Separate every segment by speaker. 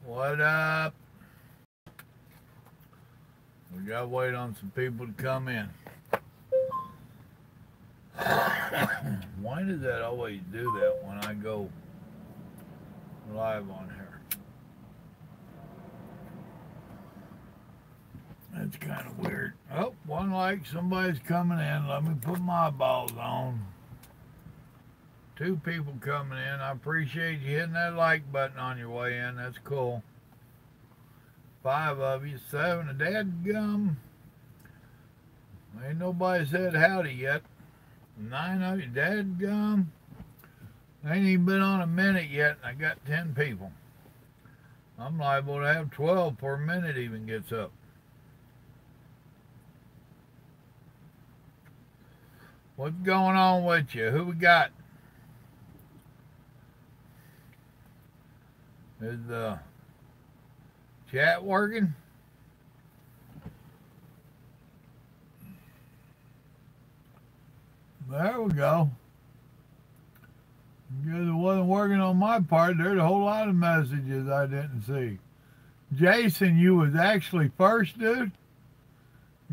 Speaker 1: What up? We gotta wait on some people to come in. Why does that always do that when I go live on here? That's kind of weird. Oh, one like somebody's coming in. Let me put my balls on. Two people coming in. I appreciate you hitting that like button on your way in. That's cool. 5 of you, 7. A dadgum. Ain't nobody said howdy yet. 9 of you, dadgum. Ain't even been on a minute yet, and I got 10 people. I'm liable to have 12 before a minute even gets up. What's going on with you? Who we got? Is the chat working? There we go. Because it wasn't working on my part, there's a whole lot of messages I didn't see. Jason, you was actually first, dude?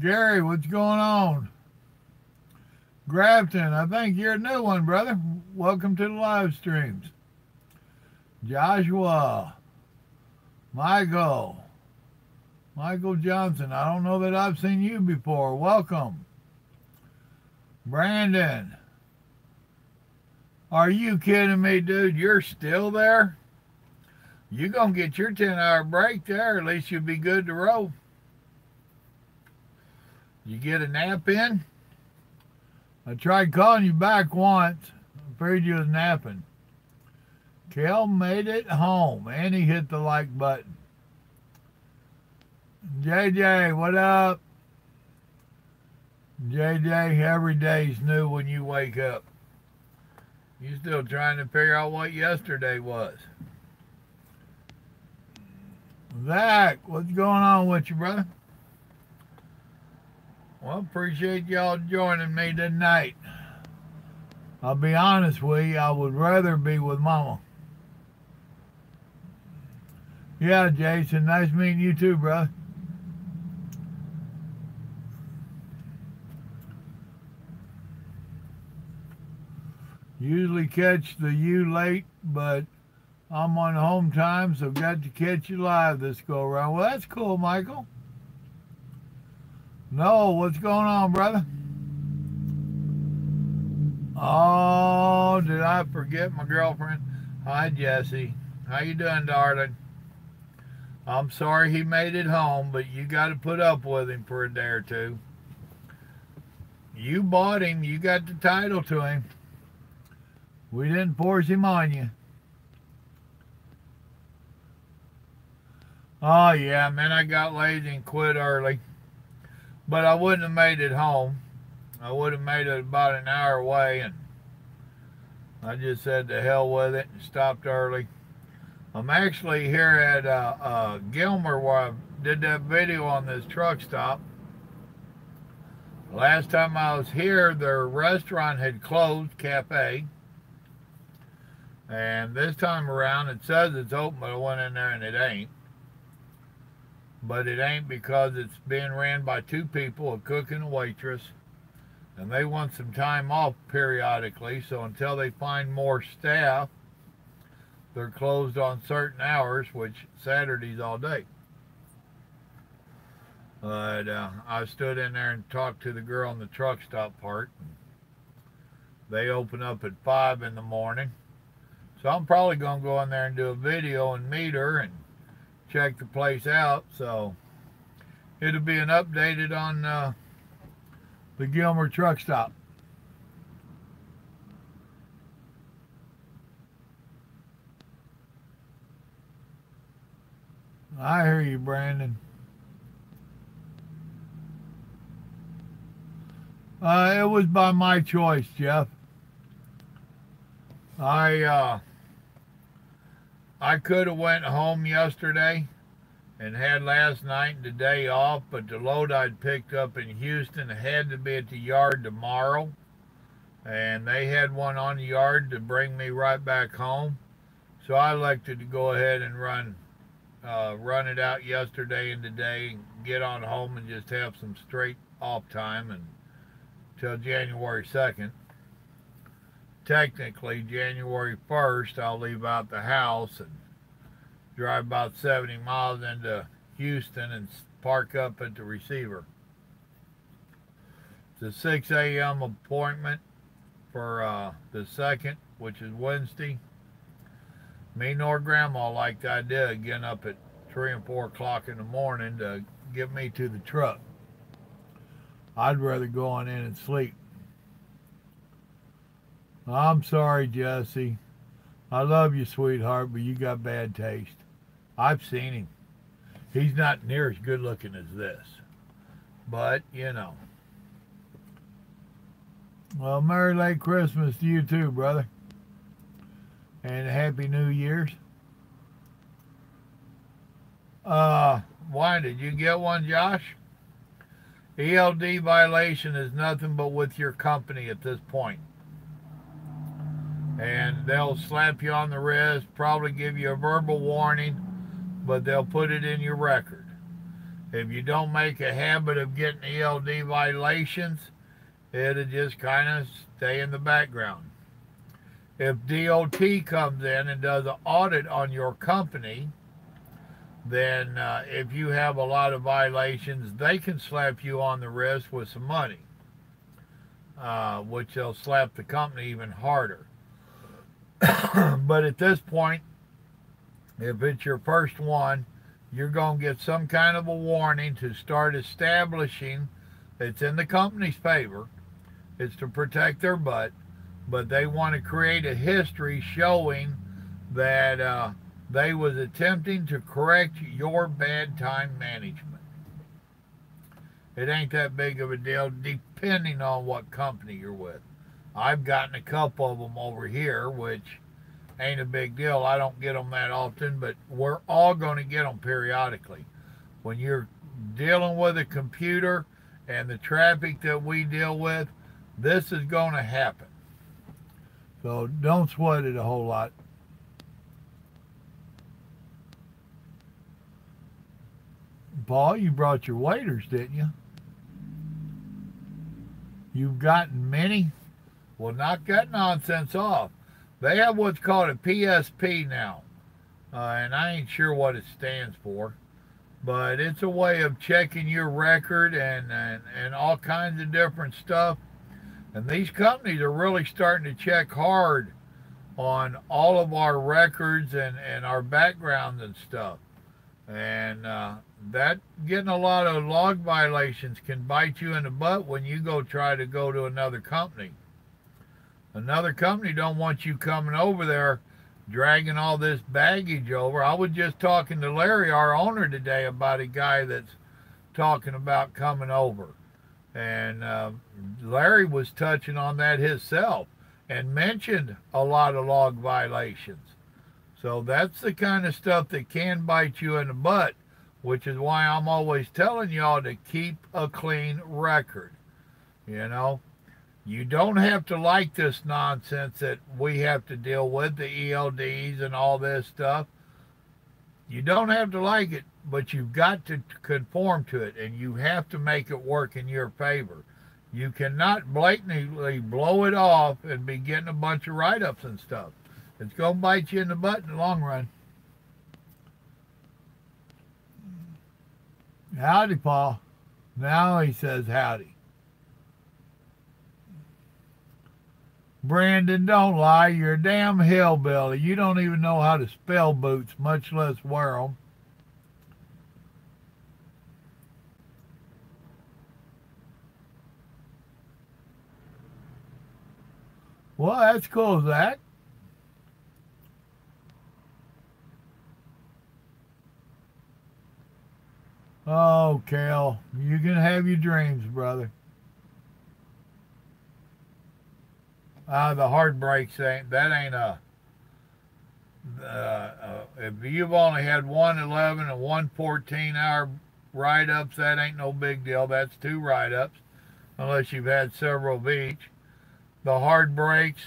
Speaker 1: Gary, what's going on? Grafton, I think you're a new one, brother. Welcome to the live streams. Joshua. Michael Johnson, I don't know that I've seen you before. Welcome. Brandon. Are you kidding me, dude? You're still there? You gonna get your 10-hour break there. At least you'll be good to roll. You get a nap in? I tried calling you back once. I'm afraid you was napping. Kel made it home, and he hit the like button. JJ, what up? JJ, every day's new when you wake up. You still trying to figure out what yesterday was. Zach, what's going on with you, brother? Well, appreciate y'all joining me tonight. I'll be honest with you, I would rather be with Mama. Yeah, Jason, nice meeting you too, brother. Usually catch the U late, but I'm on home time, so got to catch you live this go around. Well, that's cool, Michael. No, what's going on, brother? Oh, did I forget my girlfriend? Hi, Jesse. How you doing, darling? I'm sorry he made it home, but you got to put up with him for a day or two. You bought him. You got the title to him. We didn't force him on you. Oh, yeah, man, I got lazy and quit early. But I wouldn't have made it home. I would have made it about an hour away, and I just said to hell with it and stopped early. I'm actually here at Gilmer where I did that video on this truck stop. Last time I was here, their restaurant had closed, Cafe. And this time around, it says it's open, but I went in there and it ain't. But it ain't because it's being ran by two people, a cook and a waitress. And they want some time off periodically, so until they find more staff, they're closed on certain hours, which Saturday's all day. But I stood in there and talked to the girl in the truck stop part. They open up at 5 in the morning. So I'm probably going to go in there and do a video and meet her and check the place out. So it'll be an updated on the Gilmer truck stop. I hear you, Brandon. It was by my choice, Jeff. I could have went home yesterday and had last night and today off, but the load I'd picked up in Houston had to be at the yard tomorrow, and they had one on the yard to bring me right back home. So I elected to go ahead and run run it out yesterday and today, and get on home and just have some straight off time until January 2nd. Technically, January 1st, I'll leave out the house and drive about 70 miles into Houston and park up at the receiver. It's a 6 a.m. appointment for the 2nd, which is Wednesday. Me nor Grandma liked the idea of getting up at 3 and 4 o'clock in the morning to get me to the truck. I'd rather go on in and sleep. I'm sorry, Jesse. I love you, sweetheart, but you got bad taste. I've seen him. He's not near as good looking as this. But, you know. Well, Merry late Christmas to you too, brother. And Happy New Year's. Why did you get one, Josh? ELD violation is nothing but with your company at this point. And they'll slap you on the wrist, probably give you a verbal warning, but they'll put it in your record. If you don't make a habit of getting ELD violations, it'll just kind of stay in the background. If DOT comes in and does an audit on your company, then if you have a lot of violations, they can slap you on the wrist with some money, which they'll slap the company even harder. But at this point, if it's your first one, you're going to get some kind of a warning to start establishing it's in the company's favor. It's to protect their butt, but they want to create a history showing that they was attempting to correct your bad time management. It ain't that big of a deal, depending on what company you're with. I've gotten a couple of them over here, which ain't a big deal. I don't get them that often, but we're all going to get them periodically. When you're dealing with a computer and the traffic that we deal with, this is going to happen. So don't sweat it a whole lot. Paul, you brought your waders, didn't you? You've gotten many? Well, knock that nonsense off. They have what's called a PSP now, and I ain't sure what it stands for, but it's a way of checking your record and all kinds of different stuff. And these companies are really starting to check hard on all of our records and our backgrounds and stuff. And that getting a lot of log violations can bite you in the butt when you try to go to another company. Another company don't want you coming over there dragging all this baggage over. I was just talking to Larry, our owner, today about a guy that's talking about coming over. And Larry was touching on that himself and mentioned a lot of log violations. So that's the kind of stuff that can bite you in the butt, which is why I'm always telling y'all to keep a clean record. You know, you don't have to like this nonsense that we have to deal with, the ELDs and all this stuff. You don't have to like it, but you've got to conform to it, and you have to make it work in your favor. You cannot blatantly blow it off and be getting a bunch of write-ups and stuff. It's going to bite you in the butt in the long run. Howdy, Paul. Now he says howdy. Brandon, don't lie. You're a damn hillbilly. You don't even know how to spell boots, much less wear them. Well, that's cool, Zach. Oh, Cal, you can have your dreams, brother. The heartbreaks ain't a. If you've only had 111 and 114-hour write-ups, that ain't no big deal. That's 2 write-ups, unless you've had several of each. The heartbreaks,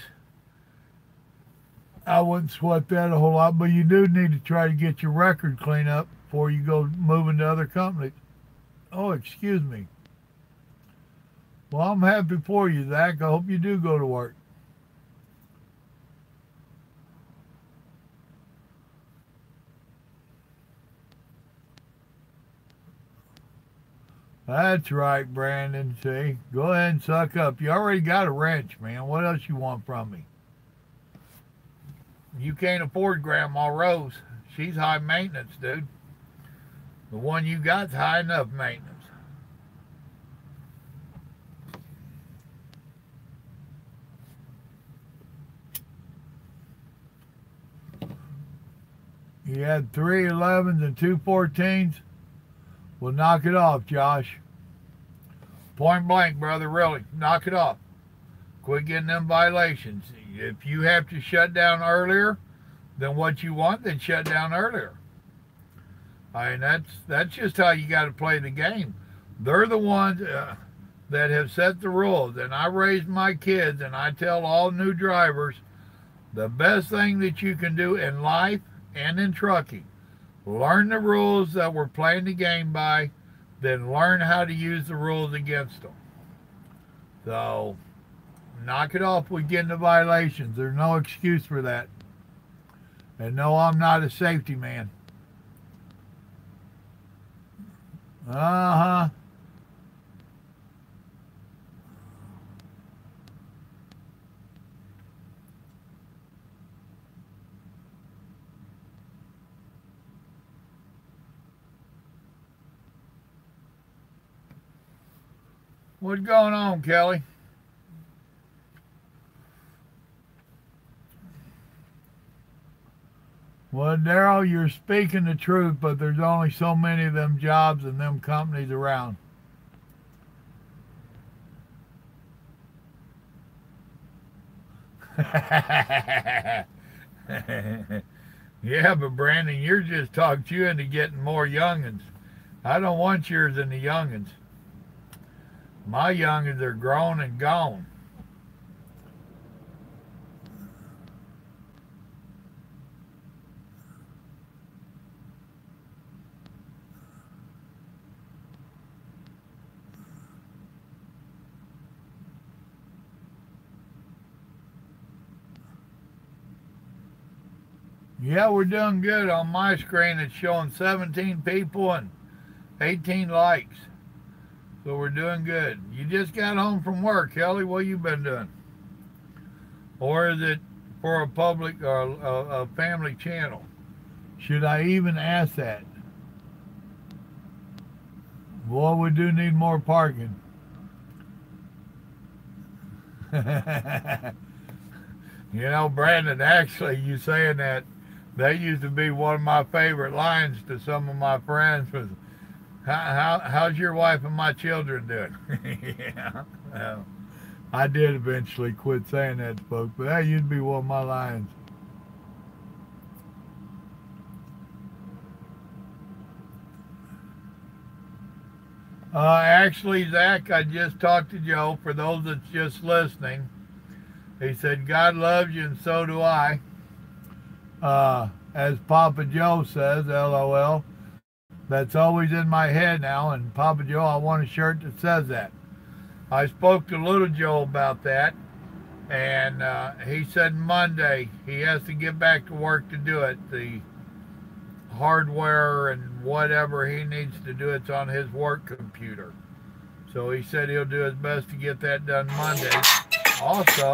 Speaker 1: I wouldn't sweat that a whole lot, but you do need to try to get your record clean up before you go moving to other companies. Oh, excuse me. Well, I'm happy for you, Zach. I hope you do go to work. That's right, Brandon. See, go ahead and suck up. You already got a wrench, man. What else you want from me? You can't afford Grandma Rose. She's high maintenance, dude. The one you got's high enough maintenance. You had 3 11s and 2 14s. Well, knock it off, Josh. Point blank, brother, really. Knock it off. Quit getting them violations. If you have to shut down earlier than what you want, then shut down earlier. I mean, that's just how you got to play the game. They're the ones that have set the rules. And I raise my kids, and I tell all new drivers, the best thing that you can do in life and in trucking, learn the rules that we're playing the game by, then learn how to use the rules against them. So, knock it off with getting the violations. There's no excuse for that. And no, I'm not a safety man. Uh-huh. What's going on, Kelly? Well, Daryl, you're speaking the truth, but there's only so many of them jobs and them companies around. Yeah, but Brandon, you're just talked you into getting more youngins. I don't want yours in the youngins. My youngins are grown and gone. Yeah, we're doing good. On my screen, it's showing 17 people and 18 likes. So we're doing good. You just got home from work, Kelly. What you been doing? Or is it for a public or a family channel? Should I even ask that? Boy, we do need more parking. You know, Brandon, actually, you saying that used to be one of my favorite lines to some of my friends was, how's your wife and my children doing? Yeah. Well, I did eventually quit saying that to folks, but that used to be one of my lines. Actually, Zach, I just talked to Joe. For those that's just listening, he said, God loves you and so do I. As Papa Joe says, LOL. That's always in my head now, and Papa Joe, I want a shirt that says that. I spoke to Little Joe about that, and he said Monday he has to get back to work to do it. The hardware and whatever he needs to do, it's on his work computer. So he said he'll do his best to get that done Monday. Also,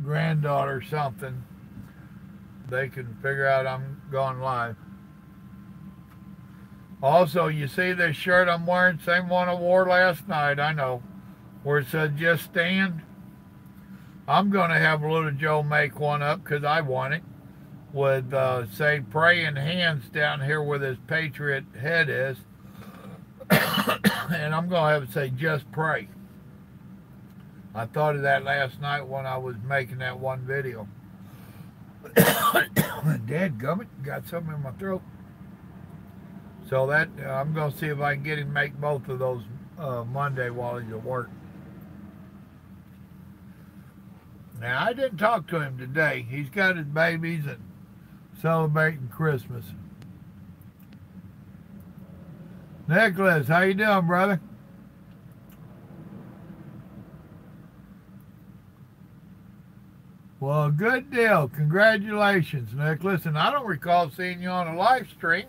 Speaker 1: granddaughter something, they can figure out I'm gone live. Also, you see this shirt I'm wearing, same one I wore last night, I know, where it says just stand. I'm going to have Little Joe make one up because I want it, with say praying hands down here where this patriot head is, and I'm going to have it say just pray. I thought of that last night when I was making that one video. Dadgummit, got something in my throat. So that I'm going to see if I can get him to make both of those Monday while he's at work. Now, I didn't talk to him today. He's got his babies and celebrating Christmas. Nicholas, how you doing, brother? Well, good deal. Congratulations, Nicholas. And I don't recall seeing you on a live stream.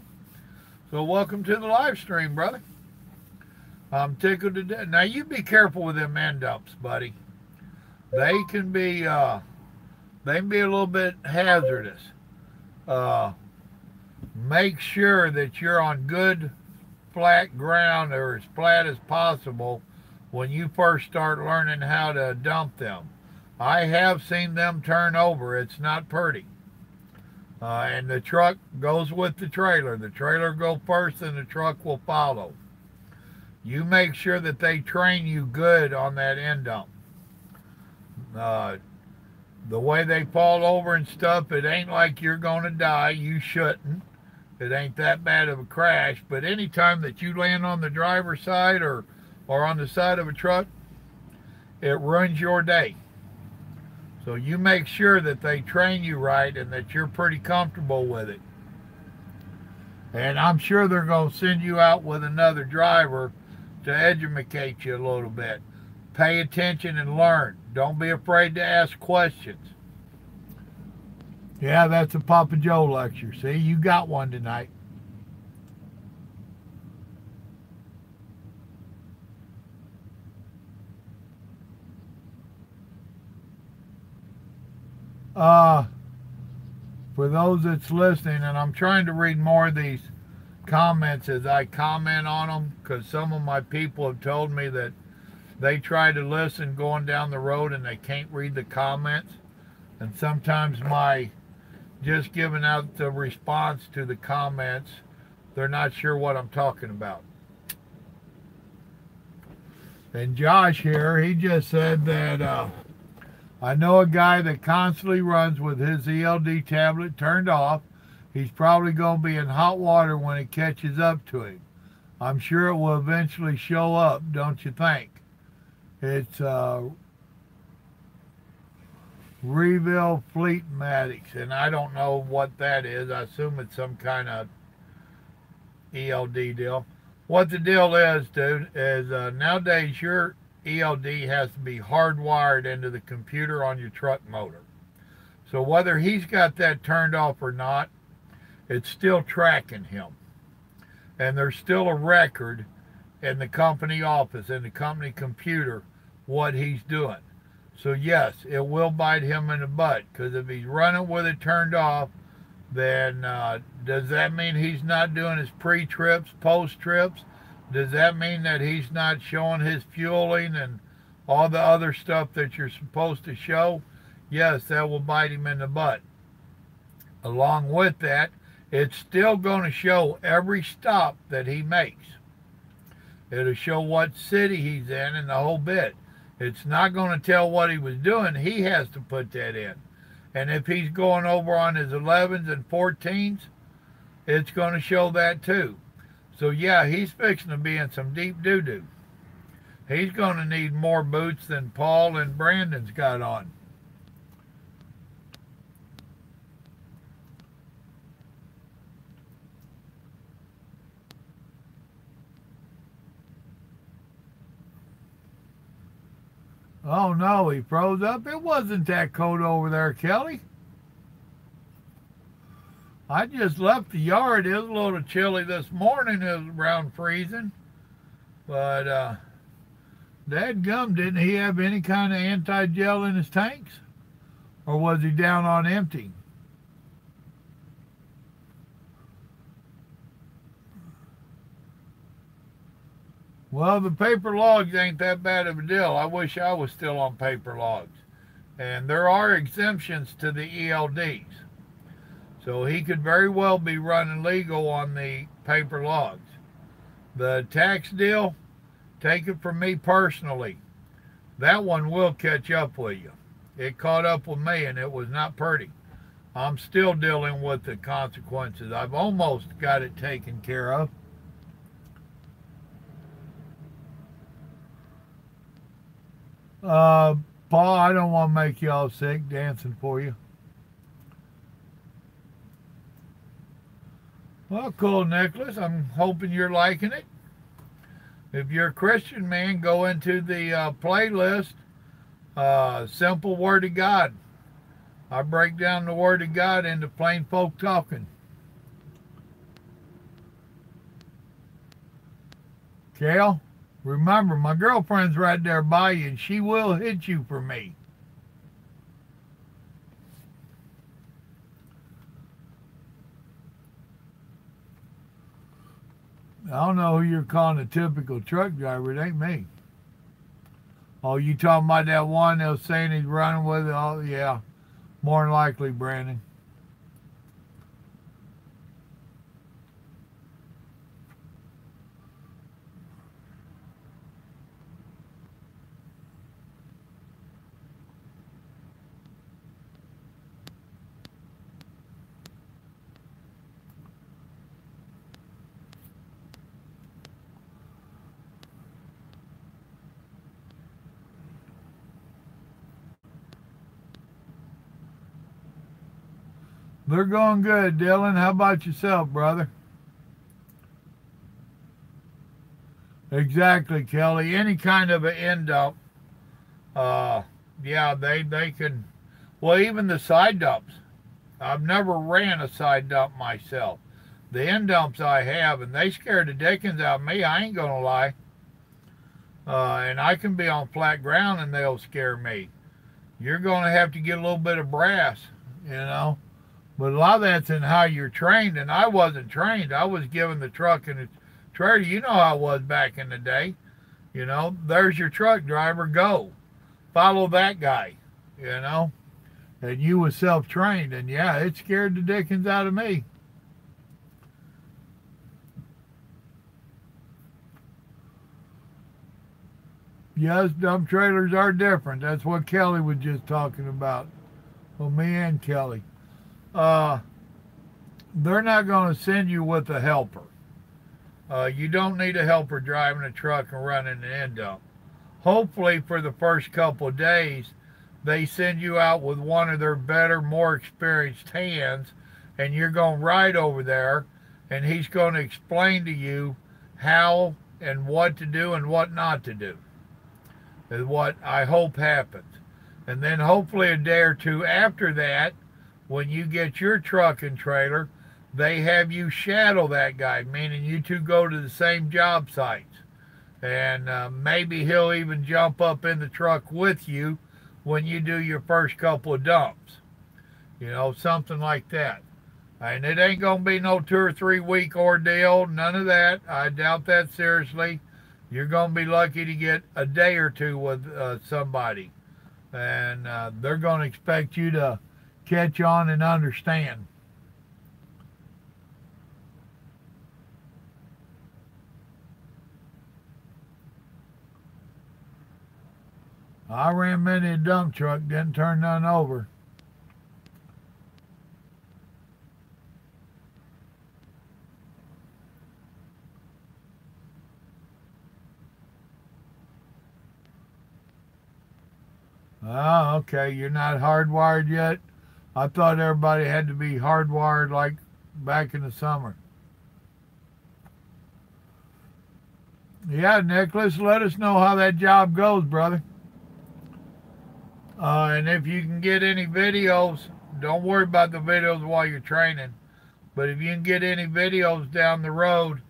Speaker 1: So welcome to the live stream, brother. I'm tickled to death. Now, you be careful with them end dumps, buddy. They can be a little bit hazardous. Make sure that you're on good flat ground, or as flat as possible, when you first start learning how to dump them. I have seen them turn over. It's not pretty. And the truck goes with the trailer. The trailer will go first and the truck will follow. You make sure that they train you good on that end dump. The way they fall over and stuff, it ain't like you're going to die. You shouldn't. It ain't that bad of a crash. But anytime that you land on the driver's side or on the side of a truck, it ruins your day. So you make sure that they train you right and that you're pretty comfortable with it. And I'm sure they're going to send you out with another driver to educate you a little bit. Pay attention and learn. Don't be afraid to ask questions. Yeah, that's a Papa Joe lecture. See, you got one tonight. For those that's listening, and I'm trying to read more of these comments as I comment on them, because some of my people have told me that they try to listen going down the road and they can't read the comments. And sometimes my just giving out the response to the comments, they're not sure what I'm talking about. And Josh here, he just said that I know a guy that constantly runs with his ELD tablet turned off. He's probably going to be in hot water when it catches up to him. I'm sure it will eventually show up, don't you think? It's Reveal Fleetmatics, and I don't know what that is. I assume it's some kind of ELD deal. What the deal is, dude, is nowadays your ELD has to be hardwired into the computer on your truck motor. So whether he's got that turned off or not, it's still tracking him. And there's still a record in the company office, in the company computer, what he's doing. So yes, it will bite him in the butt, because if he's running with it turned off, then does that mean he's not doing his pre-trips, post-trips? Does that mean that he's not showing his fueling and all the other stuff that you're supposed to show? Yes, that will bite him in the butt. Along with that, it's still going to show every stop that he makes. It'll show what city he's in and the whole bit. It's not going to tell what he was doing. He has to put that in. And if he's going over on his 11s and 14s, it's going to show that too. So yeah, he's fixing to be in some deep doo-doo. He's going to need more boots than Paul and Brandon's got on. Oh no, he froze up. It wasn't that cold over there, Kelly. I just left the yard. It was a little chilly this morning. It was around freezing. But dadgum, didn't he have any kind of anti-gel in his tanks? Or was he down on empty? Well, the paper logs ain't that bad of a deal. I wish I was still on paper logs. And there are exemptions to the ELDs. So he could very well be running legal on the paper logs. The tax deal, take it from me personally, that one will catch up with you. It caught up with me and it was not pretty. I'm still dealing with the consequences. I've almost got it taken care of. Paul, I don't want to make you all sick dancing for you. Well, cool, Nicholas. I'm hoping you're liking it. If you're a Christian, man, go into the playlist, Simple Word of God. I break down the Word of God into plain folk talking. Kale, remember, my girlfriend's right there by you, and she will hit you for me. I don't know who you're calling a typical truck driver. It ain't me. Oh, you talking about that one that was saying he's running with it? Oh, yeah. More than likely, Brandon. They're going good, Dylan. How about yourself, brother? Exactly, Kelly. Any kind of an end dump, yeah, they can. Well, even the side dumps. I've never ran a side dump myself. The end dumps I have, and they scared the dickens out of me. I ain't gonna lie. And I can be on flat ground, and they'll scare me. You're gonna have to get a little bit of brass, you know. But a lot of that's in how you're trained, and I wasn't trained. I was given the truck and the trailer. You know how it was back in the day. You know, there's your truck driver, go. Follow that guy, you know. And you was self-trained, and yeah, it scared the dickens out of me. Yes, dump trailers are different. That's what Kelly was just talking about. Well, me and Kelly. Uh, they're not going to send you with a helper. You don't need a helper driving a truck and running an end dump. Hopefully, for the first couple of days, they send you out with one of their better, more experienced hands, and you're going to ride over there, and he's going to explain to you how and what to do and what not to do, is what I hope happens. And then hopefully a day or two after that, when you get your truck and trailer, they have you shadow that guy, meaning you two go to the same job sites. And maybe he'll even jump up in the truck with you when you do your first couple of dumps. You know, something like that. And it ain't going to be no 2 or 3 week ordeal, none of that. I doubt that seriously. You're going to be lucky to get a day or two with somebody. And they're going to expect you to catch on and understand. I ran many a dump truck, didn't turn none over. Oh, okay, you're not hardwired yet? I thought everybody had to be hardwired like back in the summer. Yeah, Nicholas, let us know how that job goes, brother. And if you can get any videos, don't worry about the videos while you're training. But if you can get any videos down the road,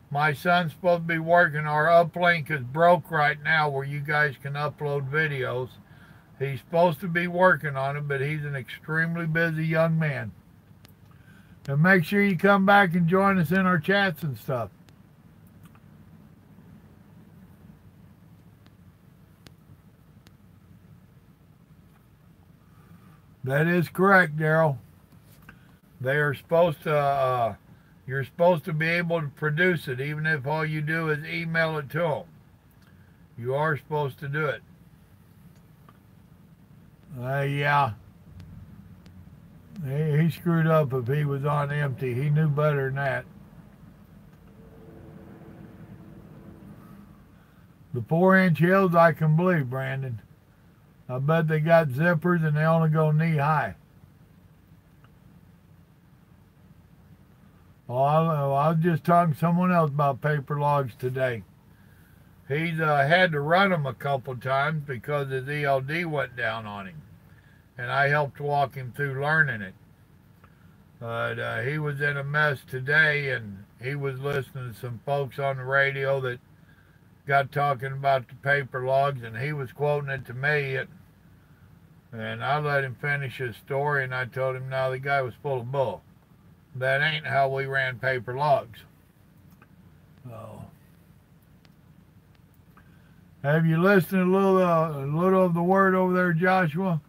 Speaker 1: my son's supposed to be working. Our uplink is broke right now where you guys can upload videos. He's supposed to be working on it, but he's an extremely busy young man. And make sure you come back and join us in our chats and stuff. That is correct, Daryl. They are supposed to, you're supposed to be able to produce it, even if all you do is email it to them. You are supposed to do it. Yeah. He screwed up if he was on empty. He knew better than that. The 4-inch hills, I can believe, Brandon. I bet they got zippers and they only go knee high. Oh, I was just talking to someone else about paper logs today. He's had to run them a couple times because his ELD went down on him. And I helped walk him through learning it. But he was in a mess today, and he was listening to some folks on the radio that got talking about the paper logs, and he was quoting it to me. And I let him finish his story, and I told him, no, the guy was full of bull. That ain't how we ran paper logs. So, have you listened to a little of the word over there, Joshua?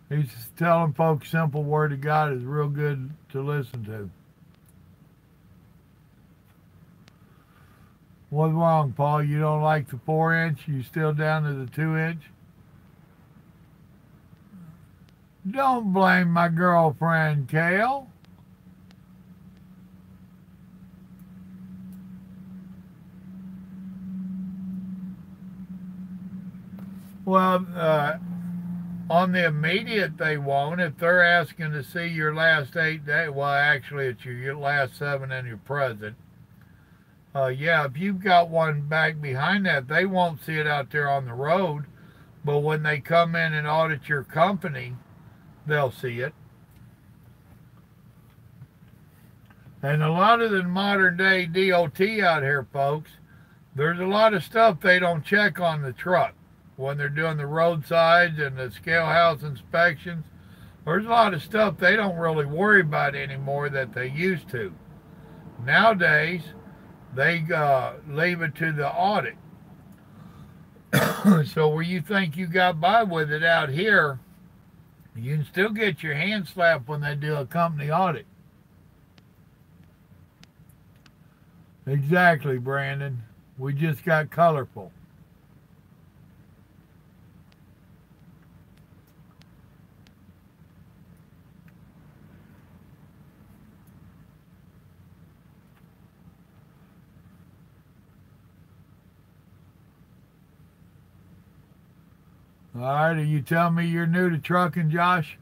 Speaker 1: He's telling folks simple word of God is real good to listen to. What's wrong, Paul? You don't like the 4-inch? You still down to the 2-inch? Don't blame my girlfriend, Kale. Well, on the immediate they won't. If they're asking to see your last 8 days, well, actually it's your last 7 and your present. Yeah, if you've got one back behind that, they won't see it out there on the road. But when they come in and audit your company, they'll see it. And a lot of the modern day DOT out here, folks, there's a lot of stuff they don't check on the truck when they're doing the roadsides and the scale house inspections. There's a lot of stuff they don't really worry about anymore that they used to. Nowadays, they leave it to the audit. So where you think you got by with it out here, you can still get your hand slapped when they do a company audit. Exactly, Brandon. We just got colorful. All right, are you telling me you're new to trucking, Josh?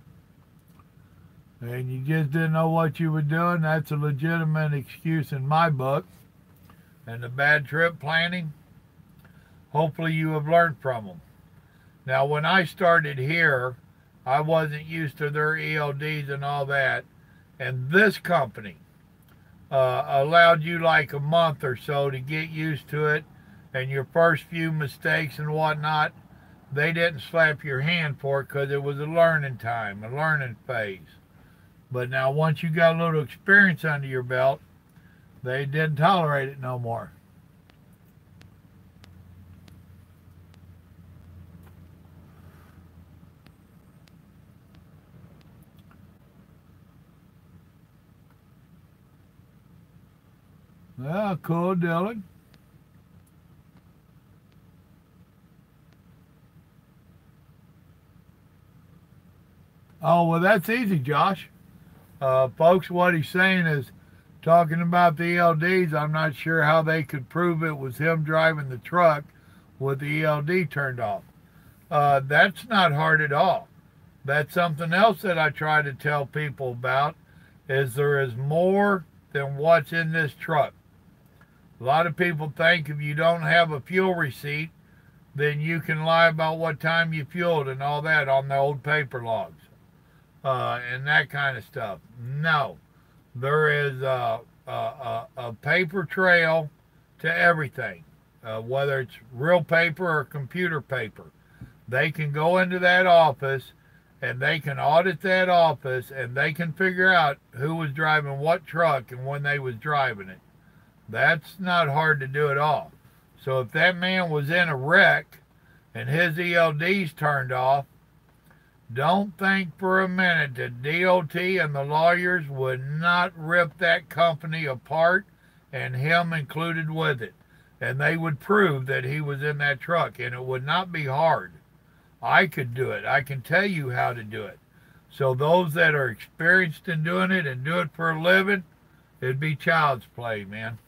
Speaker 1: And you just didn't know what you were doing? That's a legitimate excuse in my book. And the bad trip planning, hopefully you have learned from them. Now, when I started here, I wasn't used to their ELDs and all that. And this company allowed you like a month or so to get used to it. And your first few mistakes and whatnot, they didn't slap your hand for it because it was a learning time, a learning phase. But now once you got a little experience under your belt, they didn't tolerate it no more. Well, cool, Dylan. Oh, well, that's easy, Josh. Folks, what he's saying is, talking about the ELDs, I'm not sure how they could prove it was him driving the truck with the ELD turned off. That's not hard at all. That's something else that I try to tell people about, is there is more than what's in this truck. A lot of people think if you don't have a fuel receipt, then you can lie about what time you fueled and all that on the old paper logs. And that kind of stuff. No, there is a paper trail to everything, whether it's real paper or computer paper. They can go into that office and they can audit that office and they can figure out who was driving what truck and when they was driving it. That's not hard to do at all. So if that man was in a wreck and his ELD's turned off, don't think for a minute that DOT and the lawyers would not rip that company apart, and him included with it. And they would prove that he was in that truck, and it would not be hard. I could do it. I can tell you how to do it. So those that are experienced in doing it and do it for a living, it'd be child's play, man.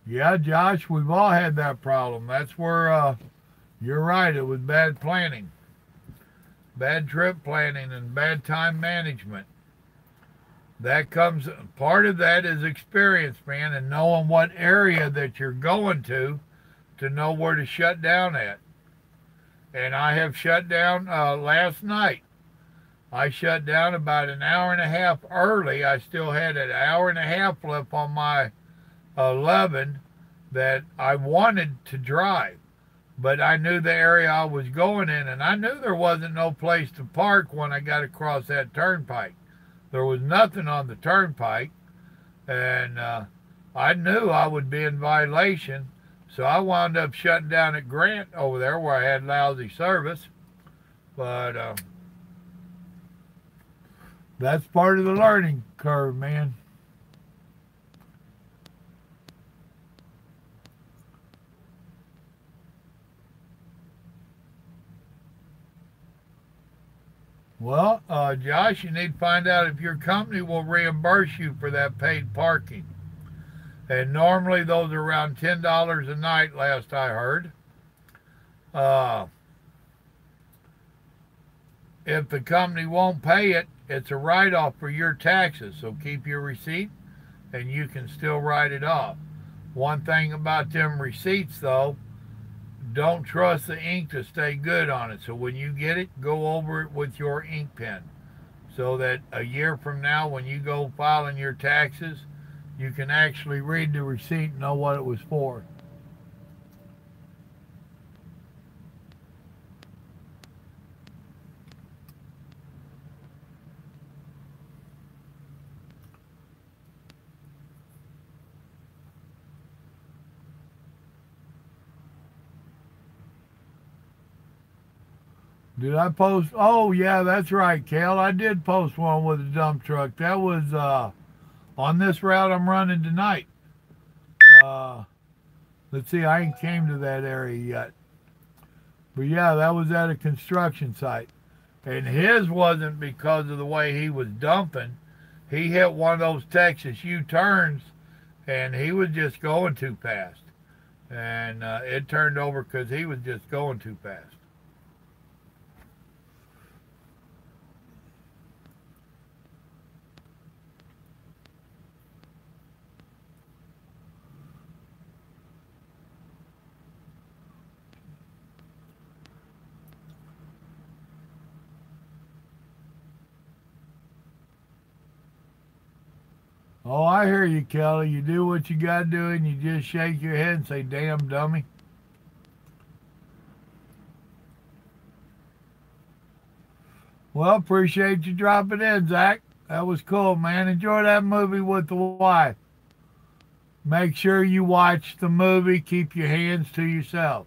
Speaker 1: Yeah, Josh, we've all had that problem. That's where you're right. It was bad planning, bad trip planning, and bad time management. That comes, part of that is experience, man, and knowing what area that you're going to know where to shut down at. And I have shut down last night. I shut down about an hour and a half early. I still had an hour and a half left on my 11 that I wanted to drive. But I knew the area I was going in, and I knew there wasn't no place to park when I got across that turnpike. There was nothing on the turnpike, and I knew I would be in violation. So I wound up shutting down at Grant over there where I had lousy service. But that's part of the learning curve, man. Well, Josh, you need to find out if your company will reimburse you for that paid parking. And normally those are around $10 a night, last I heard. Uh, if the company won't pay it, it's a write-off for your taxes. So keep your receipt, and you can still write it off. One thing about them receipts, though, don't trust the ink to stay good on it. So when you get it, go over it with your ink pen so that a year from now when you go filing your taxes, you can actually read the receipt and know what it was for. Did I post? Oh, yeah, that's right, Cal. I did post one with a dump truck. That was on this route I'm running tonight. Uh, let's see, I ain't came to that area yet. But yeah, that was at a construction site. And his wasn't because of the way he was dumping. He hit one of those Texas U-turns, and he was just going too fast. And it turned over because he was just going too fast. Oh, I hear you, Kelly. You do what you got to do, and you just shake your head and say, damn dummy. Well, appreciate you dropping in, Zach. That was cool, man. Enjoy that movie with the wife. Make sure you watch the movie. Keep your hands to yourself.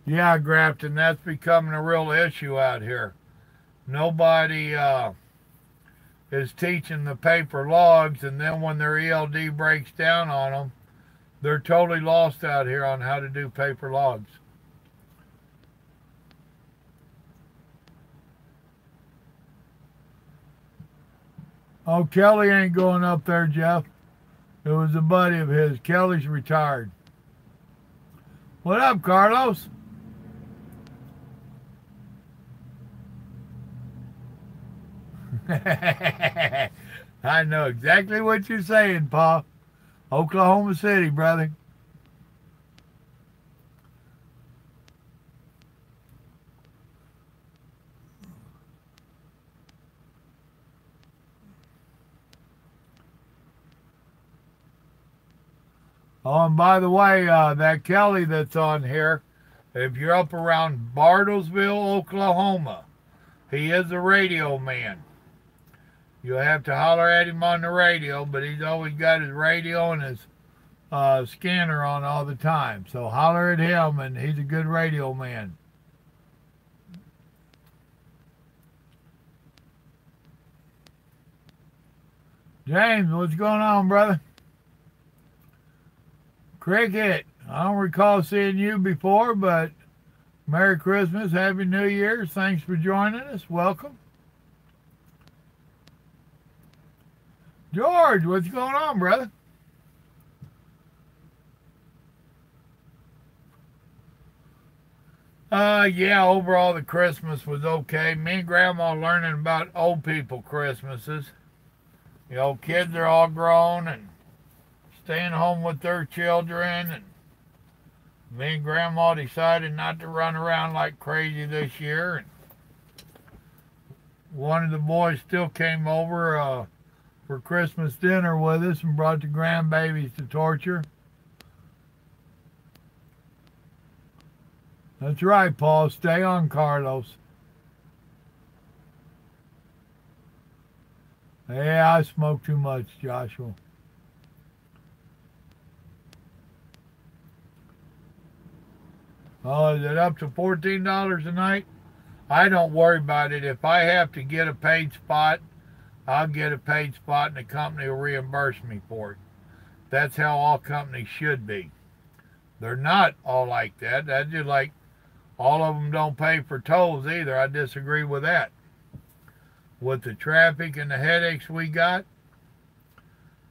Speaker 1: Yeah, Grafton, that's becoming a real issue out here. Nobody is teaching the paper logs, and then when their ELD breaks down on them, they're totally lost out here on how to do paper logs. Oh, Kelly ain't going up there, Jeff. It was a buddy of his. Kelly's retired. What up, Carlos? I know exactly what you're saying, Pa. Oklahoma City, brother. Oh, and by the way, that Kelly that's on here, if you're up around Bartlesville, Oklahoma, he is a radio man. You'll have to holler at him on the radio, but he's always got his radio and his scanner on all the time. So holler at him, and he's a good radio man. James, what's going on, brother? Cricket, I don't recall seeing you before, but Merry Christmas, Happy New Year. Thanks for joining us. Welcome. George, what's going on, brother? Yeah, overall the Christmas was okay. Me and Grandma learning about old people Christmases. You know, kids are all grown and staying home with their children, and me and Grandma decided not to run around like crazy this year. And one of the boys still came over for Christmas dinner with us and brought the grandbabies to torture. That's right, Paul. Stay on, Carlos. Yeah, I smoke too much, Joshua. Oh, is it up to $14 a night? I don't worry about it. If I have to get a paid spot, I'll get a paid spot and the company will reimburse me for it. That's how all companies should be. They're not all like that. That's just like all of them don't pay for tolls either. I disagree with that. With the traffic and the headaches we got,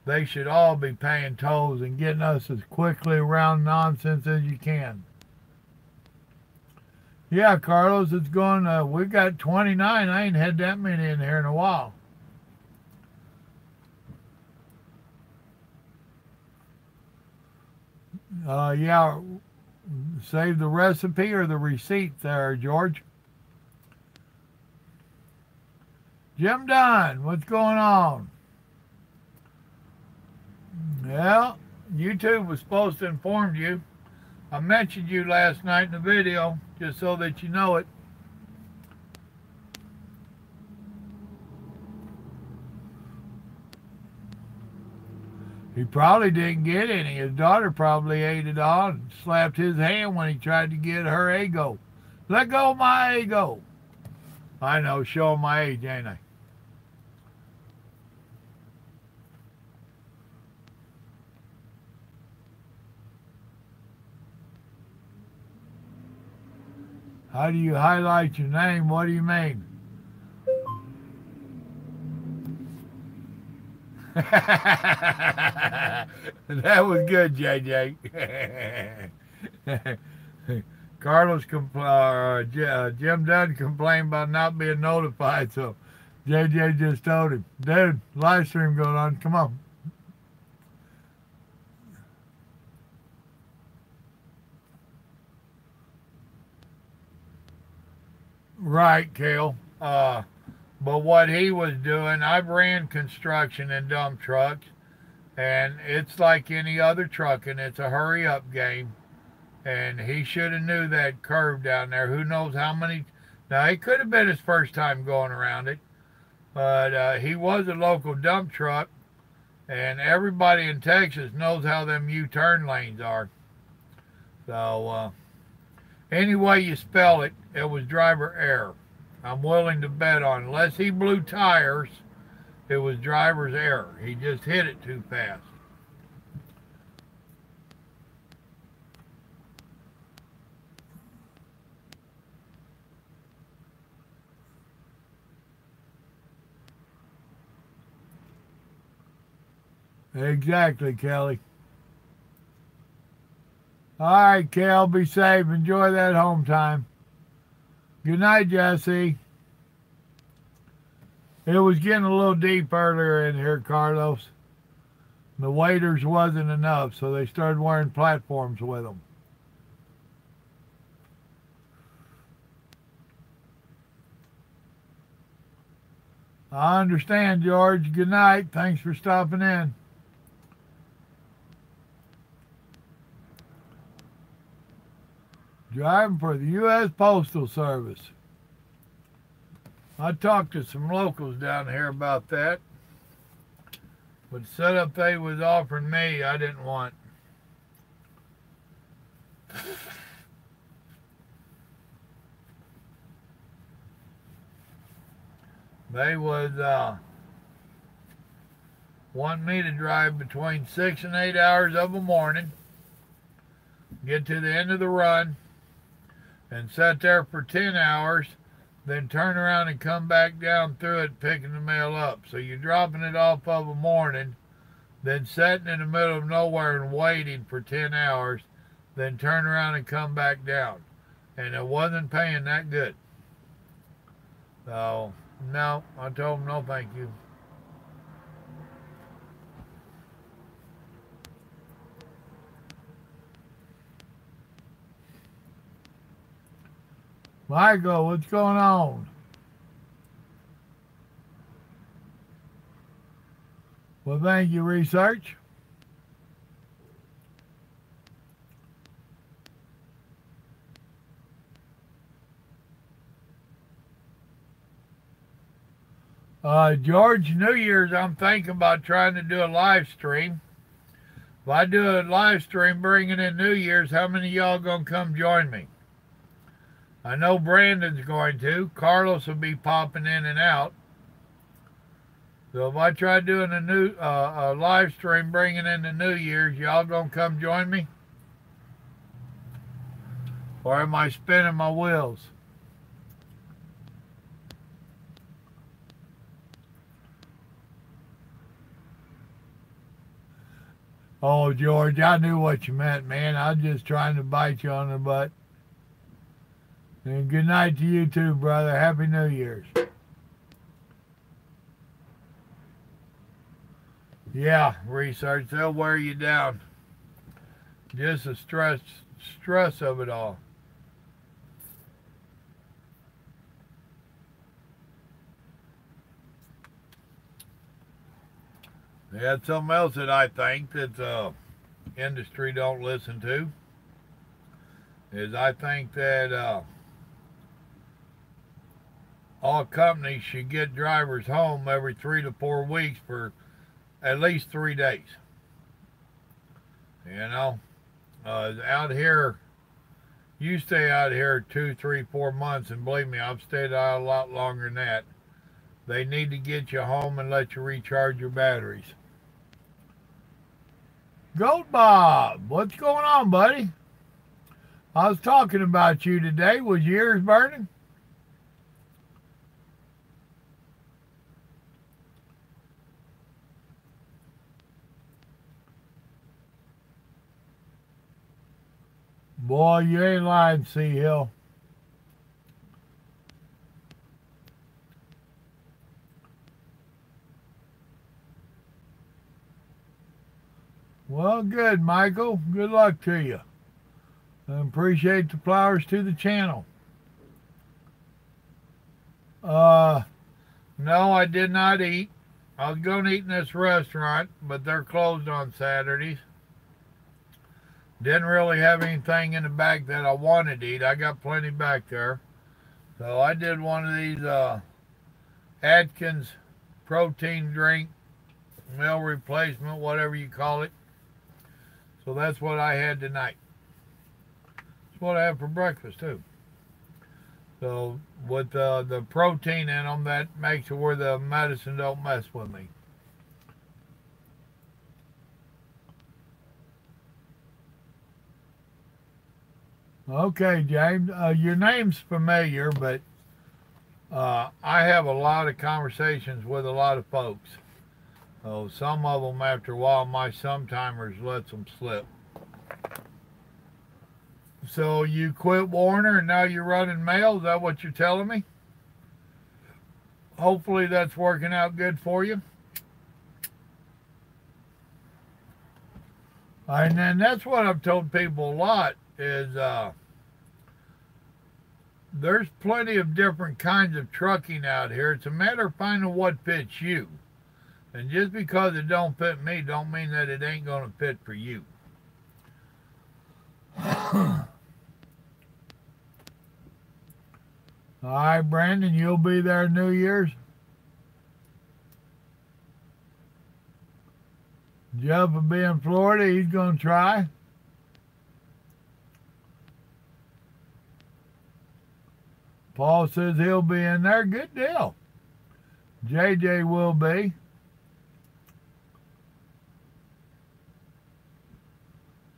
Speaker 1: they should all be paying tolls and getting us as quickly around nonsense as you can. Yeah, Carlos, it's going, we got 29. I ain't had that many in here in a while. Yeah, save the recipe or the receipt there, George. Jim Dunn, what's going on? Well, YouTube was supposed to inform you. I mentioned you last night in the video, just so that you know it. He probably didn't get any. His daughter probably ate it all and slapped his hand when he tried to get her ego. Let go of my ego. I know, showing my age, ain't I? How do you highlight your name? What do you mean? That was good, JJ. Carlos Jim Dunn complained about not being notified, so JJ just told him, dude, live stream going on, come on. Right, Kale. But what he was doing, I've ran construction in dump trucks, and it's like any other trucking. It's a hurry up game, and he should have knew that curve down there. Who knows how many? Now it could have been his first time going around it, but he was a local dump truck, and everybody in Texas knows how them U-turn lanes are. So any way you spell it, it was driver error. I'm willing to bet on, unless he blew tires, it was driver's error. He just hit it too fast. Exactly, Kelly. All right, Kel, be safe. Enjoy that home time. Good night, Jesse. It was getting a little deep earlier in here, Carlos. The waders wasn't enough, so they started wearing platforms with them. I understand, George. Good night. Thanks for stopping in. Driving for the U.S. Postal Service. I talked to some locals down here about that. But the setup they was offering me, I didn't want. They was wanting me to drive between 6 and 8 hours of a morning, get to the end of the run, and sat there for 10 hours, then turn around and come back down through it picking the mail up. So you're dropping it off of a morning, then sitting in the middle of nowhere and waiting for 10 hours, then turn around and come back down. And it wasn't paying that good. So, no, I told him no thank you. Michael, what's going on? Well, thank you, research. George, New Year's, I'm thinking about trying to do a live stream. If I do a live stream bringing in New Year's, how many of y'all going to come join me? I know Brandon's going to. Carlos will be popping in and out. So if I try doing a live stream bringing in the New Year's, y'all going to come join me? Or am I spinning my wheels? Oh, George, I knew what you meant, man. I was just trying to bite you on the butt. And good night to you too, brother. Happy New Year's. Yeah, research, they'll wear you down. Just the stress of it all. Yeah, something else that I think that industry don't listen to is I think that all companies should get drivers home every 3 to 4 weeks for at least 3 days. You know, out here, you stay out here 2, 3, 4 months, and believe me, I've stayed out a lot longer than that. They need to get you home and let you recharge your batteries. Goat Bob, what's going on, buddy? I was talking about you today. Was your ears burning? Boy, you ain't lying, Sea Hill. Well, good, Michael. Good luck to you. I appreciate the flowers to the channel. No, I did not eat. I was going to eat in this restaurant, but they're closed on Saturdays. Didn't really have anything in the back that I wanted to eat. I got plenty back there. So I did one of these Atkins protein drink, meal replacement, whatever you call it. So that's what I had tonight. That's what I had for breakfast too. So with the protein in them, that makes it where the medicine don't mess with me. Okay, James, your name's familiar, but I have a lot of conversations with a lot of folks. So some of them, after a while, my sometimers lets them slip. So you quit Warner and now you're running mail? Is that what you're telling me? Hopefully that's working out good for you. And then that's what I've told people a lot is there's plenty of different kinds of trucking out here. It's a matter of finding what fits you. And just because it don't fit me don't mean that it ain't going to fit for you. All right, Brandon, you'll be there New Year's? Jeff will be in Florida. He's going to try. Paul says he'll be in there. Good deal. JJ will be.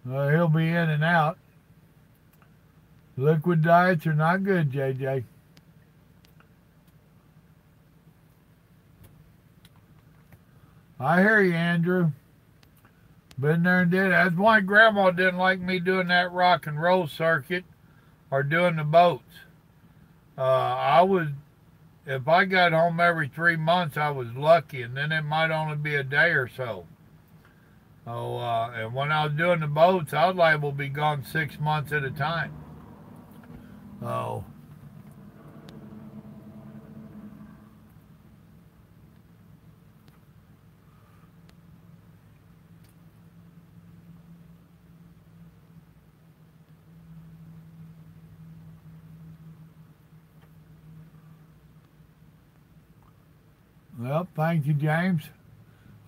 Speaker 1: He'll be in and out. Liquid diets are not good, JJ. I hear you, Andrew. Been there and did it. That's why Grandma didn't like me doing that rock and roll circuit or doing the boats. I was, if I got home every 3 months, I was lucky, and then it might only be a day or so. Oh, and when I was doing the boats, I was liable to be gone 6 months at a time. Oh, well, thank you, James.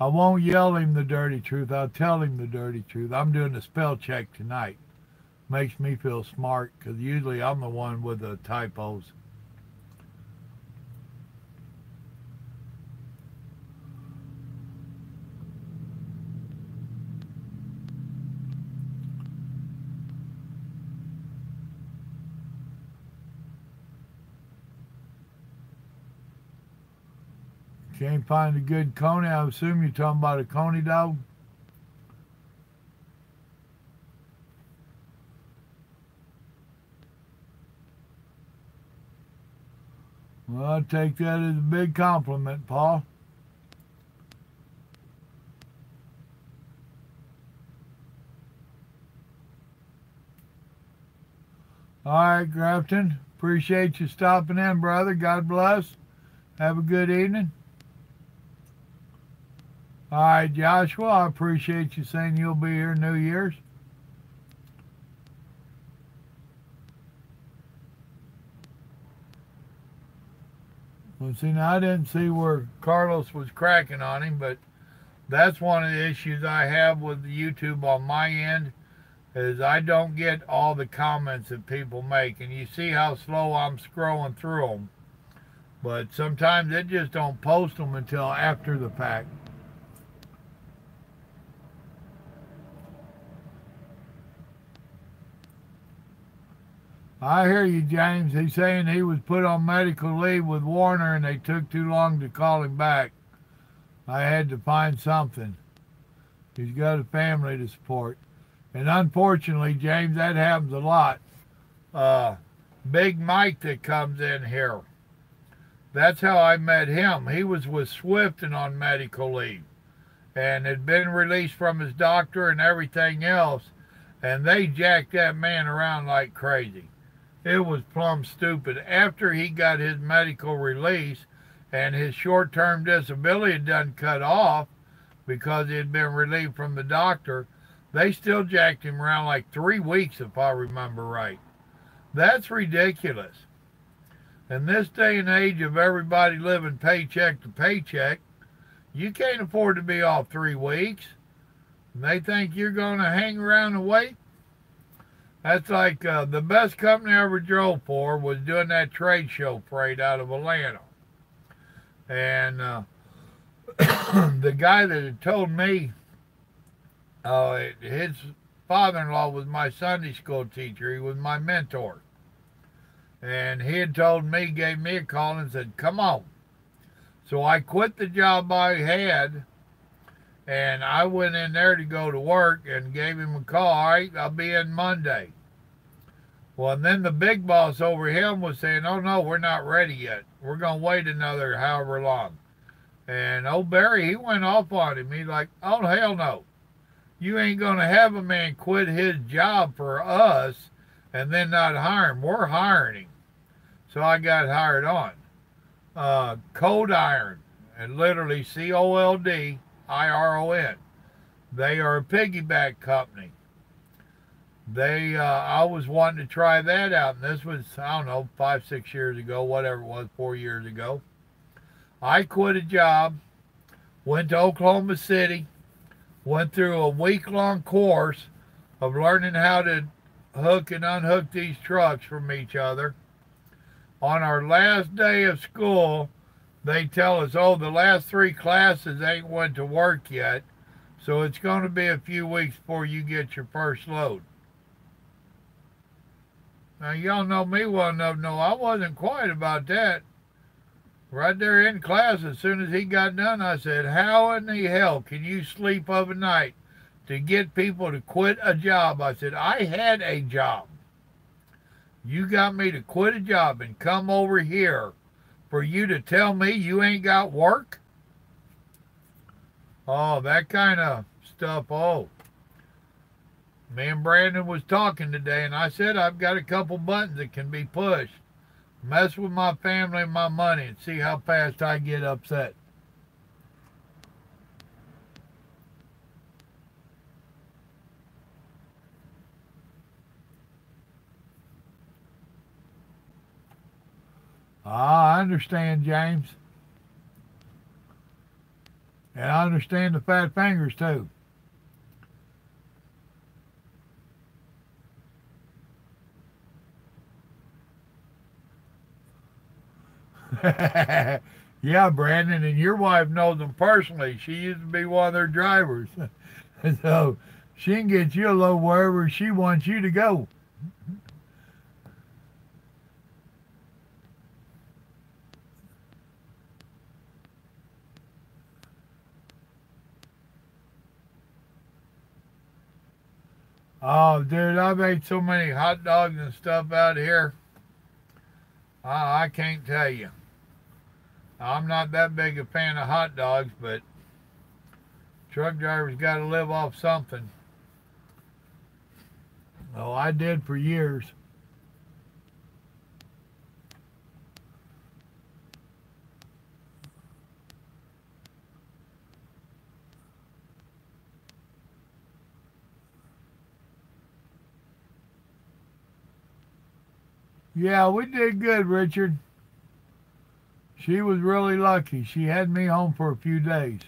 Speaker 1: I won't yell him the dirty truth. I'll tell him the dirty truth. I'm doing a spell check tonight. Makes me feel smart because usually I'm the one with the typos. Can't find a good coney. I assume you're talking about a coney dog. Well, I take that as a big compliment, Paul. All right, Grafton. Appreciate you stopping in, brother. God bless. Have a good evening. All right, Joshua. I appreciate you saying you'll be here New Year's. Well, see, now I didn't see where Carlos was cracking on him, but that's one of the issues I have with YouTube on my end is I don't get all the comments that people make, and you see how slow I'm scrolling through them. But sometimes they just don't post them until after the fact. I hear you, James. He's saying he was put on medical leave with Warner and they took too long to call him back. I had to find something. He's got a family to support. And unfortunately, James, that happens a lot. Big Mike that comes in here. That's how I met him. He was with Swift and on medical leave and had been released from his doctor and everything else. And they jacked that man around like crazy. It was plumb stupid. After he got his medical release and his short-term disability had done cut off because he had been relieved from the doctor, they still jacked him around like 3 weeks, if I remember right. That's ridiculous. In this day and age of everybody living paycheck to paycheck, you can't afford to be off 3 weeks. And they think you're going to hang around and wait. That's like the best company I ever drove for was doing that trade show parade out of Atlanta. And the guy that had told me his father-in-law was my Sunday school teacher. He was my mentor. And he had told me, gave me a call and said, come on. So I quit the job I had and I went in there to go to work and gave him a call. All right, I'll be in Monday. Well, and then the big boss over him was saying, oh, no, we're not ready yet. We're going to wait another however long. And old Barry, he went off on him. He's like, oh, hell no. You ain't going to have a man quit his job for us and then not hire him. We're hiring him. So I got hired on. Cold Iron, and literally COLDIRON. They are a piggyback company. I was wanting to try that out, and this was, I don't know, 5, 6 years ago, whatever it was, 4 years ago. I quit a job, went to Oklahoma City, went through a week-long course of learning how to hook and unhook these trucks from each other. On our last day of school, they tell us, oh, the last 3 classes ain't went to work yet, so it's going to be a few weeks before you get your first load. Now, y'all know me well enough to know I wasn't quiet about that. Right there in class, as soon as he got done, I said, how in the hell can you sleep overnight to get people to quit a job? I said, I had a job. You got me to quit a job and come over here for you to tell me you ain't got work? Oh, that kind of stuff. Oh, me and Brandon was talking today, and I said I've got a couple buttons that can be pushed. Mess with my family and my money and see how fast I get upset. I understand, James. And I understand the fat fingers, too. Yeah, Brandon, and your wife knows them personally. She used to be one of their drivers. So she can get you a load wherever she wants you to go. Oh, dude, I've ate so many hot dogs and stuff out here. I can't tell you. I'm not that big a fan of hot dogs, but truck drivers got to live off something. Oh, I did for years. Yeah, we did good, Richard. She was really lucky. She had me home for a few days.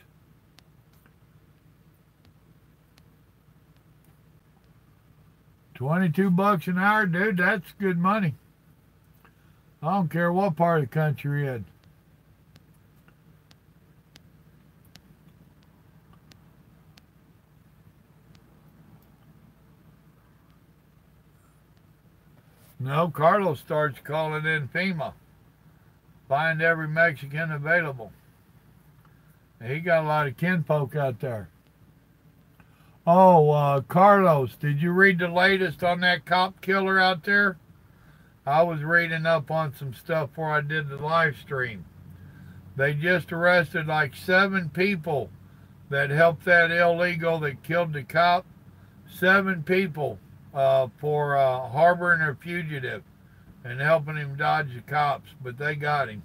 Speaker 1: 22 bucks an hour, dude, that's good money. I don't care what part of the country you're in. No, Carlos starts calling in FEMA. Find every Mexican available. He got a lot of kinfolk out there. Oh, Carlos, did you read the latest on that cop killer out there? I was reading up on some stuff before I did the live stream. They just arrested like 7 people that helped that illegal that killed the cop. 7 people for harboring a fugitive and helping him dodge the cops, but they got him.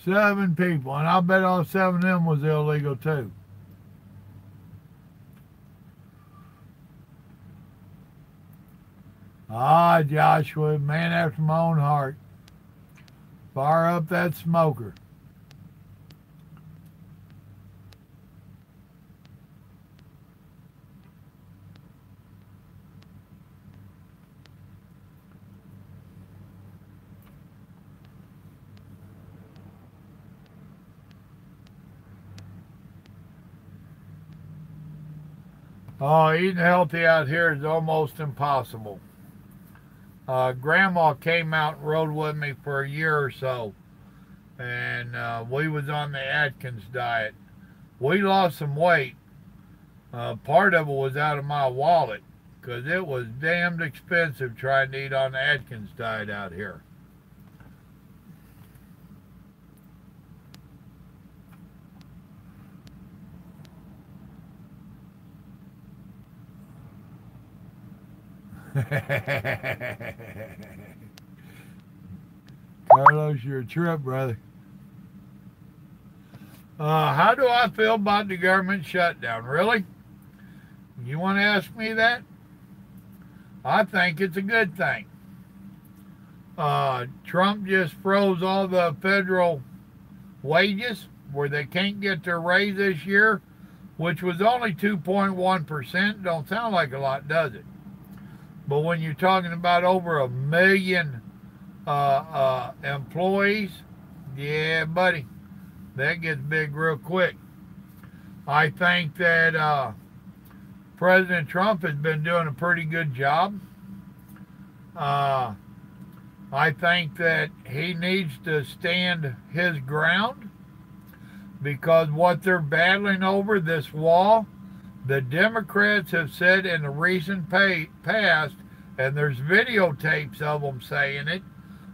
Speaker 1: 7 people, and I bet all 7 of them was illegal too. Ah, Joshua, man after my own heart. Fire up that smoker. Oh, eating healthy out here is almost impossible. Grandma came out and rode with me for a year or so, and we was on the Atkins diet. We lost some weight. Part of it was out of my wallet because it was damned expensive trying to eat on the Atkins diet out here. Carlos, you're a trip, brother. How do I feel about the government shutdown? Really? You want to ask me that? I think it's a good thing. Trump just froze all the federal wages where they can't get their raise this year, which was only 2.1%. Don't sound like a lot, does it? But when you're talking about over 1 million employees, yeah, buddy, that gets big real quick. I think that President Trump has been doing a pretty good job. Uh, I think that he needs to stand his ground because what they're battling over, this wall, the Democrats have said in the recent past, and there's videotapes of them saying it,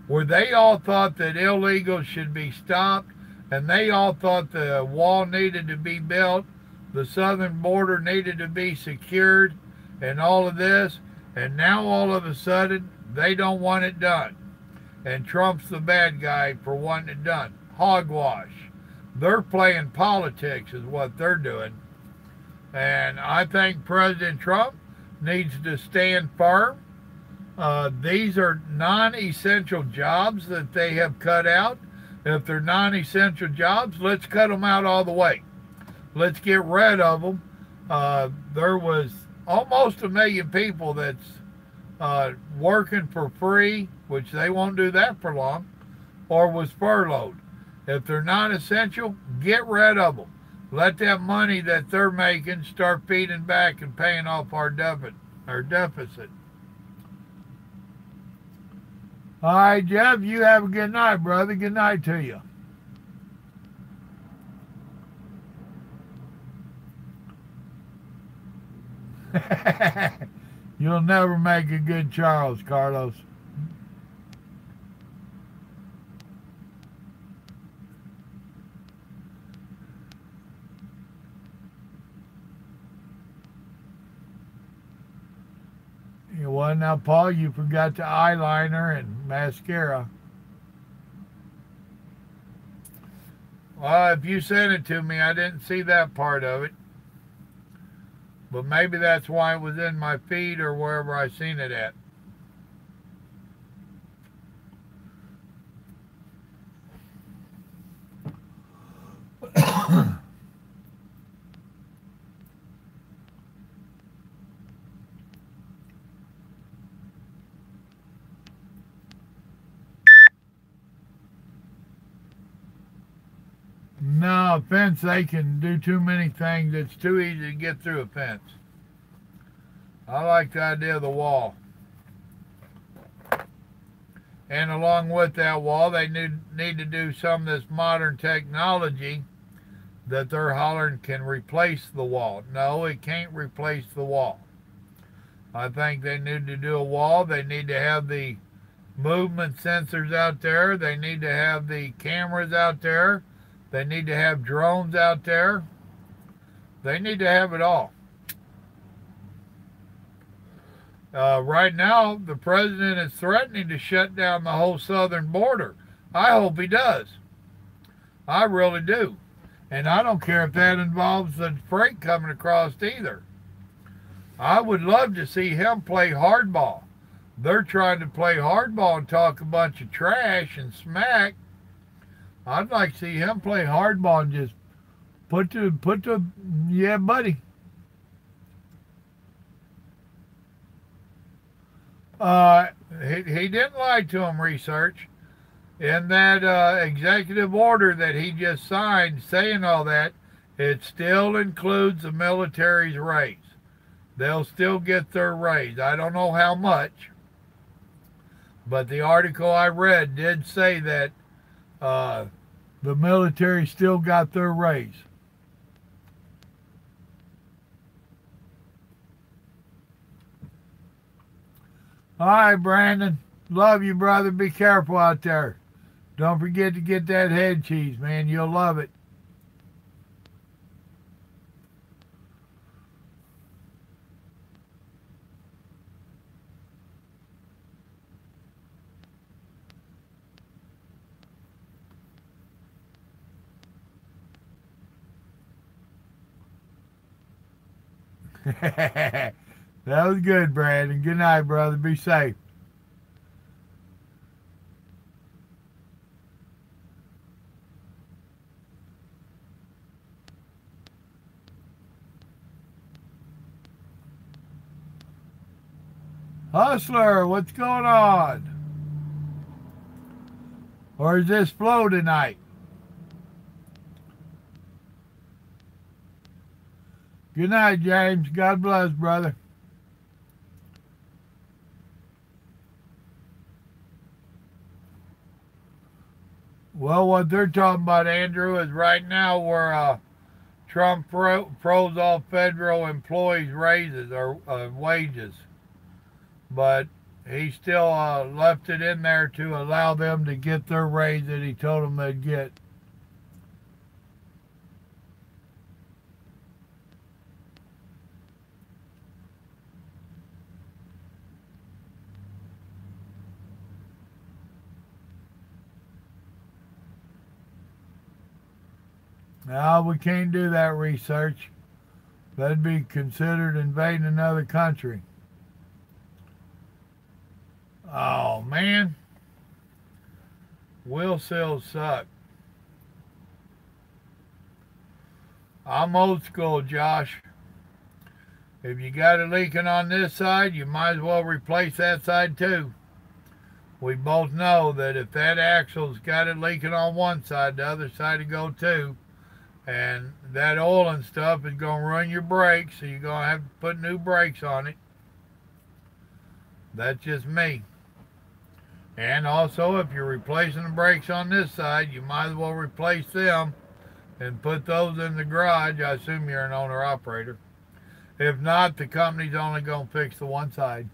Speaker 1: where they all thought that illegals should be stopped and they all thought the wall needed to be built, the southern border needed to be secured, and all of this. And now all of a sudden, they don't want it done. And Trump's the bad guy for wanting it done. Hogwash. They're playing politics is what they're doing. And I think President Trump needs to stand firm. These are non-essential jobs that they have cut out. If they're non-essential jobs, let's cut them out all the way. Let's get rid of them. There was almost 1 million people that's working for free, which they won't do that for long, or was furloughed. If they're not essential, get rid of them. Let that money that they're making start feeding back and paying off our deficit. All right, Jeff, you have a good night, brother. Good night to you. You'll never make a good Charles, Carlos. Well, now, Paul, you forgot the eyeliner and mascara. Well, if you sent it to me, I didn't see that part of it. But maybe that's why it was in my feed or wherever I seen it at. No, a fence, they can do too many things. It's too easy to get through a fence. I like the idea of the wall. And along with that wall, they need to do some of this modern technology that they're hollering can replace the wall. No, it can't replace the wall. I think they need to do a wall. They need to have the movement sensors out there. They need to have the cameras out there. They need to have drones out there. They need to have it all. Right now, the president is threatening to shut down the whole southern border. I hope he does. I really do. And I don't care if that involves the freight coming across either. I would love to see him play hardball. They're trying to play hardball and talk a bunch of trash and smack. I'd like to see him play hardball and just yeah, buddy. He didn't lie to him, research. In that executive order that he just signed saying all that, it still includes the military's raise. They'll still get their raise. I don't know how much, but the article I read did say that the military still got their raise. All right, Brandon. Love you, brother. Be careful out there. Don't forget to get that head cheese, man. You'll love it. That was good, Brandon. Good night, brother. Be safe. Hustler, what's going on? Or is this Flo tonight? Good night, James. God bless, brother. Well, what they're talking about, Andrew, is right now where Trump froze all federal employees' raises or wages, but he still left it in there to allow them to get their raise that he told them they'd get. No, we can't do that research. That'd be considered invading another country. Oh, man. Wheel seals suck. I'm old school, Josh. If you got it leaking on this side, you might as well replace that side too. We both know that if that axle's got it leaking on one side, the other side will go too. And that oil and stuff is going to ruin your brakes, so you're going to have to put new brakes on it. That's just me. And also, if you're replacing the brakes on this side, you might as well replace them and put those in the garage. I assume you're an owner-operator. If not, the company's only going to fix the one side.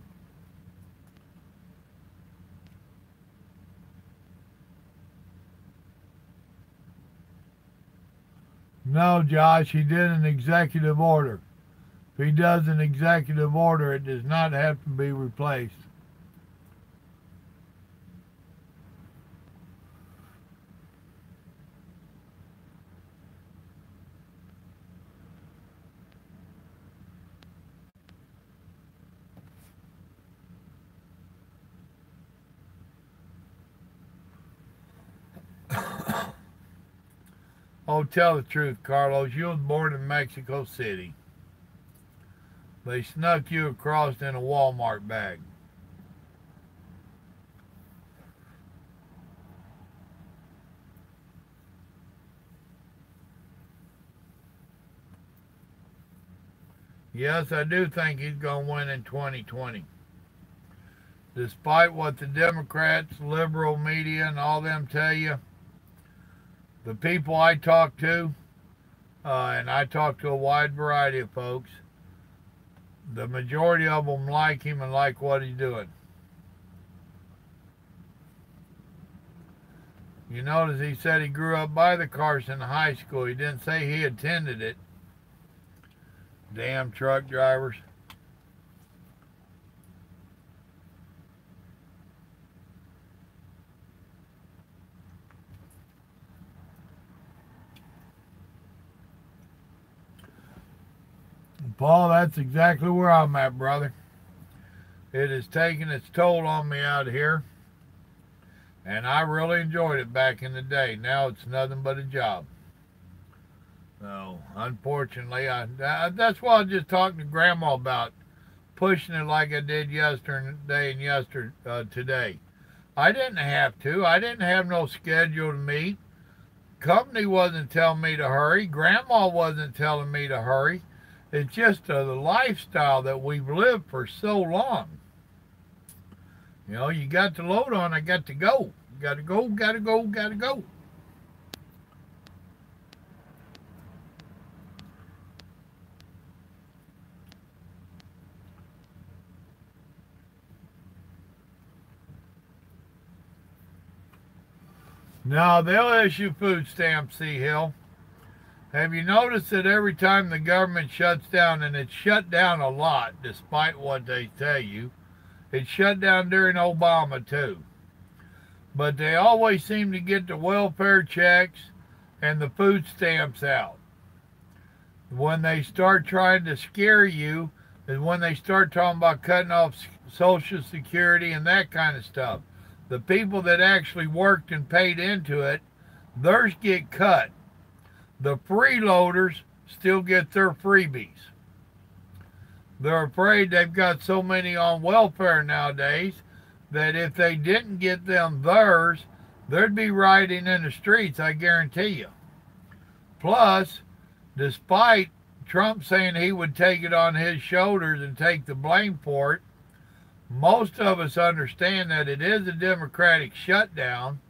Speaker 1: No, Josh, he did an executive order. If he does an executive order, it does not have to be replaced. Oh, tell the truth, Carlos. You was born in Mexico City. They snuck you across in a Walmart bag. Yes, I do think he's going to win in 2020. Despite what the Democrats, liberal media, and all them tell you, the people I talk to, and I talk to a wide variety of folks, the majority of them like him and like what he's doing. You notice he said he grew up by the Carson High School. He didn't say he attended it. Damn truck drivers. Paul, that's exactly where I'm at, brother. It has taken its toll on me out here, and I really enjoyed it back in the day. Now it's nothing but a job. So, unfortunately, that's why I was just talking to Grandma about pushing it like I did yesterday and today. I didn't have to. I didn't have no schedule to meet. Company wasn't telling me to hurry. Grandma wasn't telling me to hurry. It's just the lifestyle that we've lived for so long. You know, you got the load on, I got to go. Got to go, got to go, got to go. Now, they'll issue food stamps, C. Hill. Have you noticed that every time the government shuts down, and it's shut down a lot despite what they tell you, it shut down during Obama too, but they always seem to get the welfare checks and the food stamps out. When they start trying to scare you is when they start talking about cutting off Social Security and that kind of stuff. The people that actually worked and paid into it, theirs get cut. The freeloaders still get their freebies. They're afraid they've got so many on welfare nowadays that if they didn't get them theirs, there'd be rioting in the streets, I guarantee you. Plus, despite Trump saying he would take it on his shoulders and take the blame for it, most of us understand that it is a democratic shutdown,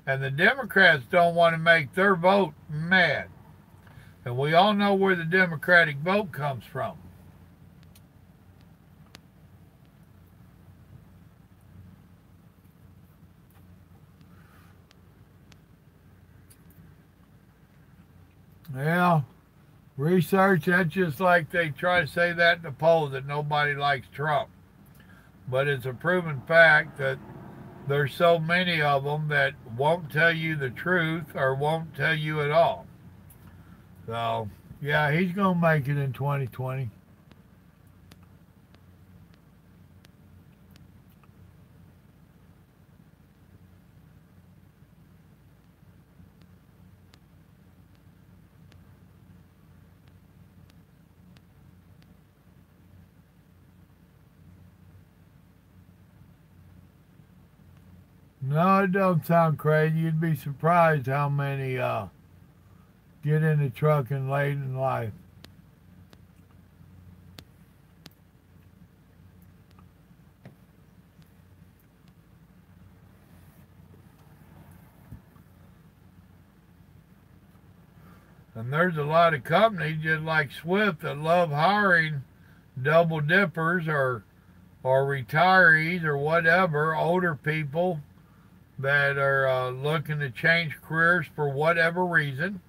Speaker 1: And the Democrats don't want to make their vote mad. And we all know where the Democratic vote comes from. Yeah, research, that's just like they try to say that in the polls that nobody likes Trump. But it's a proven fact that there's so many of them that won't tell you the truth or won't tell you at all. So, yeah, he's going to make it in 2020. No, it don't sound crazy. You'd be surprised how many get into trucking late in life. And there's a lot of companies just like Swift that love hiring double dippers or retirees or whatever, older people that are looking to change careers for whatever reason.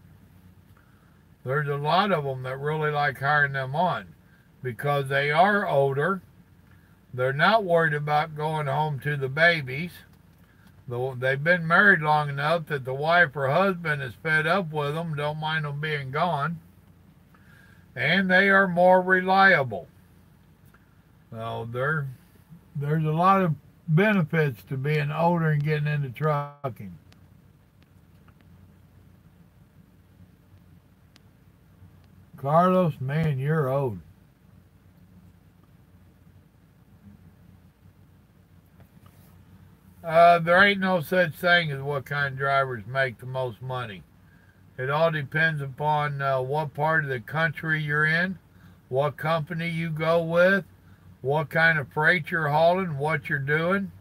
Speaker 1: There's a lot of them that really like hiring them on because they are older. They're not worried about going home to the babies. They've been married long enough that the wife or husband is fed up with them, don't mind them being gone. And they are more reliable. So there's a lot of benefits to being older and getting into trucking. Carlos, man, you're old. There ain't no such thing as what kind of drivers make the most money. It all depends upon what part of the country you're in, what company you go with, what kind of freight you're hauling, what you're doing.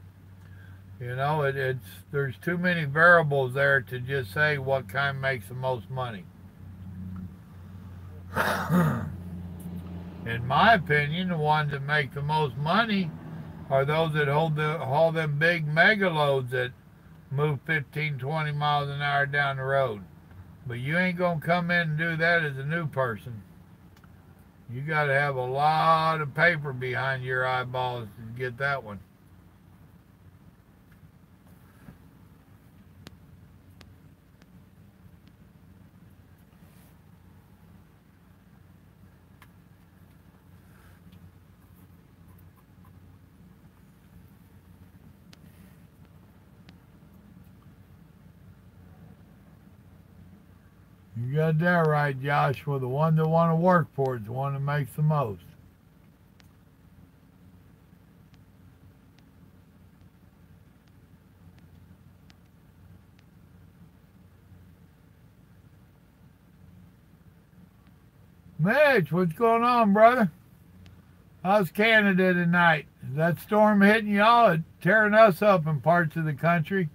Speaker 1: You know, it's there's too many variables there to just say what kind makes the most money. In my opinion, the ones that make the most money are those that haul them big mega loads that move 15, 20 miles an hour down the road. But you ain't going to come in and do that as a new person. You got to have a lot of paper behind your eyeballs to get that one. You got that right, Joshua. The one that want to work for it is the one that makes the most. Mitch, what's going on, brother? How's Canada tonight? Is that storm hitting y'all? It's tearing us up in parts of the country.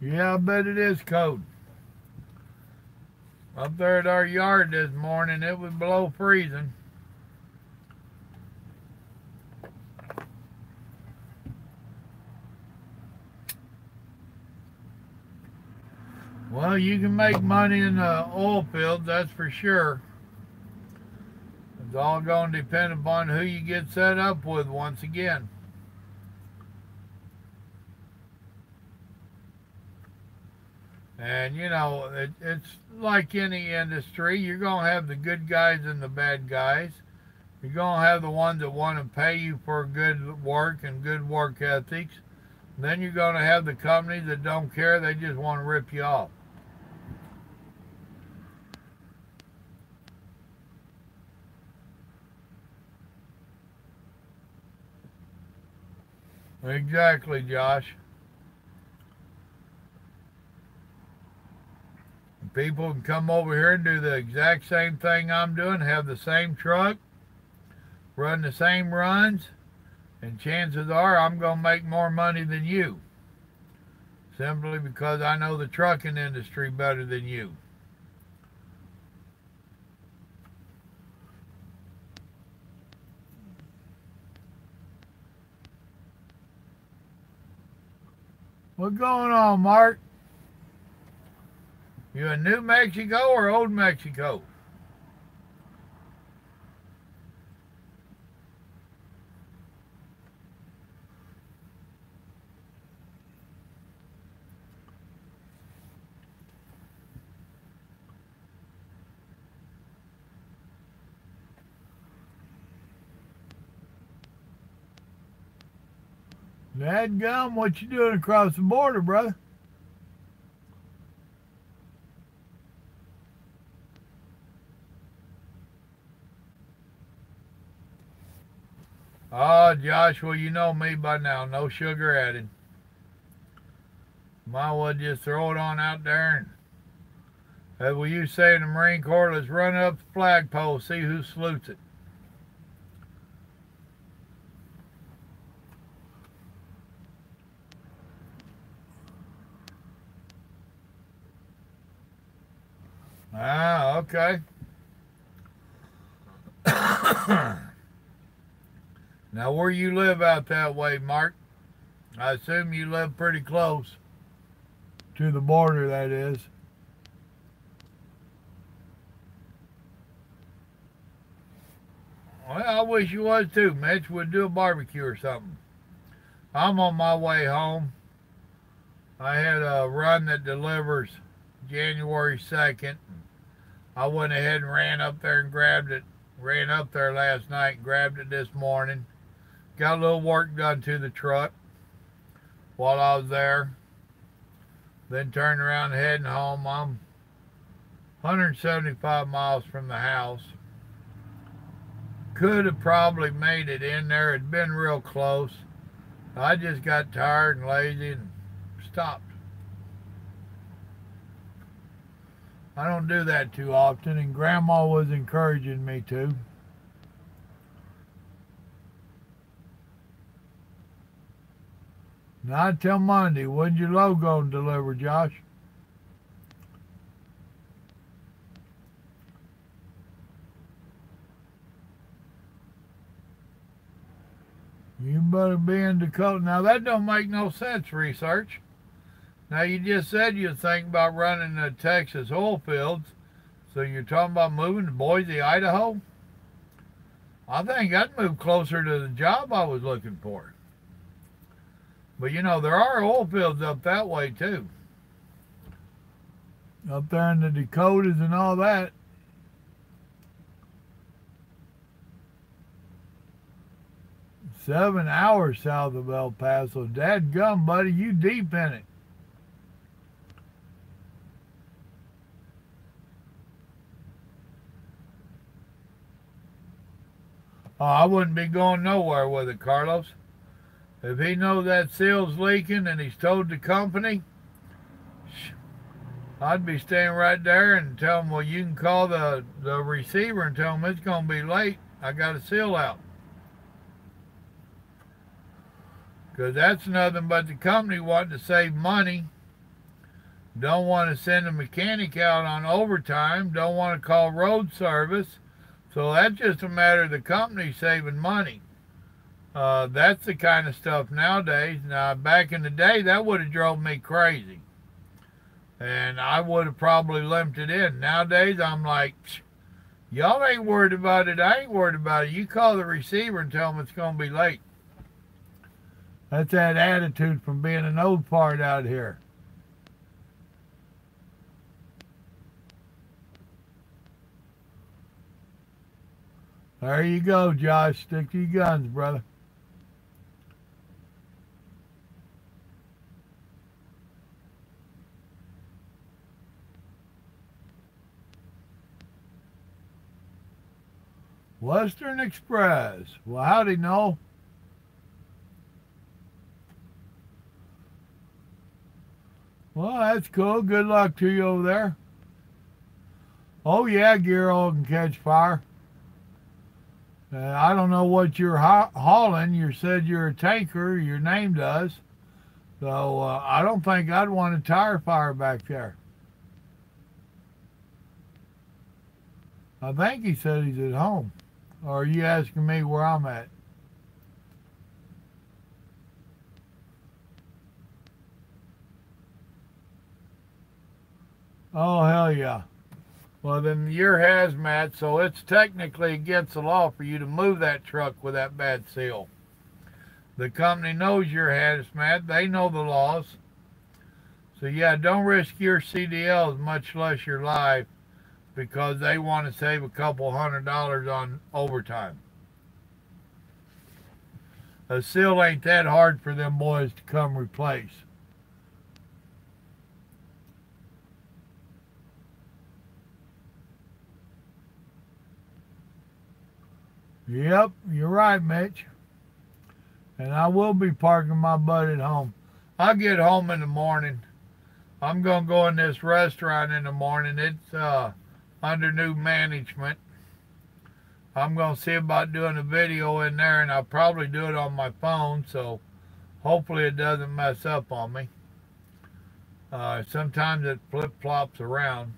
Speaker 1: Yeah, I bet it is cold. Up there at our yard this morning, it was below freezing. Well, you can make money in the oil fields, that's for sure. It's all going to depend upon who you get set up with once again. And, you know, it's like any industry. You're going to have the good guys and the bad guys. You're going to have the ones that want to pay you for good work and good work ethics. Then you're going to have the companies that don't care. They just want to rip you off. Exactly, Josh. People can come over here and do the exact same thing I'm doing, have the same truck, run the same runs, and chances are I'm going to make more money than you, simply because I know the trucking industry better than you. What's going on, Mark? You in New Mexico or Old Mexico? Dadgum, what you doing across the border, brother? Oh, Josh, well, you know me by now. No sugar added. Might well just throw it on out there and, as we used to say in the Marine Corps, let's run it up the flagpole, see who salutes it. Ah, okay. Now, where you live out that way, Mark, I assume you live pretty close to the border, that is. Well, I wish you was too, Mitch. We'd do a barbecue or something. I'm on my way home. I had a run that delivers January 2nd. I went ahead and ran up there and grabbed it. Ran up there last night and grabbed it this morning. Got a little work done to the truck while I was there. Then turned around heading home. I'm 175 miles from the house. Could have probably made it in there. It'd been real close. I just got tired and lazy and stopped. I don't do that too often, and Grandma was encouraging me to. Not until Monday. When's your load going to deliver, Josh? You better be in Dakota. Now, that don't make no sense, research. Now, you just said you think about running the Texas oil fields, so you're talking about moving to Boise, Idaho? I think I'd move closer to the job I was looking for. But, you know, there are oil fields up that way, too. Up there in the Dakotas and all that. "7 hours south of El Paso." Dadgum, buddy, you deep in it. Oh, I wouldn't be going nowhere with it, Carlos. If he knows that seal's leaking and he's told the company, I'd be staying right there and tell him, well, you can call the receiver and tell him it's going to be late. I got a seal out. Because that's nothing but the company wanting to save money. Don't want to send a mechanic out on overtime. Don't want to call road service. So that's just a matter of the company saving money. That's the kind of stuff nowadays. Now, back in the day, that would have drove me crazy. And I would have probably limped it in. Nowadays, I'm like, y'all ain't worried about it. I ain't worried about it. You call the receiver and tell them it's going to be late. That's that attitude from being an old part out here. There you go, Josh. Stick to your guns, brother. Western Express. Well, howdy, Noel. Well, that's cool. Good luck to you over there. Oh yeah, gear oil can catch fire. I don't know what you're hauling. You said you're a tanker. Your name does. So I don't think I'd want a tire fire back there. I think he said he's at home. Or are you asking me where I'm at? Oh, hell yeah. Well, then you're hazmat, so it's technically against the law for you to move that truck with that bad seal. The company knows you're hazmat. They know the laws. So, yeah, don't risk your CDLs, much less your life, because they want to save a couple $100 on overtime. A seal ain't that hard for them boys to come replace. Yep, you're right, Mitch. And I will be parking my butt at home. I'll get home in the morning. I'm going to go in this restaurant in the morning. It's under new management. I'm going to see about doing a video in there, and I'll probably do it on my phone, so hopefully it doesn't mess up on me. Sometimes it flip-flops around.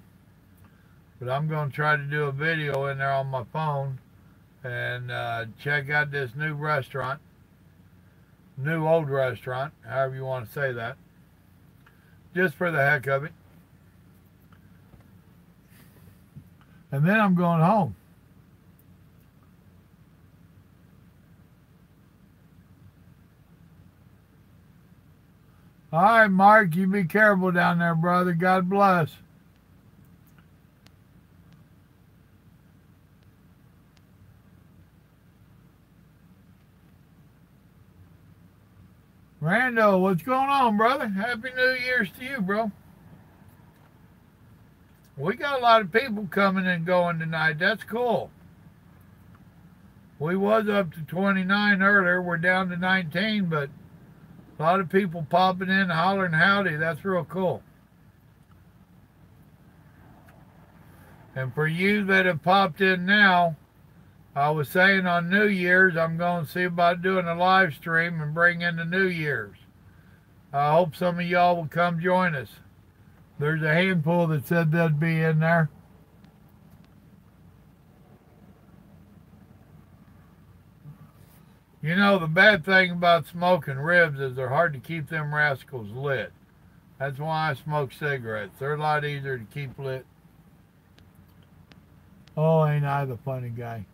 Speaker 1: But I'm going to try to do a video in there on my phone and check out this new restaurant, new old restaurant, however you want to say that, just for the heck of it. And then I'm going home. All right, Mark, you be careful down there, brother. God bless. Rando, what's going on, brother? Happy New Year's to you, bro. We got a lot of people coming and going tonight. That's cool. We was up to 29 earlier. We're down to 19, but a lot of people popping in, hollering howdy. That's real cool. And for you that have popped in now, I was saying on New Year's, I'm going to see about doing a live stream and bring in the New Year's. I hope some of y'all will come join us. There's a handful that said they'd be in there. You know, the bad thing about smoking ribs is they're hard to keep them rascals lit. That's why I smoke cigarettes. They're a lot easier to keep lit. Oh, ain't I the funny guy?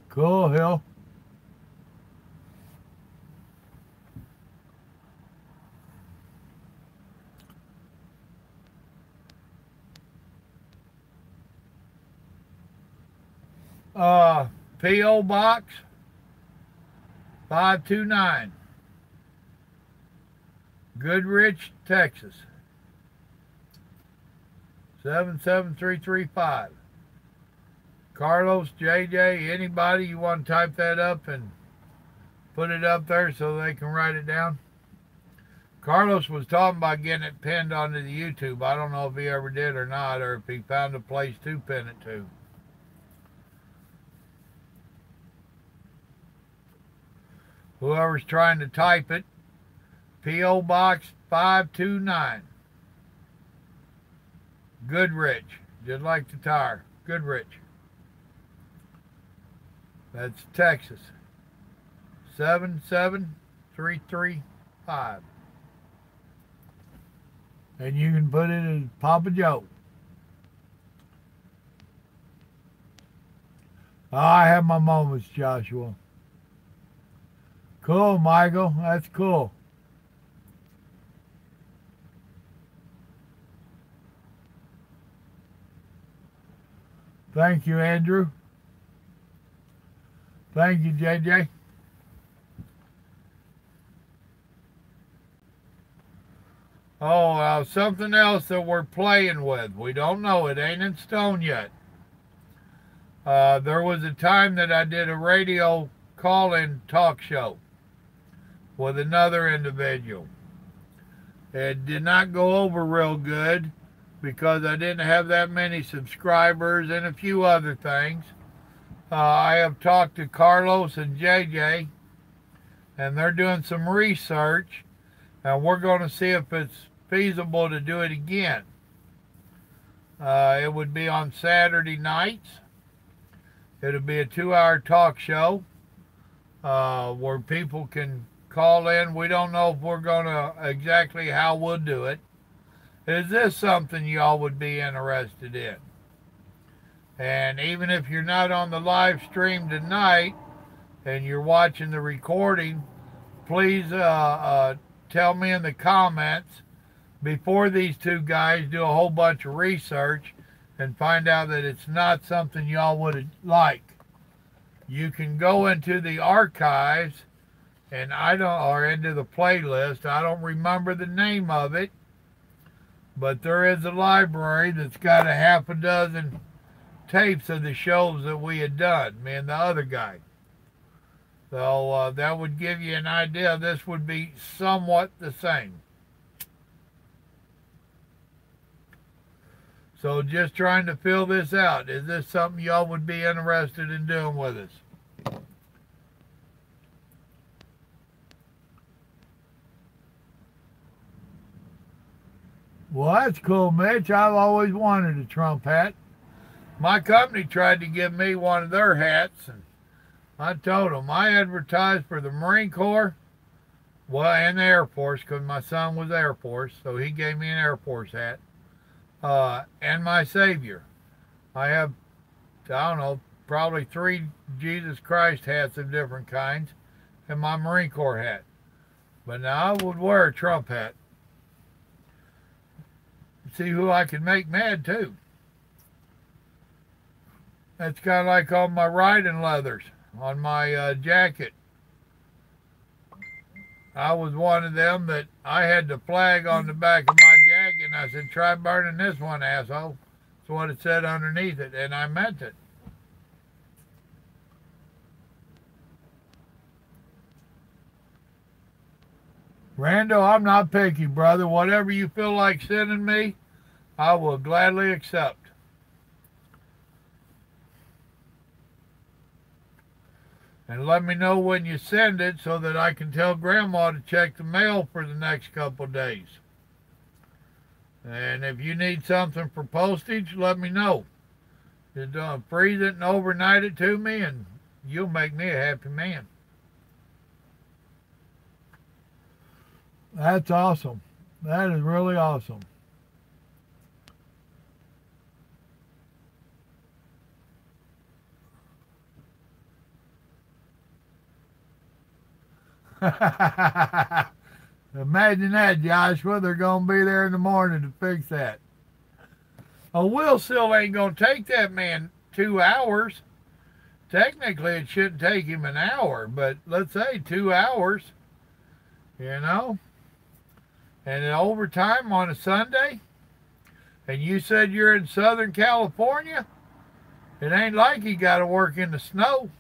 Speaker 1: Cool, Hill. P.O. Box 529, Goodrich, Texas 77335. Carlos, JJ, anybody, you want to type that up and put it up there so they can write it down? Carlos was talking about getting it pinned onto the YouTube. I don't know if he ever did or not, or if he found a place to pin it to. Whoever's trying to type it, P.O. Box 529, Goodrich, just like the tire, Goodrich. That's Texas, 77335. And you can put it as Papa Joe. I have my moments, Joshua. Cool, Michael. That's cool. Thank you, Andrew. Thank you, JJ. Oh, something else that we're playing with. We don't know. It ain't in stone yet. There was a time that I did a radio call-in talk show with another individual. It did not go over real good because I didn't have that many subscribers and a few other things. I have talked to Carlos and JJ, and they're doing some research, and we're going to see if it's feasible to do it again. It would be on Saturday nights. It'll be a 2-hour talk show where people can call in. We don't know if we're going to exactly how we'll do it. Is this something y'all would be interested in? And even if you're not on the live stream tonight and you're watching the recording, please tell me in the comments before these two guys do a whole bunch of research and find out that it's not something y'all would like. You can go into the archives and or into the playlist. I don't remember the name of it, but there is a library that's got a half a dozen tapes of the shows that we had done, me and the other guy. So that would give you an idea. This would be somewhat the same. So just trying to fill this out. Is this something y'all would be interested in doing with us? Well, that's cool, Mitch. I've always wanted a Trump hat. My company tried to give me one of their hats, and I told them I advertised for the Marine Corps, well, and the Air Force, because my son was Air Force, so he gave me an Air Force hat. And my Savior. I have, I don't know, probably 3 Jesus Christ hats of different kinds, and my Marine Corps hat. But now I would wear a Trump hat. See who I can make mad too. That's kind of like on my riding leathers, on my jacket. I was one of them that I had the flag on the back of my jacket, and I said, try burning this one, asshole. That's what it said underneath it, and I meant it. Randall, I'm not picky, brother. Whatever you feel like sending me, I will gladly accept. And let me know when you send it so that I can tell Grandma to check the mail for the next couple of days. And if you need something for postage, let me know. Just freeze it and overnight it to me, and you'll make me a happy man. That's awesome. That is really awesome. Imagine that, Joshua. They're going to be there in the morning to fix that. A wheel seal ain't going to take that man 2 hours. Technically, it shouldn't take him an hour, but let's say 2 hours, you know. And overtime on a Sunday, and you said you're in Southern California, it ain't like you got to work in the snow.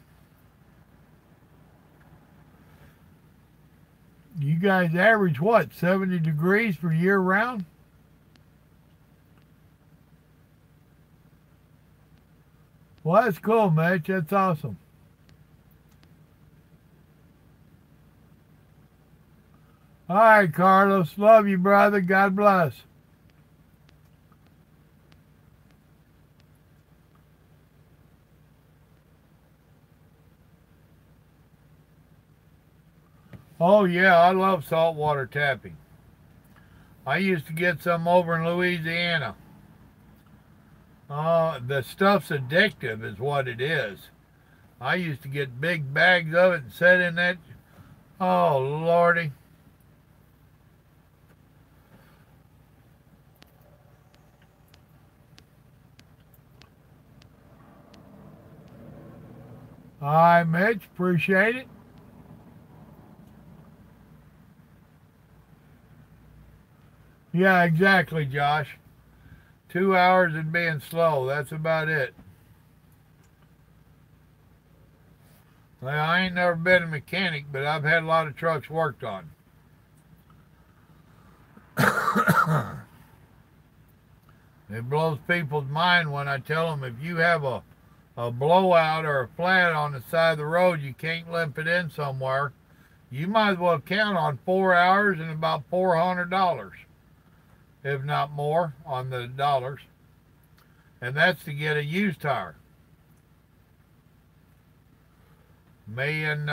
Speaker 1: You guys average what, 70 degrees for year round? Well, that's cool, Mitch. That's awesome. All right, Carlos. Love you, brother. God bless. Oh, yeah, I love saltwater tapping. I used to get some over in Louisiana. The stuff's addictive is what it is. I used to get big bags of it and set in that. Oh, Lordy. All right, Mitch. Appreciate it. Yeah, exactly, Josh. 2 hours and being slow. That's about it. Well, I ain't never been a mechanic, but I've had a lot of trucks worked on. It blows people's mind when I tell them if you have a blowout or a flat on the side of the road, you can't limp it in somewhere. You might as well count on 4 hours and about $400, if not more, on the dollars. And that's to get a used tire. Me and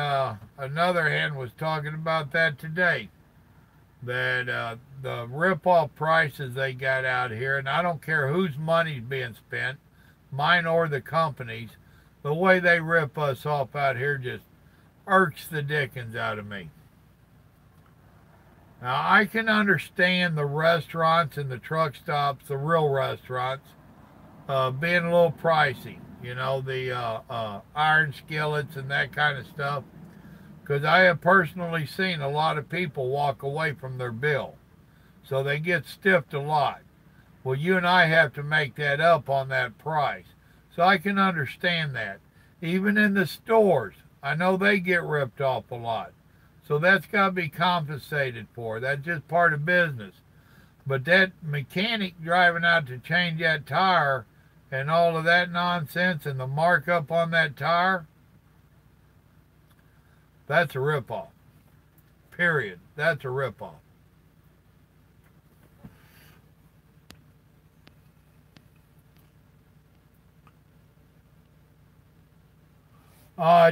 Speaker 1: another hand was talking about that today. That the rip-off prices they got out here, and I don't care whose money's being spent, mine or the company's, the way they rip us off out here just irks the dickens out of me. Now, I can understand the restaurants and the truck stops, the real restaurants, being a little pricey. You know, the iron skillets and that kind of stuff. Because I have personally seen a lot of people walk away from their bill. So they get stiffed a lot. Well, you and I have to make that up on that price. So I can understand that. Even in the stores, I know they get ripped off a lot. So that's got to be compensated for. That's just part of business. But that mechanic driving out to change that tire and all of that nonsense and the markup on that tire, that's a ripoff. Period. That's a ripoff.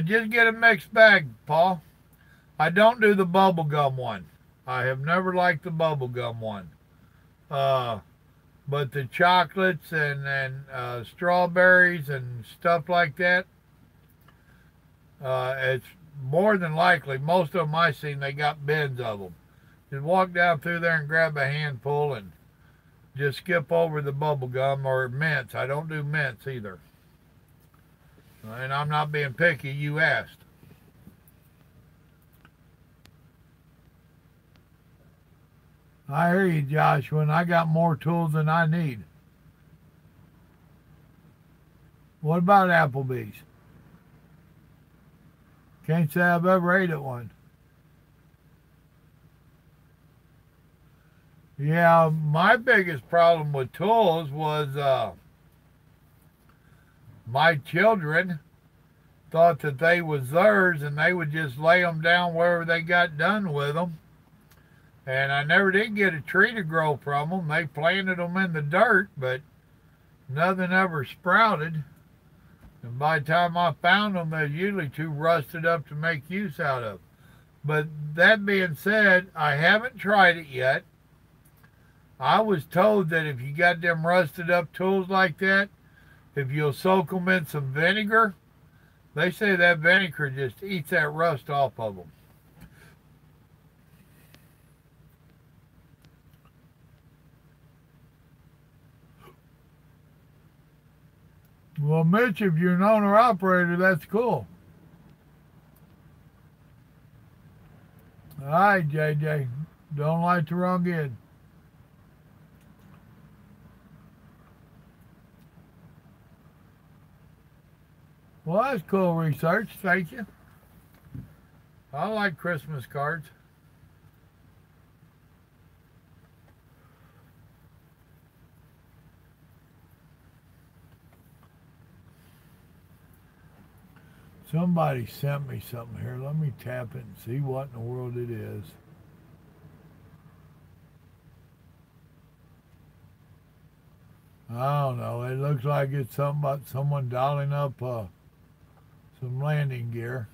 Speaker 1: Just get a mixed bag, Paul. I don't do the bubblegum one. I have never liked the bubblegum one. But the chocolates and strawberries and stuff like that, it's more than likely, most of them I've seen, they got bins of them. Just walk down through there and grab a handful and just skip over the bubble gum or mints. I don't do mints either. And I'm not being picky, you asked. I hear you, Joshua, and I got more tools than I need. What about Applebee's? Can't say I've ever ate at one. Yeah, my biggest problem with tools was my children thought that they was theirs and they would just lay them down wherever they got done with them. And I never did get a tree to grow from them. They planted them in the dirt, but nothing ever sprouted. And by the time I found them, they're usually too rusted up to make use out of. But that being said, I haven't tried it yet. I was told that if you got them rusted up tools like that, if you'll soak them in some vinegar, they say that vinegar just eats that rust off of them. Well, Mitch, if you're an owner-operator, that's cool. All right, JJ. Don't like the wrong end. Well, that's cool research. Thank you. I like Christmas cards. Somebody sent me something here. Let me tap it and see what in the world it is. I don't know. It looks like it's something about someone dialing up some landing gear.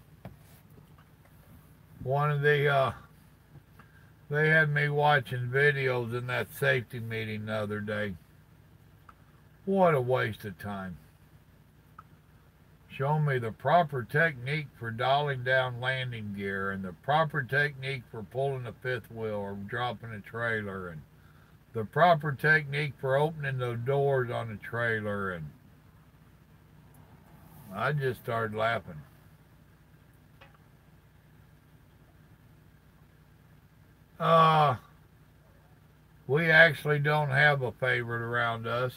Speaker 1: One of the, they had me watching videos in that safety meeting the other day. What a waste of time. Show me the proper technique for dialing down landing gear and the proper technique for pulling a fifth wheel or dropping a trailer and the proper technique for opening the doors on the trailer, and I just started laughing. We actually don't have a favorite around us.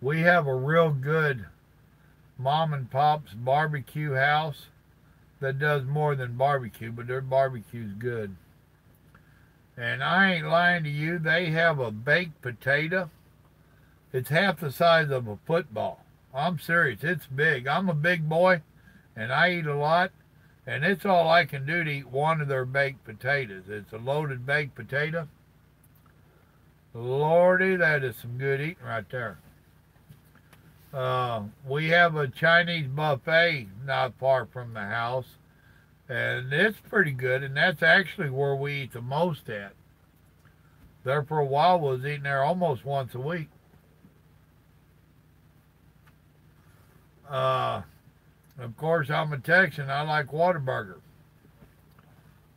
Speaker 1: We have a real good mom and pop's barbecue house that does more than barbecue, but their barbecue's good. And I ain't lying to you, they have a baked potato. It's half the size of a football. I'm serious, it's big. I'm a big boy and I eat a lot, and it's all I can do to eat one of their baked potatoes. It's a loaded baked potato. Lordy, that is some good eating right there. We have a Chinese buffet not far from the house, and it's pretty good, and that's actually where we eat the most at. There for a while, was eating there almost once a week. Uh, of course, I'm a Texan. I like Whataburger,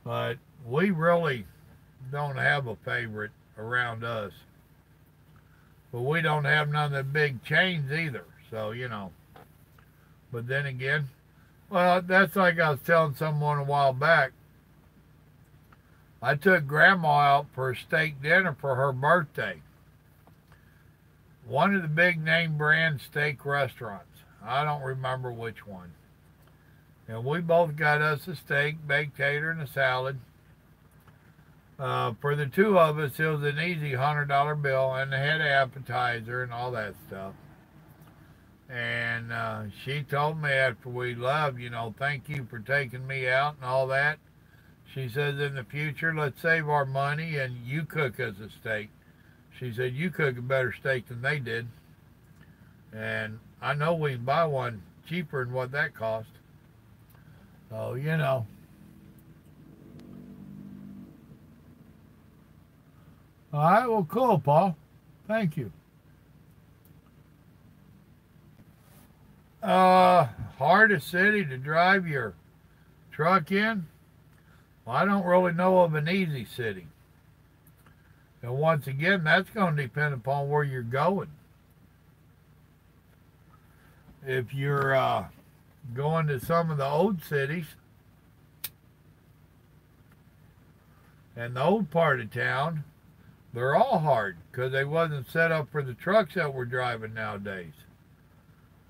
Speaker 1: but we really don't have a favorite around us. But we don't have none of the big chains either. So, you know. But then again, well, that's like I was telling someone a while back. I took Grandma out for a steak dinner for her birthday. One of the big name brand steak restaurants. I don't remember which one. And we both got us a steak, baked tater, and a salad. For the two of us, it was an easy $100 bill, and they had an appetizer and all that stuff. And she told me after we left, you know, thank you for taking me out and all that. She says, in the future, let's save our money and you cook us a steak. She said, you cook a better steak than they did. And I know we can buy one cheaper than what that cost. So, you know. All right, well, cool, Paul. Thank you. Hardest city to drive your truck in? Well, I don't really know of an easy city. And once again, that's going to depend upon where you're going. If you're going to some of the old cities and the old part of town, they're all hard because they wasn't set up for the trucks that we're driving nowadays.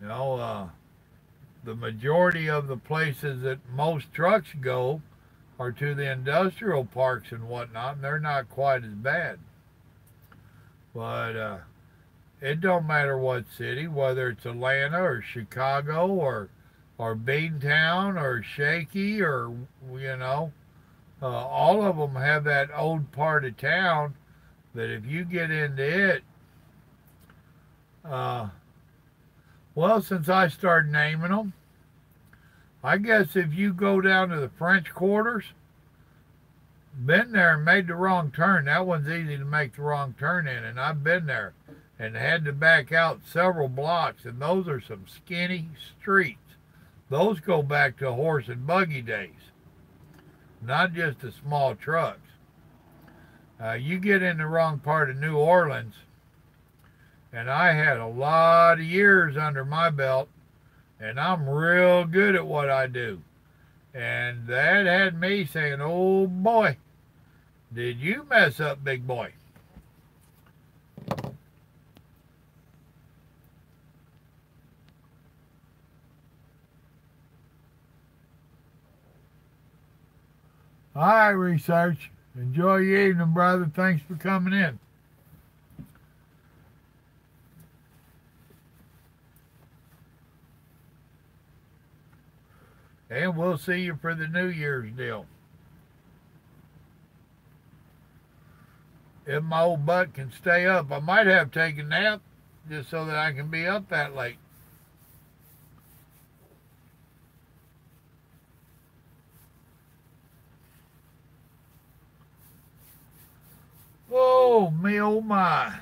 Speaker 1: You know, the majority of the places that most trucks go are to the industrial parks and whatnot, and they're not quite as bad. But it don't matter what city, whether it's Atlanta or Chicago or Beantown or Shaky or, you know, all of them have that old part of town that if you get into it, well, since I started naming them, I guess if you go down to the French Quarters, been there and made the wrong turn. That one's easy to make the wrong turn in, and I've been there and had to back out several blocks, and those are some skinny streets. Those go back to horse and buggy days, not just the small trucks. You get in the wrong part of New Orleans, and I had a lot of years under my belt, and I'm real good at what I do. And that had me saying, oh boy, did you mess up, big boy. All right, Research. Enjoy your evening, brother. Thanks for coming in. And we'll see you for the New Year's deal. If my old butt can stay up, I might have to take a nap just so that I can be up that late. Oh, me, oh my.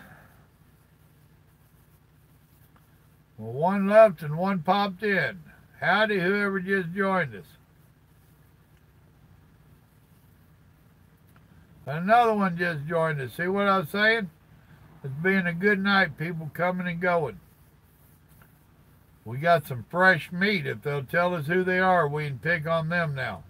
Speaker 1: Well, one left and one popped in. Howdy, whoever just joined us. Another one just joined us. See what I was saying? It's been a good night, people coming and going. We got some fresh meat. If they'll tell us who they are, we can pick on them now.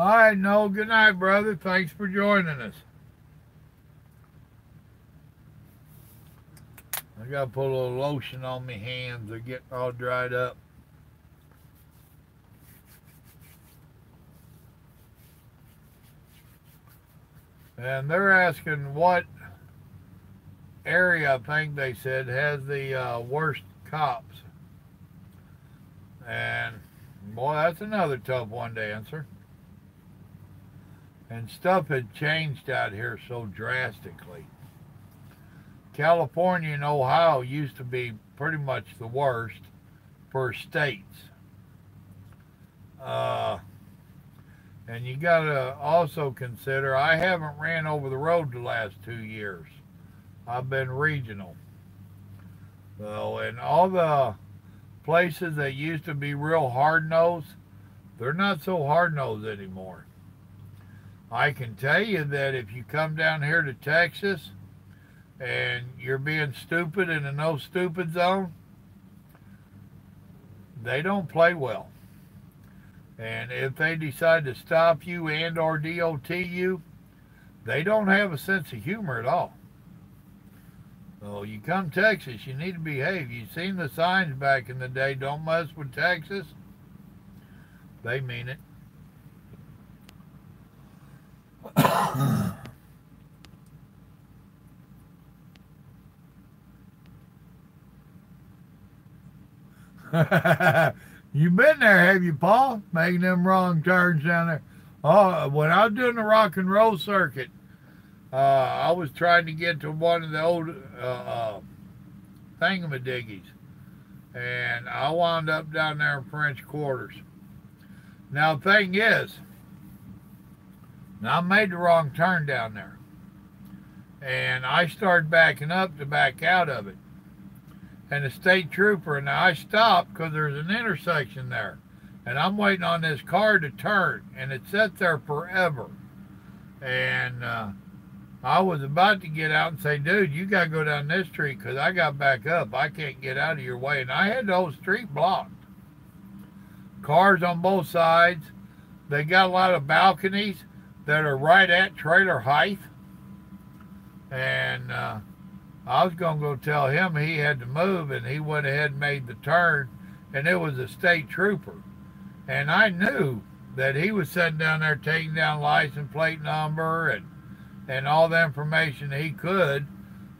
Speaker 1: All right, no, good night, brother. Thanks for joining us. I got to put a little lotion on my hands. They're getting all dried up. And they're asking what area, I think they said, has the worst cops. And, boy, that's another tough one to answer. And stuff had changed out here so drastically. California and Ohio used to be pretty much the worst for states. And you got to also consider, I haven't ran over the road the last 2 years. I've been regional. So, and all the places that used to be real hard-nosed, they're not so hard-nosed anymore. I can tell you that if you come down here to Texas and you're being stupid in a no stupid zone, they don't play well. And if they decide to stop you and or DOT you, they don't have a sense of humor at all. So you come Texas, you need to behave. You've seen the signs back in the day, don't mess with Texas. They mean it. You been there, have you, Paul? Making them wrong turns down there. Oh, when I was doing the rock and roll circuit, I was trying to get to one of the old thingamadiggies, and I wound up down there in French Quarters. Now, the thing is, now I made the wrong turn down there, and I started backing up to back out of it. And the state trooper, and I stopped because there's an intersection there, and I'm waiting on this car to turn, and it sat there forever. And I was about to get out and say, dude, you got to go down this street because I got back up. I can't get out of your way. And I had the whole street blocked. Cars on both sides. They got a lot of balconies that are right at trailer height. And I was going to go tell him he had to move, and he went ahead and made the turn, and it was a state trooper. And I knew that he was sitting down there taking down license plate number and all the information he could,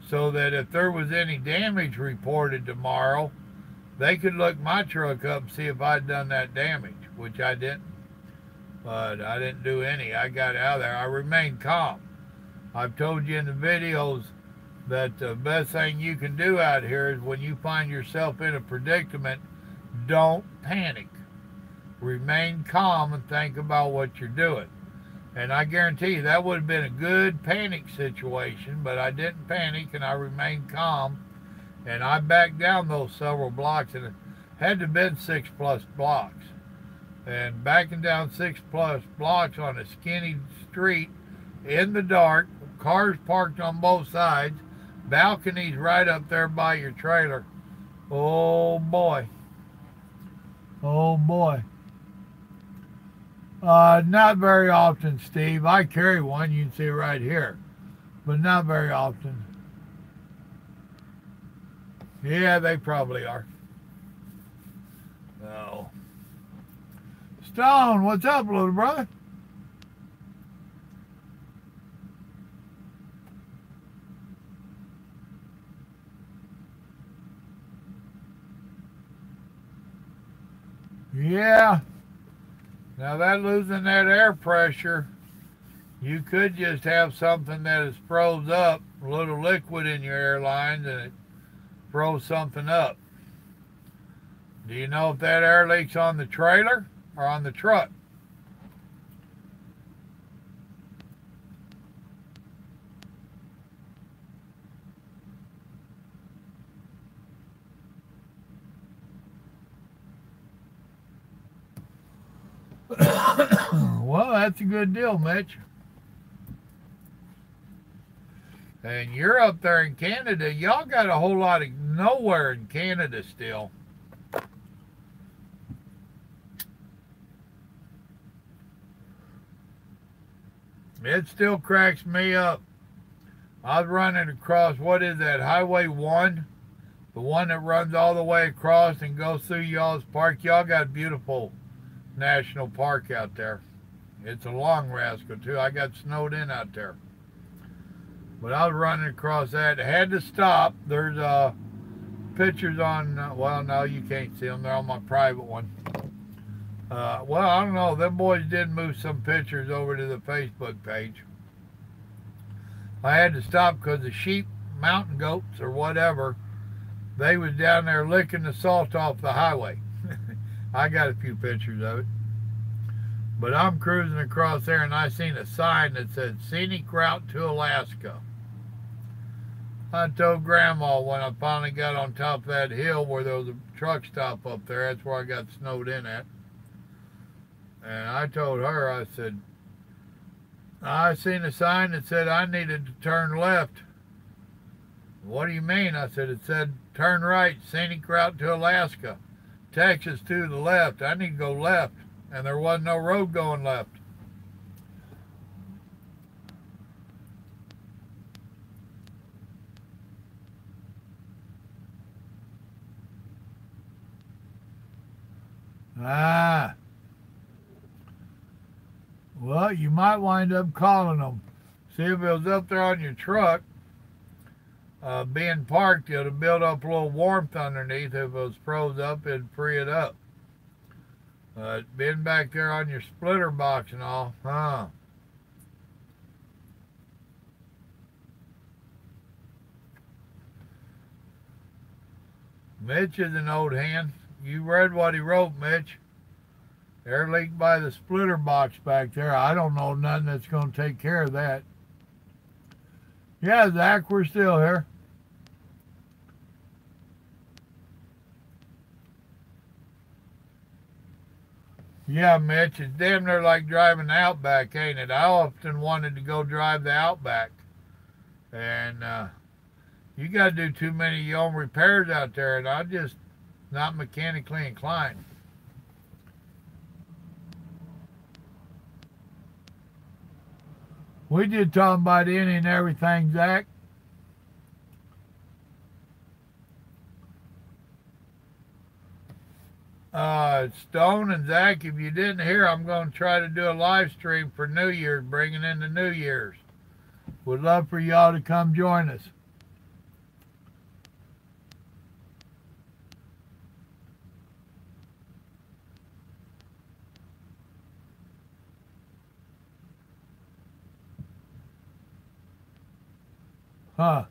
Speaker 1: so that if there was any damage reported tomorrow, they could look my truck up and see if I'd done that damage, which I didn't. But I didn't do any. I got out of there. I remained calm. I've told you in the videos that the best thing you can do out here is when you find yourself in a predicament, don't panic. Remain calm and think about what you're doing. And I guarantee you that would have been a good panic situation, but I didn't panic and I remained calm. And I backed down those several blocks, and it had to have been 6+ blocks. And backing down 6+ blocks on a skinny street in the dark, cars parked on both sides, balconies right up there by your trailer. Oh boy. Oh boy. Not very often, Steve. I carry one, you can see right here, but not very often. Yeah, they probably are. So, Stone, what's up, little brother? Yeah. Now that losing that air pressure, you could just have something that is froze up, a little liquid in your airlines, and it froze something up. Do you know if that air leak's on the trailer or on the truck? Well, that's a good deal, Mitch. And you're up there in Canada. Y'all got a whole lot of nowhere in Canada still. It still cracks me up. I was running across, what is that, Highway 1? The one that runs all the way across and goes through y'all's park. Y'all got a beautiful national park out there. It's a long rascal, too. I got snowed in out there. But I was running across that. I had to stop. There's pictures on, well, no, you can't see them. They're on my private one. Well, I don't know. Them boys did move some pictures over to the Facebook page. I had to stop because the sheep, mountain goats, or whatever, they was down there licking the salt off the highway. I got a few pictures of it. But I'm cruising across there and I seen a sign that said Scenic Route to Alaska. I told Grandma when I finally got on top of that hill where there was a truck stop up there, that's where I got snowed in at. And I told her, I said, I seen a sign that said I needed to turn left. What do you mean? I said, it said turn right, Scenic Route to Alaska. Texas to the left. I need to go left. And there wasn't no road going left. Ah. Well, you might wind up calling them. See if it was up there on your truck, being parked, it'll build up a little warmth underneath. If it was froze up, it'd free it up. Being back there on your splitter box and all, huh? Mitch is an old hand. You read what he wrote, Mitch. Air leak by the splitter box back there. I don't know nothing that's going to take care of that. Yeah, Zach, we're still here. Yeah, Mitch, it's damn near like driving the Outback, ain't it? I often wanted to go drive the Outback. And you got to do too many of your own repairs out there, and I'm just not mechanically inclined. We just talking about any and everything, Zach. Stone and Zach, if you didn't hear, I'm going to try to do a live stream for New Year's, bringing in the New Year's. Would love for y'all to come join us. Huh.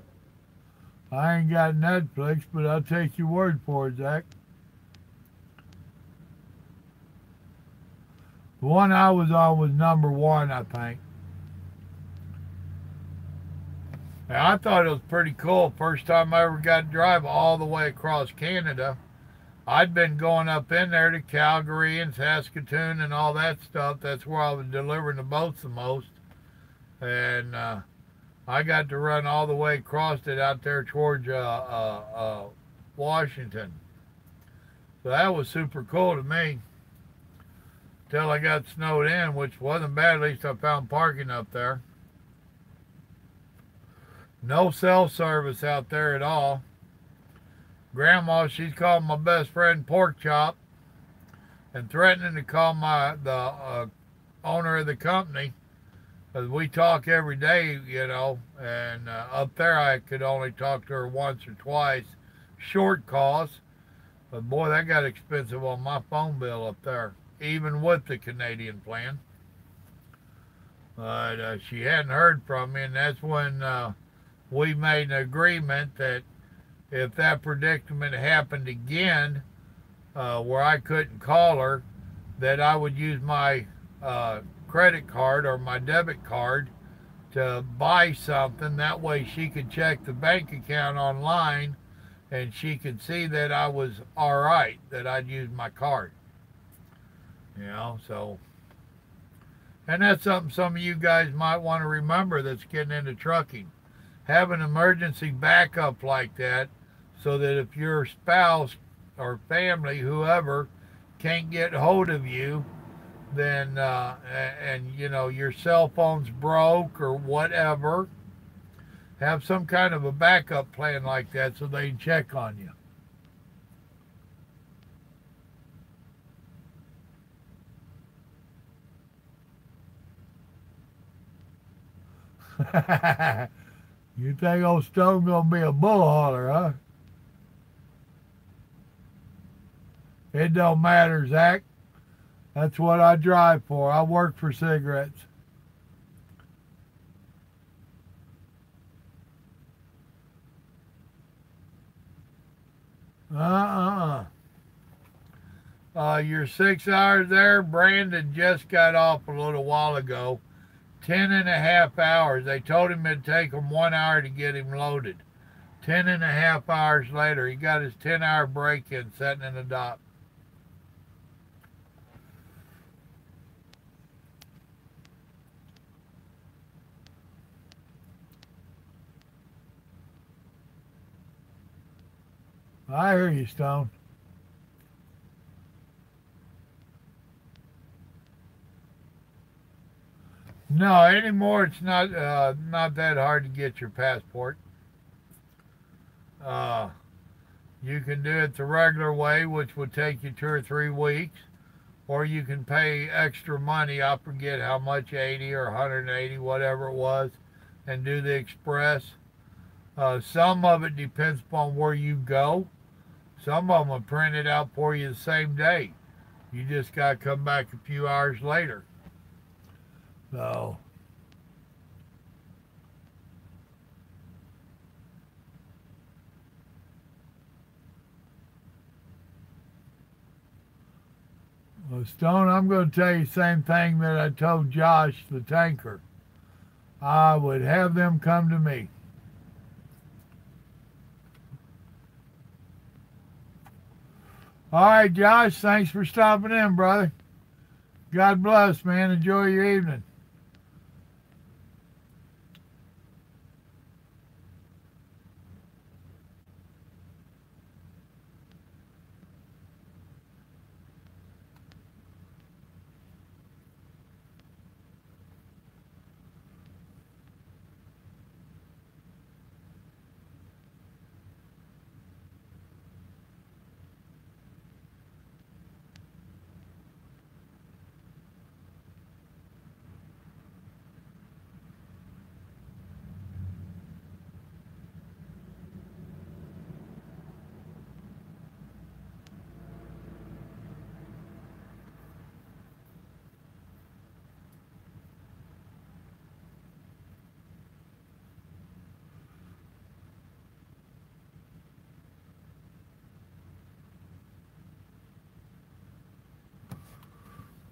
Speaker 1: I ain't got Netflix, but I'll take your word for it, Zach. The one I was on was #1, I think. And I thought it was pretty cool. First time I ever got to drive all the way across Canada. I'd been going up in there to Calgary and Saskatoon and all that stuff. That's where I was delivering the boats the most. And I got to run all the way across it out there towards Washington. So that was super cool to me. Till I got snowed in, which wasn't bad. At least I found parking up there. No cell service out there at all. Grandma, she's calling my best friend Pork Chop and threatening to call the owner of the company, because we talk every day, you know, and up there I could only talk to her once or twice, short calls. But boy, that got expensive on my phone bill up there, even with the Canadian plan. But she hadn't heard from me, and that's when we made an agreement that if that predicament happened again, where I couldn't call her, that I would use my credit card or my debit card to buy something. That way she could check the bank account online and she could see that I was all right, that I'd use my card. You know, so. And that's something some of you guys might want to remember that's getting into trucking. Have an emergency backup like that, so that if your spouse or family, whoever, can't get hold of you, then and you know your cell phone's broke or whatever, have some kind of a backup plan like that so they can check on you. You think old Stone gonna be a bull hauler, huh? It don't matter, Zach. That's what I drive for. I work for cigarettes. Uh-uh. Your 6 hours there, Brandon just got off a little while ago. 10.5 hours. They told him it'd take him 1 hour to get him loaded. 10.5 hours later, he got his 10-hour break in sitting in the dock. I hear you, Stone. No, anymore it's not that hard to get your passport. Uh, you can do it the regular way, which would take you 2 or 3 weeks, or you can pay extra money. I forget how much, 80 or 180, whatever it was, and do the express. Some of it depends upon where you go. Some of them will print it out for you the same day. You just got to come back a few hours later. So, well, Stone, I'm going to tell you the same thing that I told Josh, the tanker. I would have them come to me. All right, Josh, thanks for stopping in, brother. God bless, man. Enjoy your evening.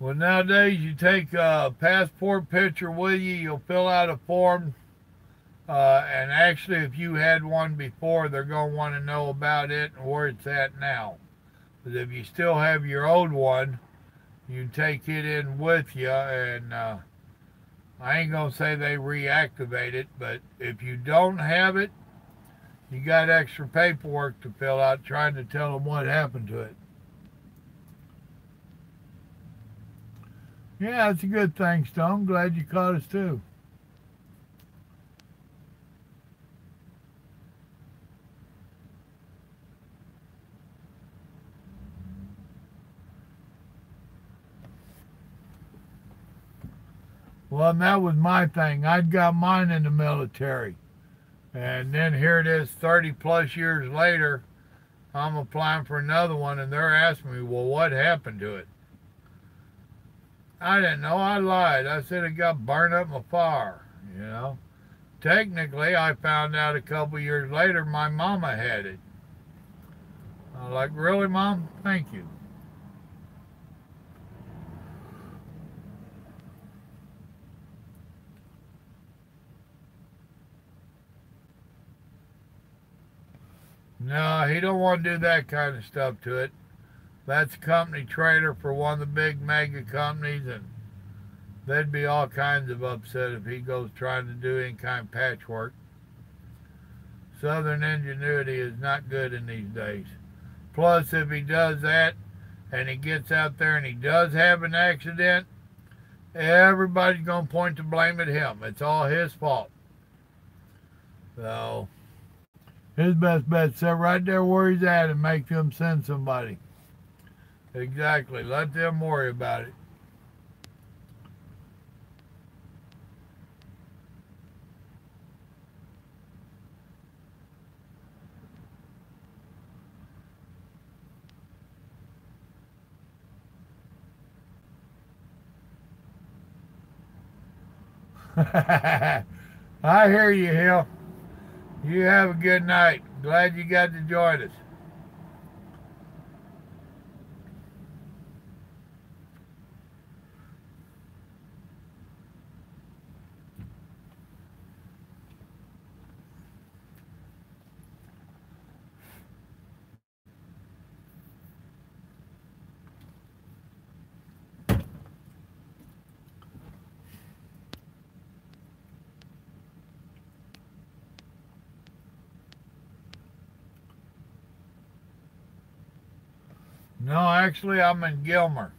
Speaker 1: Well, nowadays you take a passport picture with you. You'll fill out a form, and actually, if you had one before, they're going to want to know about it and where it's at now. But if you still have your old one, you take it in with you, and I ain't going to say they reactivate it, but if you don't have it, you got extra paperwork to fill out trying to tell them what happened to it. Yeah, it's a good thing, Stone. Glad you caught us too. Well, and that was my thing. I'd got mine in the military. And then here it is 30 plus years later. I'm applying for another one, and they're asking me, well, what happened to it? I didn't know. I lied. I said it got burned up in a fire, you know. Technically, I found out a couple years later my mama had it. I was like, really, Mom? Thank you. No, he don't want to do that kind of stuff to it. That's a company trailer for one of the big mega companies, and they'd be all kinds of upset if he goes trying to do any kind of patchwork. Southern ingenuity is not good in these days. Plus, if he does that, and he gets out there and he does have an accident, everybody's going to point the blame at him. It's all his fault. So, his best bet is sit right there where he's at and make them send somebody. Exactly. Let them worry about it. I hear you, Hill. You have a good night. Glad you got to join us. No, actually, I'm in Gilmer.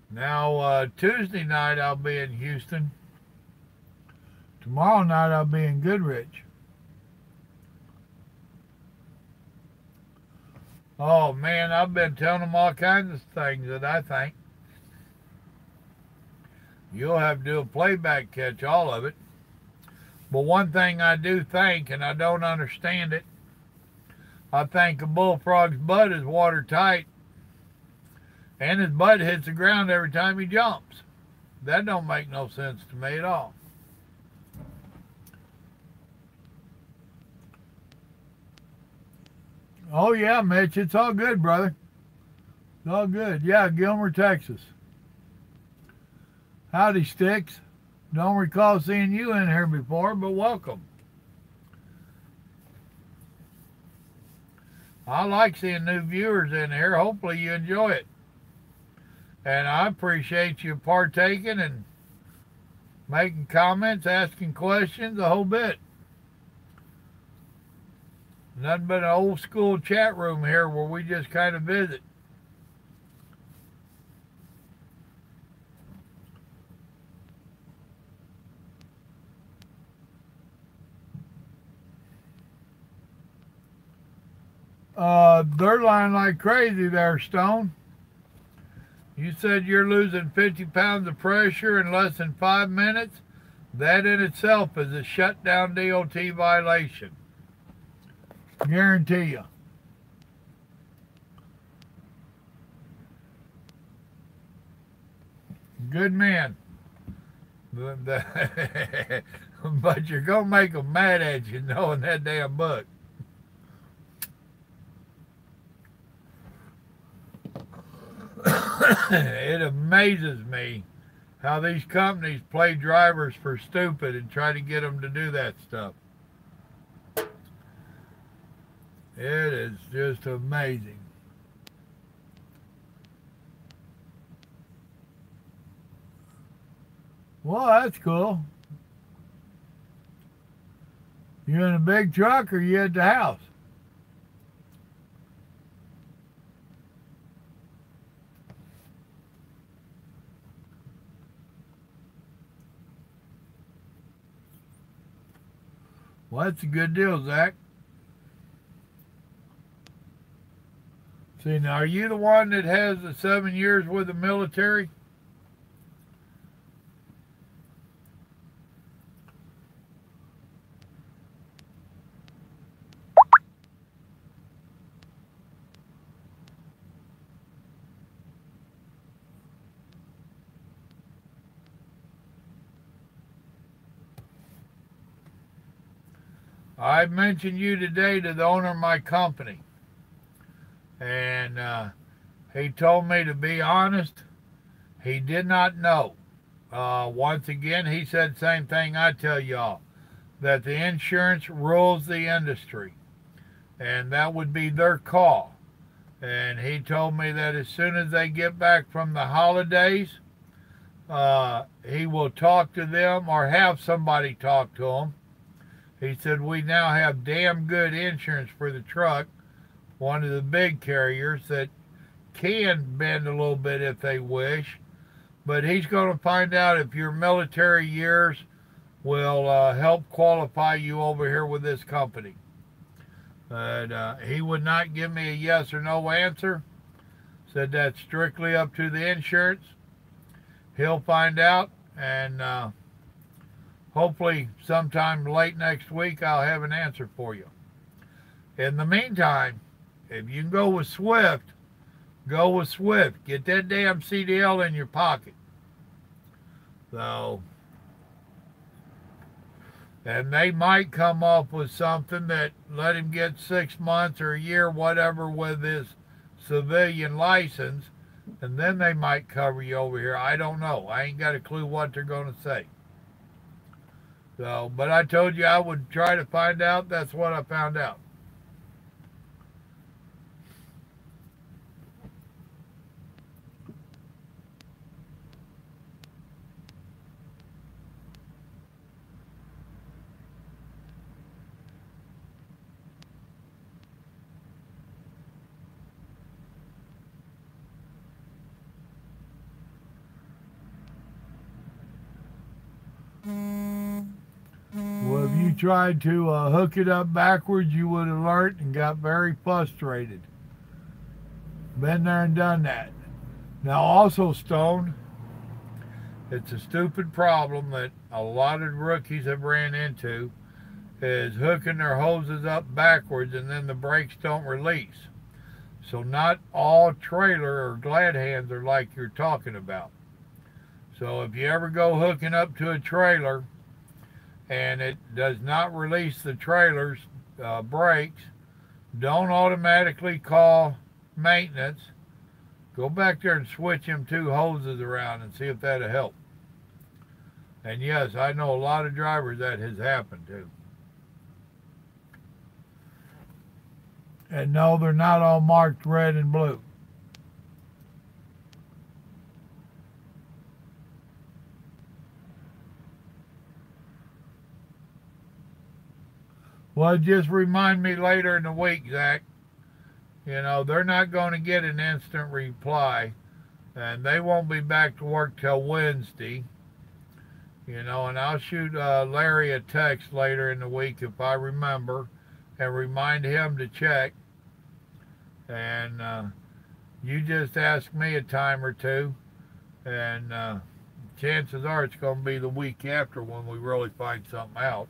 Speaker 1: Now, Tuesday night, I'll be in Houston. Tomorrow night, I'll be in Goodrich. Oh, man, I've been telling them all kinds of things that I think. You'll have to do a playback, catch all of it. But one thing I do think, and I don't understand it, I think a bullfrog's butt is watertight, and his butt hits the ground every time he jumps. That don't make no sense to me at all. Oh, yeah, Mitch, it's all good, brother. It's all good. Yeah, Gilmer, Texas. Howdy, Sticks. Don't recall seeing you in here before, but welcome. I like seeing new viewers in here. Hopefully you enjoy it. And I appreciate you partaking and making comments, asking questions, a whole bit. Nothing but an old school chat room here where we just kind of visit. They're lying like crazy there, Stone. You said you're losing 50 pounds of pressure in less than 5 minutes. That in itself is a shutdown DOT violation. Guarantee you. Good man. But you're going to make them mad at you knowing that damn book. It amazes me how these companies play drivers for stupid and try to get them to do that stuff. It is just amazing. Well, that's cool. You in a big truck or you at the house? Well, that's a good deal, Zach. See, now, are you the one that has the 7 years with the military? I mentioned you today to the owner of my company. And he told me to be honest. He did not know. Once again, he said the same thing I tell y'all, that the insurance rules the industry. And that would be their call. And he told me that as soon as they get back from the holidays, he will talk to them or have somebody talk to them He said, we now have damn good insurance for the truck, one of the big carriers that can bend a little bit if they wish, but he's going to find out if your military years will help qualify you over here with this company. But he would not give me a yes or no answer. Said that's strictly up to the insurance. He'll find out, and hopefully sometime late next week I'll have an answer for you. In the meantime, if you can go with Swift, go with Swift. Get that damn CDL in your pocket. So, and they might come up with something that let him get 6 months or a year, whatever, with his civilian license, and then they might cover you over here. I don't know. I ain't got a clue what they're going to say. So, but I told you I would try to find out. That's what I found out. Well, if you tried to hook it up backwards, you would have learned and got very frustrated. Been there and done that. Now, also, Stone, it's a stupid problem that a lot of rookies have ran into, is hooking their hoses up backwards and then the brakes don't release. So not all trailer or glad hands are like you're talking about. So if you ever go hooking up to a trailer and it does not release the trailer's brakes, don't automatically call maintenance. Go back there and switch them two hoses around and see if that'll help. And yes, I know a lot of drivers that has happened to. And no, they're not all marked red and blue. Well, just remind me later in the week, Zach. You know, they're not going to get an instant reply, and they won't be back to work till Wednesday. You know, and I'll shoot Larry a text later in the week if I remember, and remind him to check. And you just ask me a time or two, and chances are it's going to be the week after when we really find something out.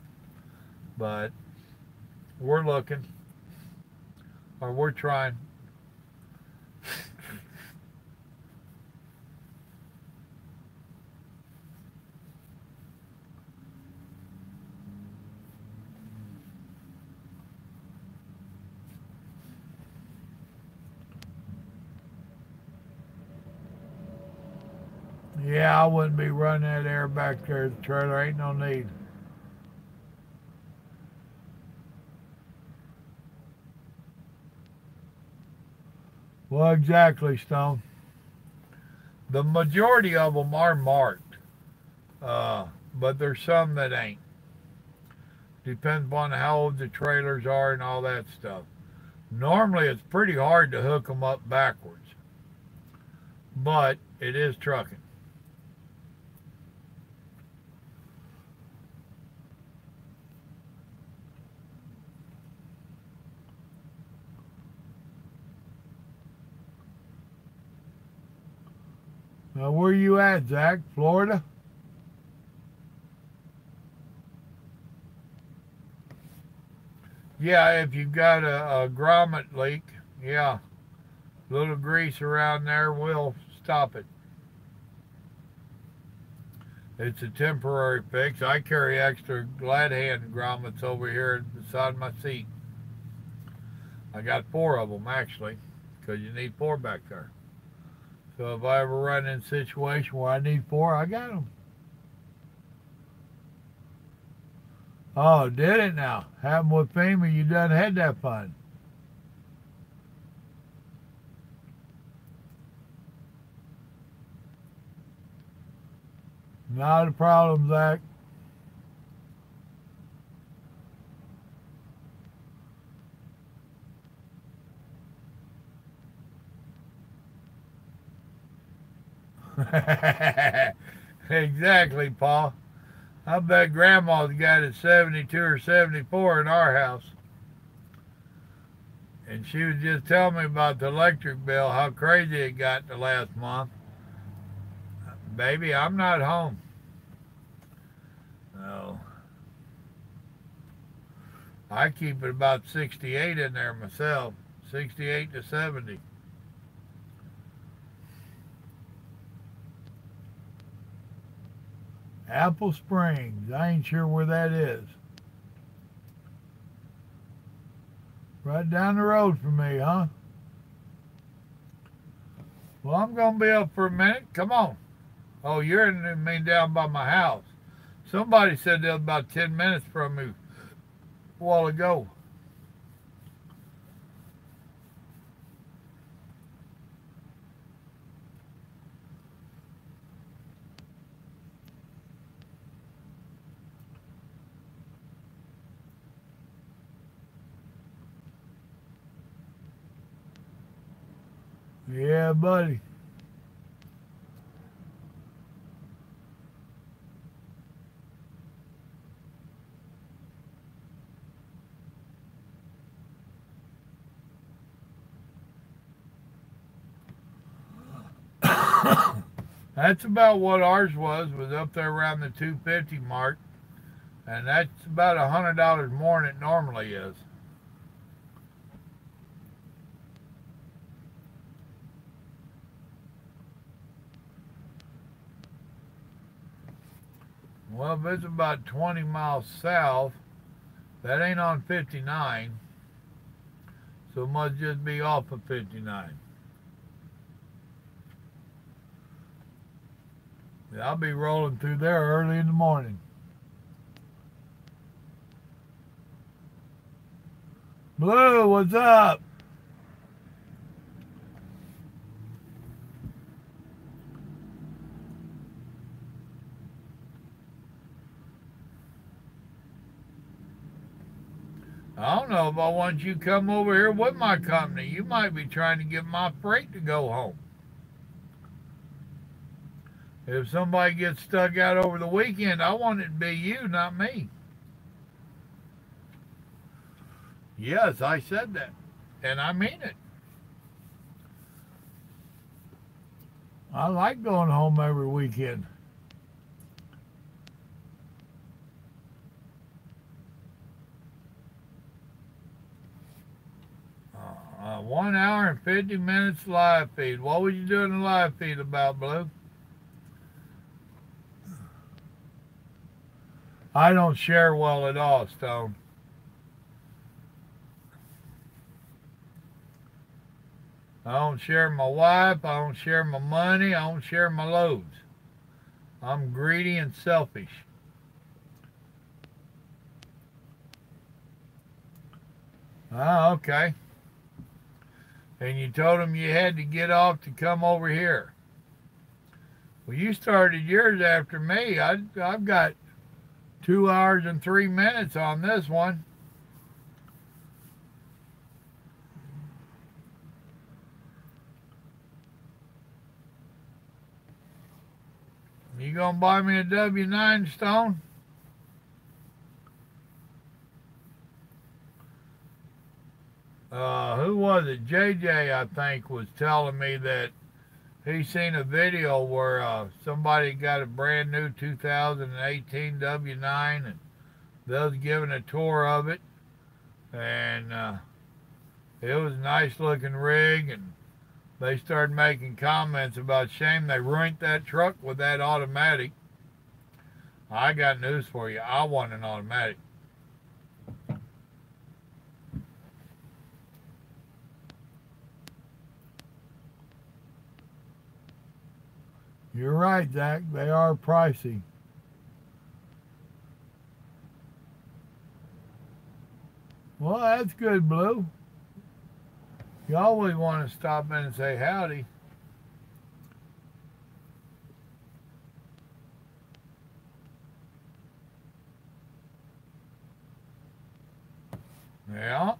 Speaker 1: But we're looking, or we're trying. Yeah, I wouldn't be running that air back there at the trailer. Ain't no need. Well, exactly, Stone. The majority of them are marked, but there's some that ain't. Depends upon how old the trailers are and all that stuff. Normally, it's pretty hard to hook them up backwards, but it is trucking. Now, where you at, Zach? Florida? Yeah, if you've got a grommet leak, yeah, little grease around there will stop it. It's a temporary fix. I carry extra glad hand grommets over here beside my seat. I got 4 of them, actually, because you need 4 back there. So if I ever run in a situation where I need 4, I got them. Oh, did it now? Happened with FEMA, you done had that fun. Not a problem, Zach. Exactly, Paul. I bet Grandma's got it 72 or 74 in our house. And she was just telling me about the electric bill, how crazy it got the last month. Baby, I'm not home. No. I keep it about 68 in there myself, 68 to 70. Apple Springs. I ain't sure where that is. Right down the road from me, huh? Well, I'm going to be up for a minute. Come on. Oh, you're down by my house. Somebody said they was about 10 minutes from me a while ago. Yeah, buddy. That's about what ours was up there around the 250 mark. And that's about $100 more than it normally is. Well, if it's about 20 miles south, that ain't on 59, so it must just be off of 59. I'll be rolling through there early in the morning. Blue, what's up? I don't know if I want you to come over here with my company. You might be trying to get my freight to go home. If somebody gets stuck out over the weekend, I want it to be you, not me. Yes, I said that. And I mean it. I like going home every weekend. 1 hour and 50 minutes live feed. What was you doing the live feed about, Blue? I don't share well at all, Stone. I don't share my wife. I don't share my money. I don't share my loads. I'm greedy and selfish. Ah, okay. And you told them you had to get off to come over here. Well, you started yours after me. I've got 2 hours and 3 minutes on this one. You gonna buy me a W9, Stone? Who was it? JJ, I think, was telling me that he seen a video where somebody got a brand new 2018 W9 and they was giving a tour of it, and it was a nice looking rig, and they started making comments about shame they ruined that truck with that automatic. I got news for you. I want an automatic. You're right, Zach. They are pricey. Well, that's good, Blue. You always want to stop in and say howdy. Yeah.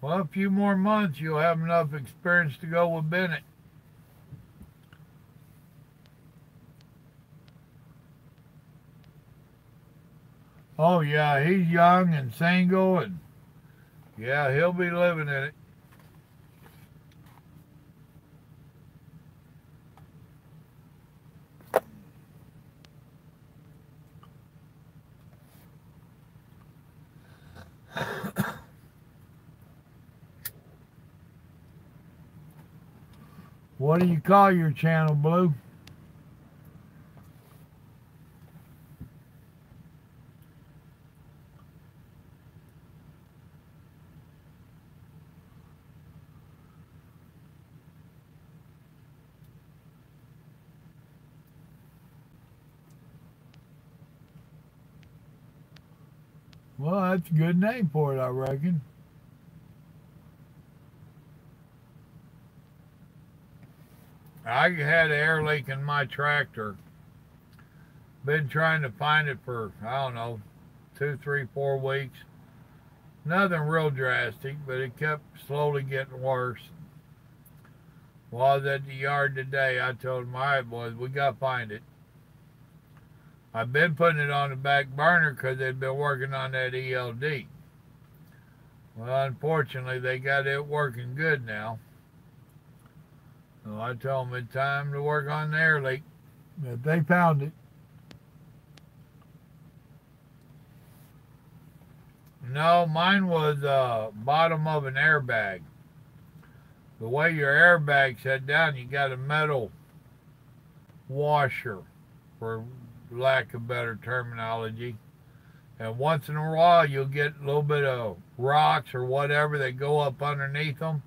Speaker 1: Well, a few more months, you'll have enough experience to go with Bennett. Oh, yeah, he's young and single, and yeah, he'll be living in it. What do you call your channel, Blue? Well, that's a good name for it, I reckon. I had an air leak in my tractor. Been trying to find it for, I don't know, 2, 3, 4 weeks. Nothing real drastic, but it kept slowly getting worse. While I was at the yard today, I told them, all right, boys, we got to find it. I've been putting it on the back burner because they've been working on that ELD. Well, unfortunately, they got it working good now. So I told them it's time to work on the air leak. But they found it. No, mine was bottom of an airbag. The way your airbag's set down, you got a metal washer, for lack of better terminology. And once in a while, you'll get a little bit of rocks or whatever that go up underneath them,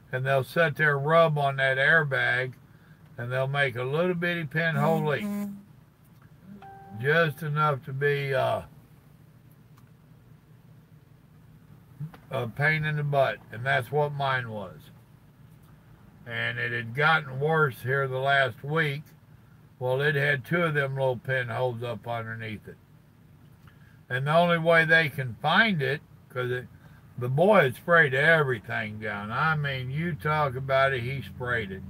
Speaker 1: and they'll sit there, rub on that airbag, and they'll make a little bitty pinhole leak. Just enough to be a pain in the butt, and that's what mine was. And it had gotten worse here the last week. Well, it had 2 of them little pinholes up underneath it. And the only way they can find it, because the boy had sprayed everything down. I mean, you talk about it, he sprayed it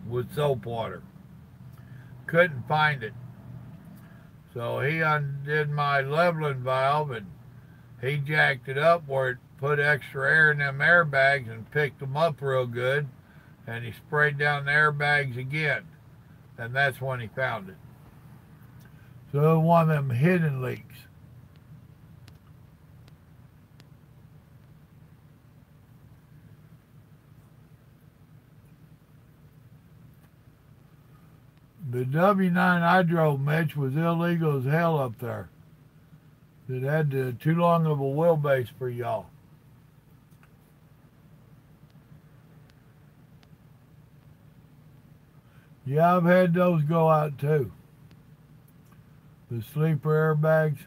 Speaker 1: with soap water. Couldn't find it. So he undid my leveling valve, and he jacked it up where it put extra air in them airbags and picked them up real good. And he sprayed down the airbags again. And that's when he found it. So one of them hidden leaks. The W9 I drove, Mitch, was illegal as hell up there. It had too long of a wheelbase for y'all. Yeah, I've had those go out too. The sleeper airbags.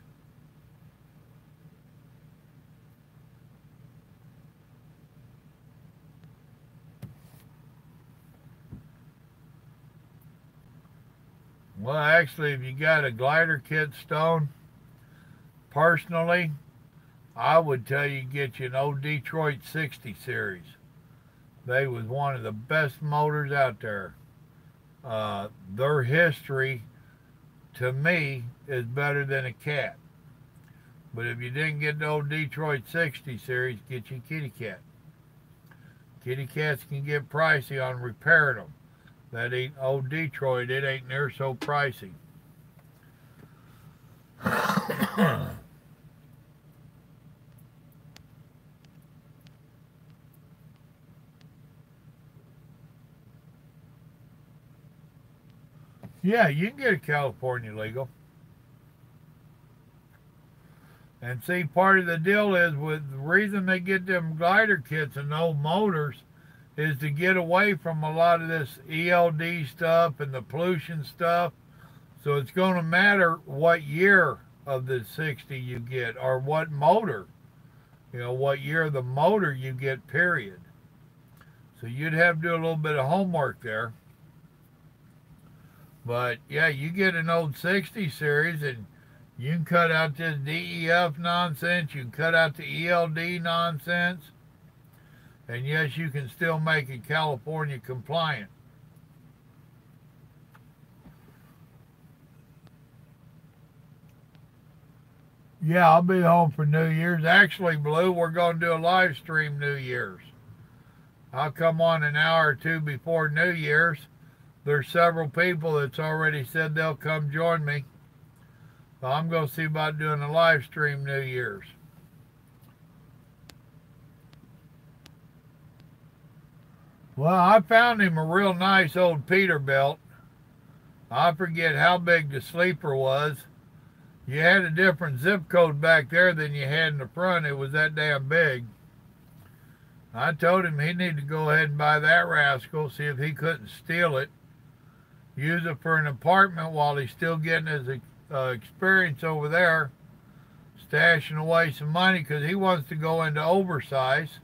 Speaker 1: Well, actually, if you got a glider kit, Stone, personally, I would tell you get you an old Detroit 60 series. They was one of the best motors out there. Their history, to me, is better than a Cat. But if you didn't get the old Detroit 60 series, get you Kitty Cat. Kitty Cats can get pricey on repairing them. That ain't old Detroit, it ain't near so pricey. Yeah, you can get a California legal. And see, part of the deal is with the reason they get them glider kits and old motors is to get away from a lot of this ELD stuff and the pollution stuff. So it's going to matter what year of the 60 you get or what motor, what year of the motor you get, period. So you'd have to do a little bit of homework there. But yeah, you get an old 60 series and you can cut out this DEF nonsense. You can cut out the ELD nonsense. And yes, you can still make it California compliant. Yeah, I'll be home for New Year's. Actually, Blue, we're going to do a live stream New Year's. I'll come on an hour or two before New Year's. There's several people that's already said they'll come join me. So I'm going to see about doing a live stream New Year's. Well, I found him a real nice old Peterbilt. I forget how big the sleeper was. You had a different zip code back there than you had in the front. It was that damn big. I told him he needed to go ahead and buy that rascal, see if he couldn't steal it, use it for an apartment while he's still getting his experience over there, stashing away some money because he wants to go into oversize.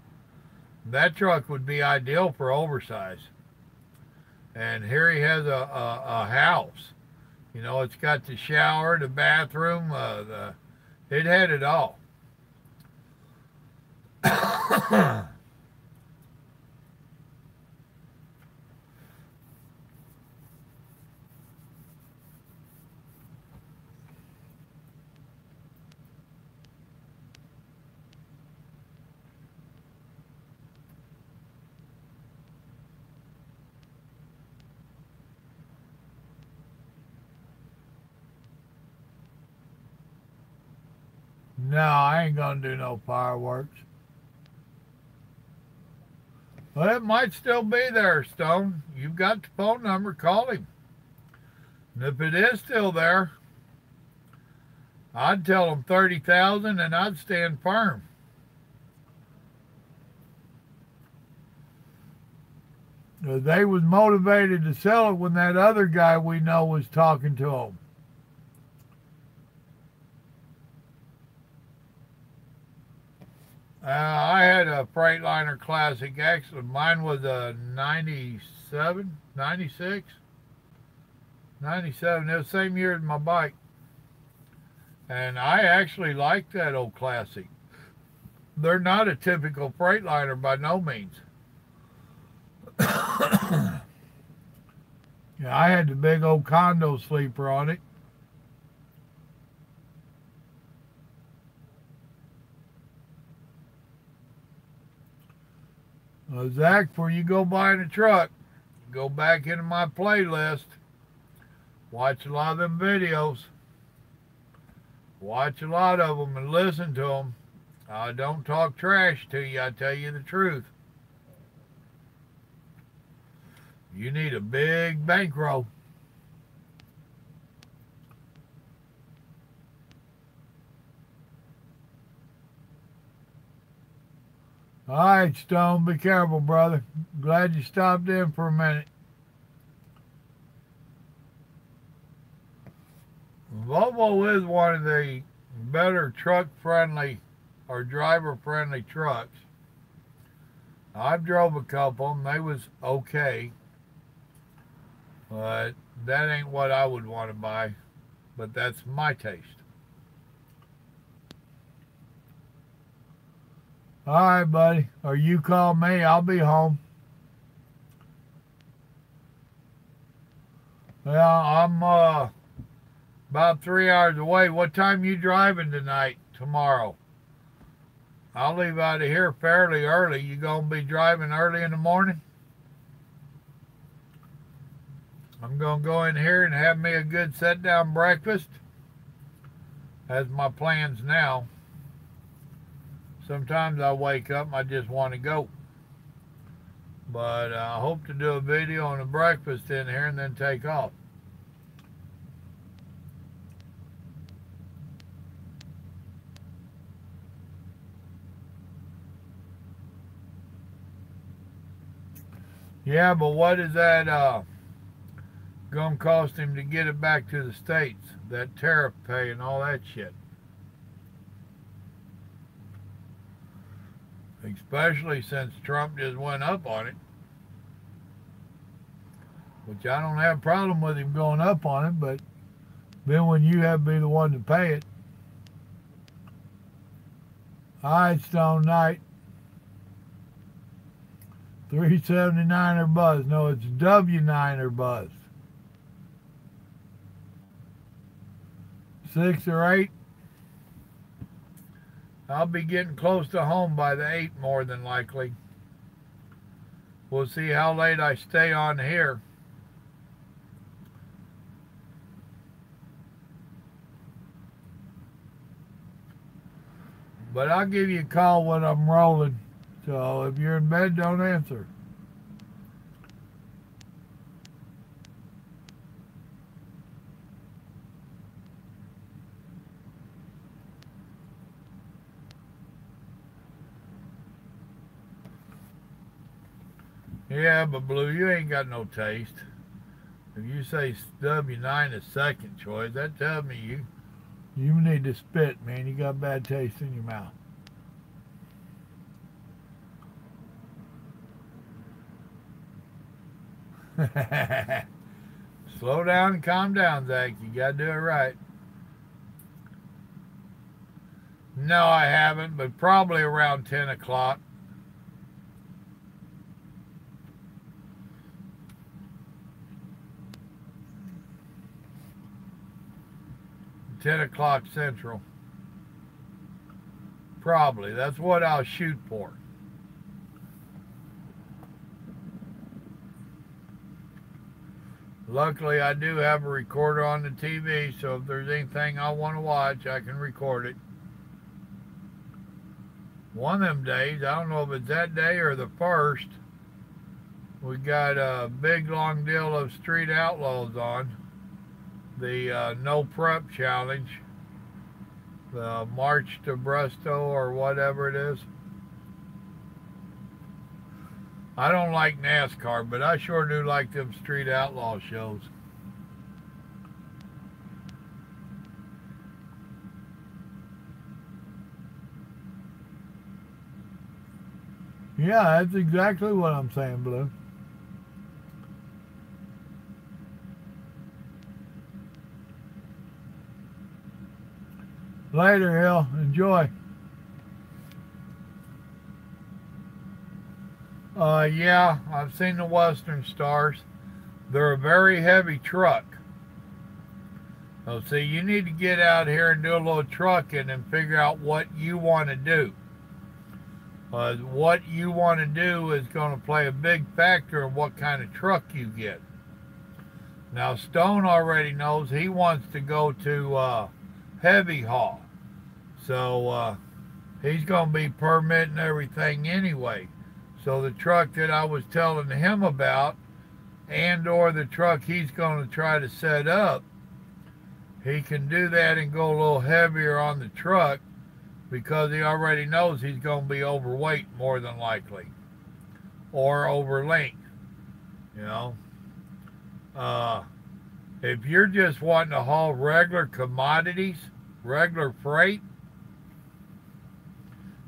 Speaker 1: That truck would be ideal for oversize. And here he has a house. You know, it's got the shower, the bathroom, it had it all. No, I ain't gonna do no fireworks. Well, it might still be there, Stone. You've got the phone number, call him. And if it is still there, I'd tell him 30,000 and I'd stand firm. They was motivated to sell it when that other guy we know was talking to them. I had a Freightliner Classic X. Mine was a 97, 96, 97. It was the same year as my bike. And I actually like that old Classic. They're not a typical Freightliner by no means. Yeah, I had the big old condo sleeper on it. Zach, before you go buying a truck, go back into my playlist. Watch a lot of them videos. Watch a lot of them and listen to them. I don't talk trash to you. I tell you the truth. You need a big bankroll. All right, Stone, be careful, brother. Glad you stopped in for a minute. Volvo is one of the better truck-friendly or driver-friendly trucks. I've drove a couple of them. They was okay. But that ain't what I would want to buy. But that's my taste. All right, buddy. Or you call me. I'll be home. Well, I'm about 3 hours away. What time you driving tonight, tomorrow? I'll leave out of here fairly early. You gonna be driving early in the morning? I'm gonna go in here and have me a good sit-down breakfast. That's my plans now. Sometimes I wake up and I just want to go. But I hope to do a video on the breakfast in here and then take off. Yeah, but what is that going to cost him to get it back to the States? That tariff pay and all that shit. Especially since Trump just went up on it. Which I don't have a problem with him going up on it, but then when you have to be the one to pay it. All right, Stone, night. 379 or buzz. No, it's W9 or buzz. 6 or 8. I'll be getting close to home by the 8 more than likely. We'll see how late I stay on here. But I'll give you a call when I'm rolling. So if you're in bed, don't answer. Yeah, but Blue, you ain't got no taste. If you say W9 is second choice, that tells me you need to spit, man. You got bad taste in your mouth. Slow down and calm down, Zach. You got to do it right. No, I haven't, but probably around 10 o'clock. $10 Central. Probably. That's what I'll shoot for. Luckily, I do have a recorder on the TV, so if there's anything I want to watch, I can record it. One of them days, I don't know if it's that day or the first, we got a big long deal of Street Outlaws on. The No Prep Challenge, the March to Bristow or whatever it is. I don't like NASCAR, but I sure do like them Street Outlaw shows. Yeah, that's exactly what I'm saying, Blue. Later, Hill. Enjoy. Yeah, I've seen the Western Stars. They're a very heavy truck. So see, you need to get out here and do a little trucking and figure out what you want to do. What you want to do is going to play a big factor in what kind of truck you get. Now, Stone already knows he wants to go to heavy haul. So he's going to be permitting everything anyway. So the truck that I was telling him about, and or the truck he's going to try to set up, he can do that and go a little heavier on the truck because he already knows he's going to be overweight more than likely, or over length, you know. If you're just wanting to haul regular commodities, regular freight,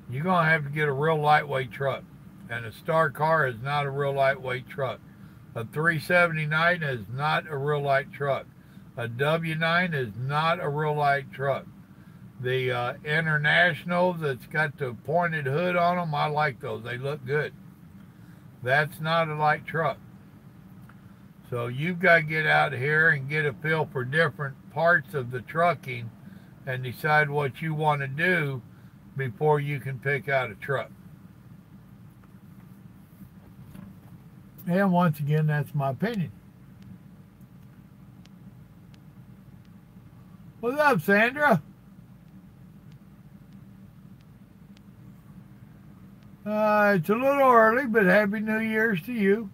Speaker 1: you're going to have to get a real lightweight truck. And a Star car is not a real lightweight truck. A 379 is not a real light truck. A W9 is not a real light truck. The Internationals that's got the pointed hood on them, I like those. They look good. That's not a light truck. So you've got to get out here and get a feel for different parts of the trucking and decide what you want to do before you can pick out a truck. And once again, that's my opinion. What's up, Sandra? It's a little early, but Happy New Year's to you.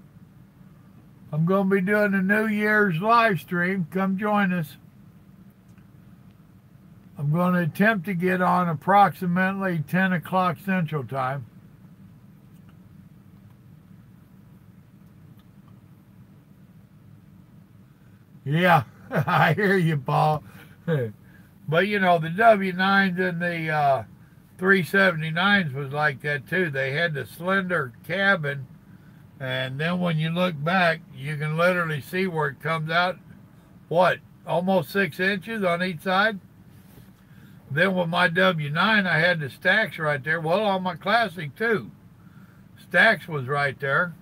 Speaker 1: I'm going to be doing a New Year's live stream. Come join us. I'm going to attempt to get on approximately 10 o'clock Central Time. Yeah, I hear you, Paul. But, you know, the W9s and the 379s was like that, too. They had the slender cabin, and then when you look back, you can literally see where it comes out, what, almost 6 inches on each side? Then with my W9, I had the stacks right there. Well, on my Classic, too. Stacks was right there.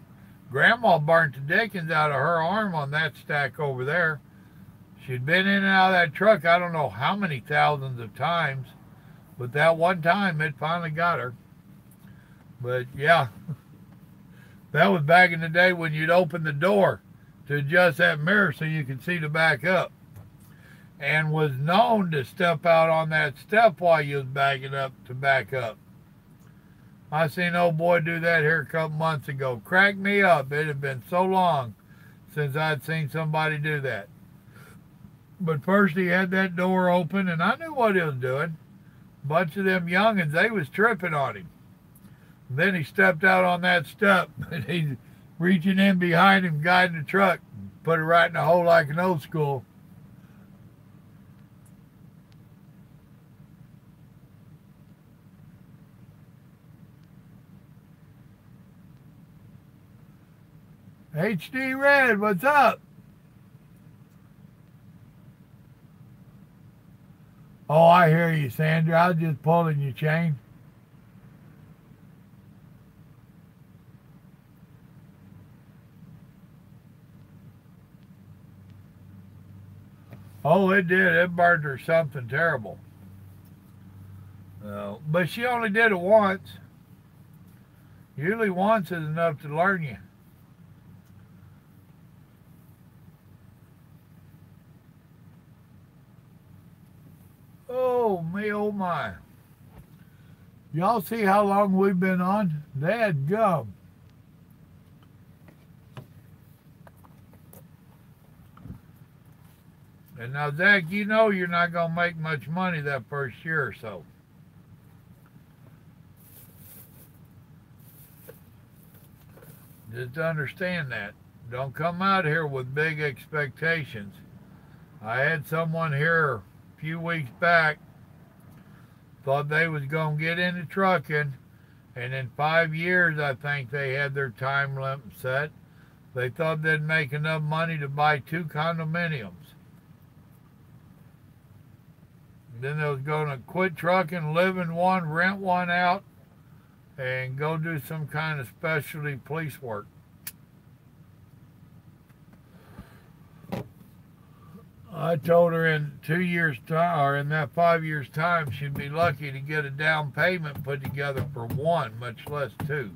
Speaker 1: Grandma burnt the dickens out of her arm on that stack over there. She'd been in and out of that truck I don't know how many thousands of times, but that one time it finally got her. But yeah, that was back in the day when you'd open the door to adjust that mirror so you could see to back up. And was known to step out on that step while you was backing up to back up. I seen old boy do that here a couple months ago. Cracked me up. It had been so long since I'd seen somebody do that. But first he had that door open, and I knew what he was doing. A bunch of them youngins, they was tripping on him. And then he stepped out on that step, and he's reaching in behind him, guiding the truck, put it right in the hole like an old school. HD Red, what's up? Oh, I hear you, Sandra. I was just pulling your chain. Oh, it did. It burned her something terrible. But she only did it once. Usually once is enough to learn you. Oh, me, oh my. Y'all see how long we've been on? Dad gum. And now, Zach, you know you're not going to make much money that first year or so. Just understand that. Don't come out here with big expectations. I had someone here a few weeks back, thought they was going to get into trucking, and in 5 years, I think they had their time limit set. They thought they'd make enough money to buy 2 condominiums. Then they was going to quit trucking, live in one, rent one out, and go do some kind of specialty police work. I told her in 2 years' time, or in that 5 years' time, she'd be lucky to get a down payment put together for one, much less 2.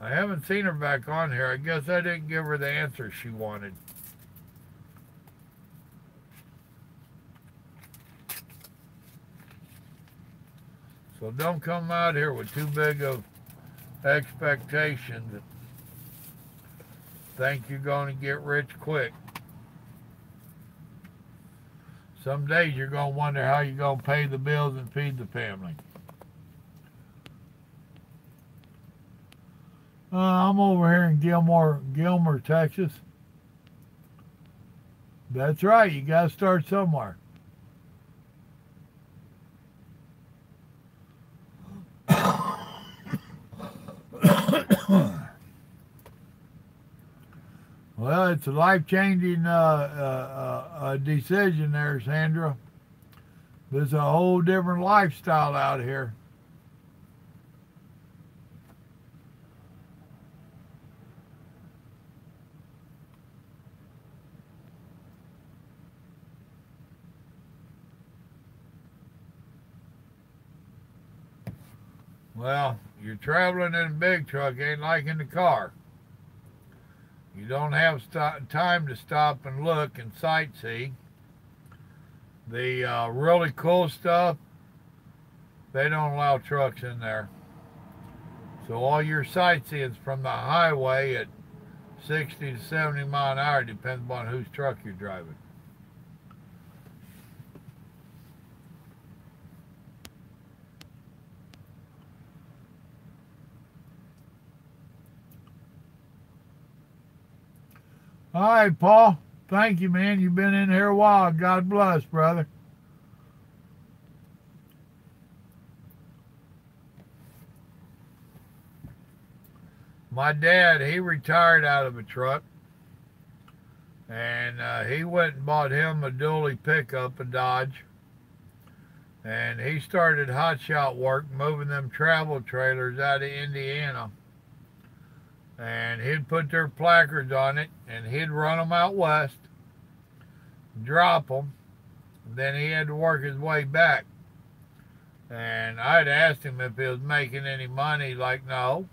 Speaker 1: I haven't seen her back on here. I guess I didn't give her the answer she wanted. So don't come out here with too big of expectations. Think you're going to get rich quick. Some days you're going to wonder how you're going to pay the bills and feed the family. I'm over here in Gilmer, Texas. That's right, you got to start somewhere. Well, it's a life-changing decision there, Sandra. There's a whole different lifestyle out here. Well, you're traveling in a big truck, ain't like in the car. You don't have time to stop and look and sightsee. The really cool stuff, they don't allow trucks in there. So all your sightseeing's from the highway at 60 to 70 mile an hour, depends on whose truck you're driving. All right, Paul. Thank you, man. You've been in here a while. God bless, brother. My dad, he retired out of a truck. And he went and bought him a dually pickup, a Dodge. And he started hotshot work moving them travel trailers out of Indiana. And he'd put their placards on it and he'd run them out west, drop them. Then he had to work his way back. And I'd asked him if he was making any money. Like, no.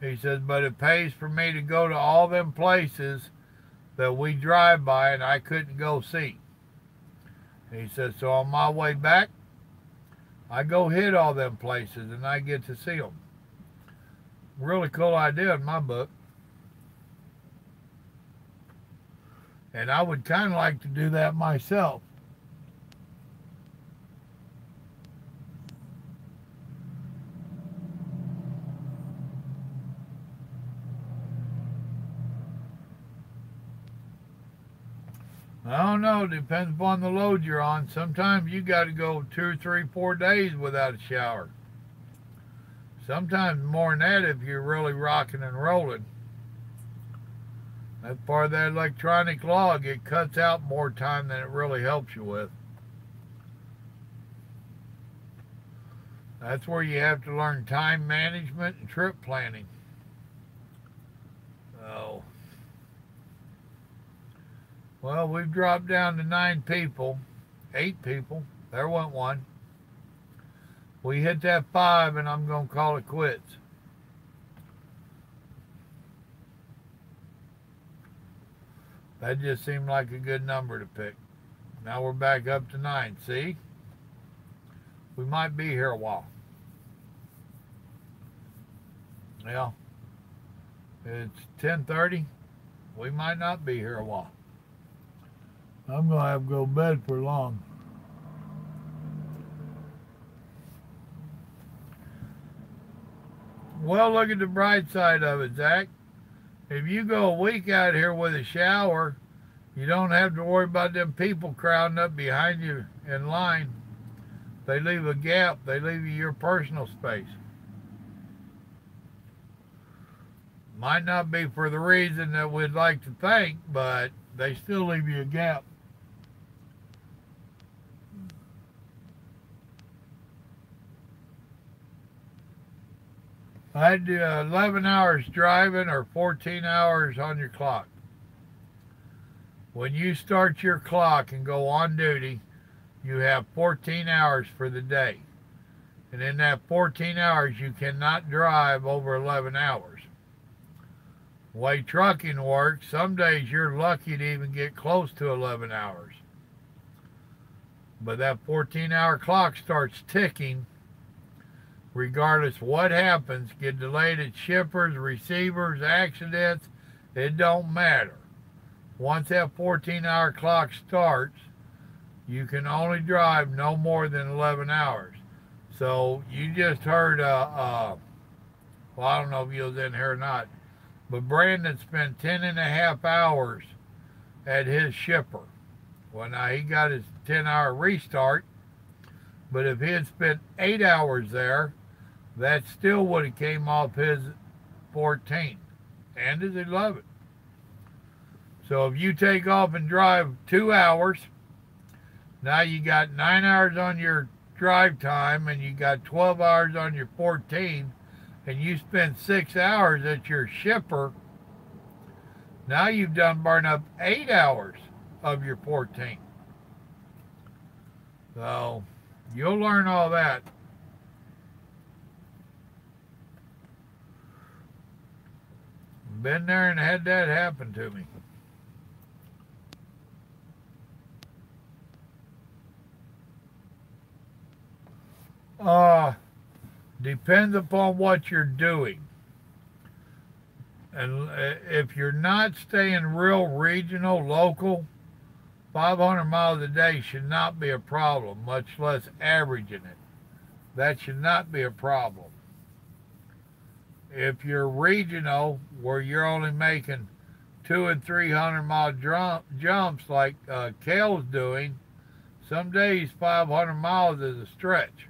Speaker 1: He says, but it pays for me to go to all them places that we drive by and I couldn't go see. He says, so on my way back, I go hit all them places and I get to see them. Really cool idea in my book. And I would kind of like to do that myself. I don't know. Depends upon the load you're on. Sometimes you got to go 2, 3, 4 days without a shower. Sometimes more than that if you're really rocking and rolling. That's part of that electronic log. It cuts out more time than it really helps you with. That's where you have to learn time management and trip planning. Oh. Well, we've dropped down to 9 people, 8 people. There went one. We hit that 5 and I'm going to call it quits. That just seemed like a good number to pick. Now we're back up to 9. See? We might be here a while. Yeah. It's 10:30. We might not be here a while. I'm going to have to go to bed for long. Well, look at the bright side of it, Zach. If you go a week out here with a shower, you don't have to worry about them people crowding up behind you in line. They leave a gap. They leave you your personal space. Might not be for the reason that we'd like to think, but they still leave you a gap. I had 11 hours driving or 14 hours on your clock. When you start your clock and go on duty, you have 14 hours for the day. And in that 14 hours, you cannot drive over 11 hours. The way trucking works, some days you're lucky to even get close to 11 hours. But that 14-hour clock starts ticking regardless what happens. Get delayed at shippers, receivers, accidents, it don't matter. Once that 14-hour clock starts, you can only drive no more than 11 hours. So you just heard, well, I don't know if you was in here or not, but Brandon spent 10.5 hours at his shipper. Well, now he got his 10-hour restart, but if he had spent 8 hours there, that still would have came off his 14 and his 11. So if you take off and drive 2 hours, now you got 9 hours on your drive time and you got 12 hours on your 14, and you spend 6 hours at your shipper. Now you've done burn up 8 hours of your 14. So you'll learn all that. Been there and had that happen to me. Depends upon what you're doing. And if you're not staying real regional, local, 500 miles a day should not be a problem, much less averaging it. That should not be a problem. If you're regional, where you're only making 200 and 300 mile jumps like Kale's doing, some days 500 miles is a stretch.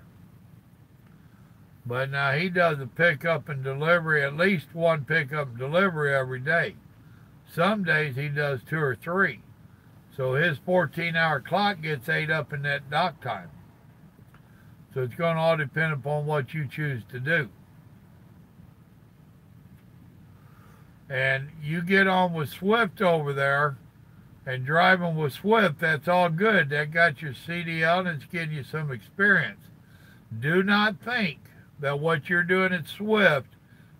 Speaker 1: But now he does a pickup and delivery, at least one pickup and delivery every day. Some days he does 2 or 3. So his 14-hour clock gets ate up in that dock time. So it's going to all depend upon what you choose to do. And you get on with Swift over there and driving with Swift, that's all good. That got your CDL and it's getting you some experience. Do not think that what you're doing at Swift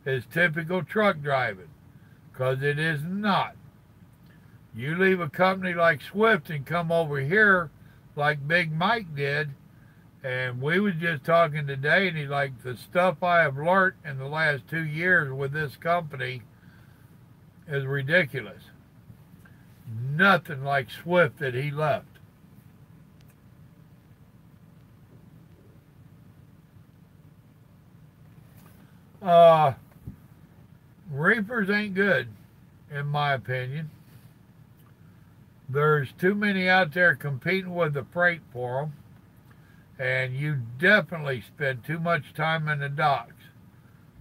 Speaker 1: is typical truck driving, because it is not. You leave a company like Swift and come over here like Big Mike did, and we was just talking today, and he's like, the stuff I have learned in the last 2 years with this company is ridiculous. Nothing like Swift that he left. Reapers ain't good, in my opinion. There's too many out there competing with the freight for them, and you definitely spend too much time in the docks.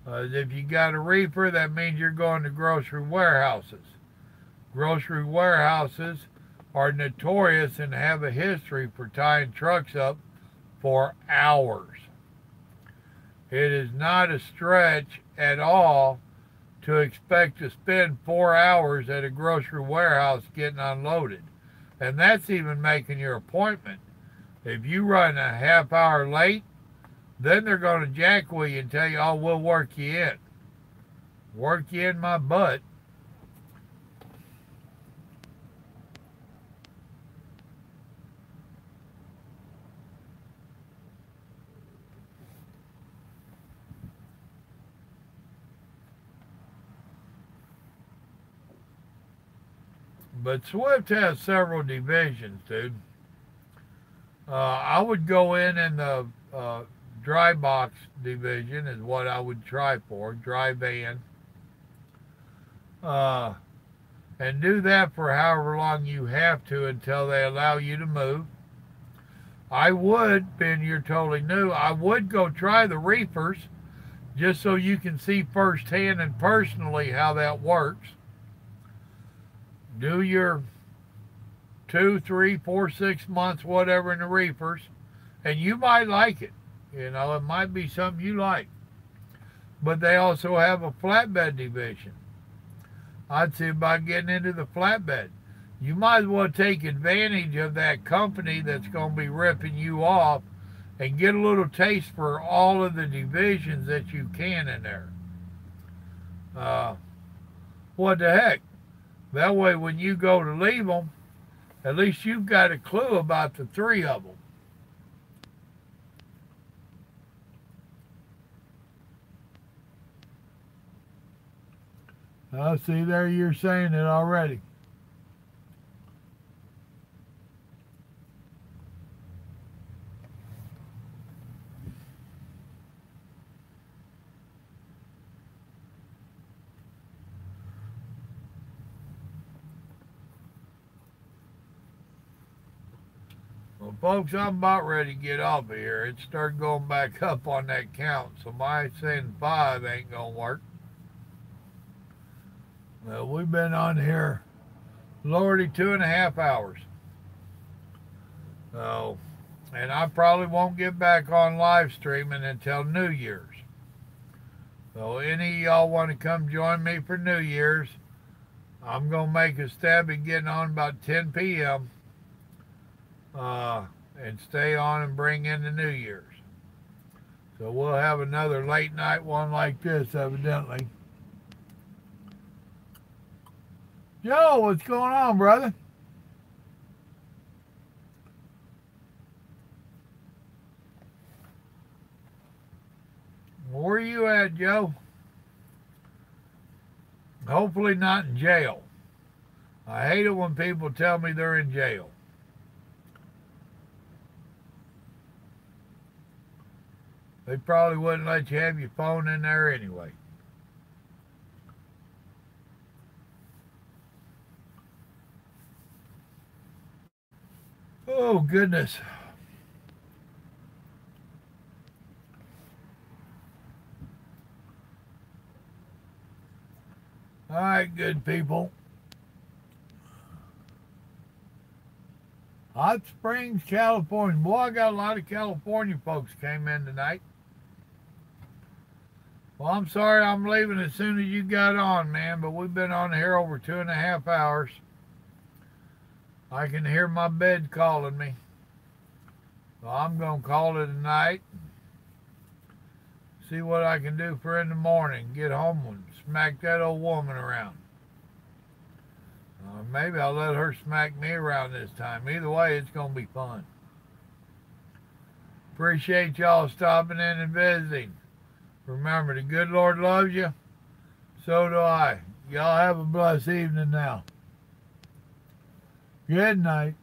Speaker 1: If you got a reaper, that means you're going to grocery warehouses. Grocery warehouses are notorious and have a history for tying trucks up for hours. It is not a stretch at all to expect to spend 4 hours at a grocery warehouse getting unloaded. And that's even making your appointment. If you run a half hour late, then they're going to jack with you and tell you, oh, we'll work you in. Work you in my butt. But Swift has several divisions, dude. I would go in the dry box division is what I would try for, dry van. And do that for however long you have to until they allow you to move. I would, Ben, you're totally new, I would go try the reefers just so you can see firsthand and personally how that works. Do your 2, 3, 4, 6 months, whatever in the reefers, and you might like it. You know, it might be something you like. But they also have a flatbed division. I'd see about getting into the flatbed. You might as well take advantage of that company that's going to be ripping you off and get a little taste for all of the divisions that you can in there. What the heck? That way when you go to leave them, at least you've got a clue about the 3 of them. See, there you're saying it already. Well, folks, I'm about ready to get off of here. It started going back up on that count, so my saying 5 ain't going to work. Well, we've been on here, Lordy, 2.5 hours. So, and I probably won't get back on live streaming until New Year's. So any of y'all want to come join me for New Year's, I'm going to make a stab at getting on about 10 p.m. And stay on and bring in the New Year's. So we'll have another late night one like this, evidently. Joe, what's going on, brother? Where are you at, Joe? Hopefully not in jail. I hate it when people tell me they're in jail. They probably wouldn't let you have your phone in there anyway. Oh, goodness. All right, good people. Hot Springs, California. Boy, I got a lot of California folks came in tonight. Well, I'm sorry I'm leaving as soon as you got on, man, but we've been on here over 2.5 hours. I can hear my bed calling me. So I'm going to call it a night. See what I can do for in the morning. Get home and smack that old woman around. Maybe I'll let her smack me around this time. Either way, it's going to be fun. Appreciate y'all stopping in and visiting. Remember, the good Lord loves you. So do I. Y'all have a blessed evening now. Good night.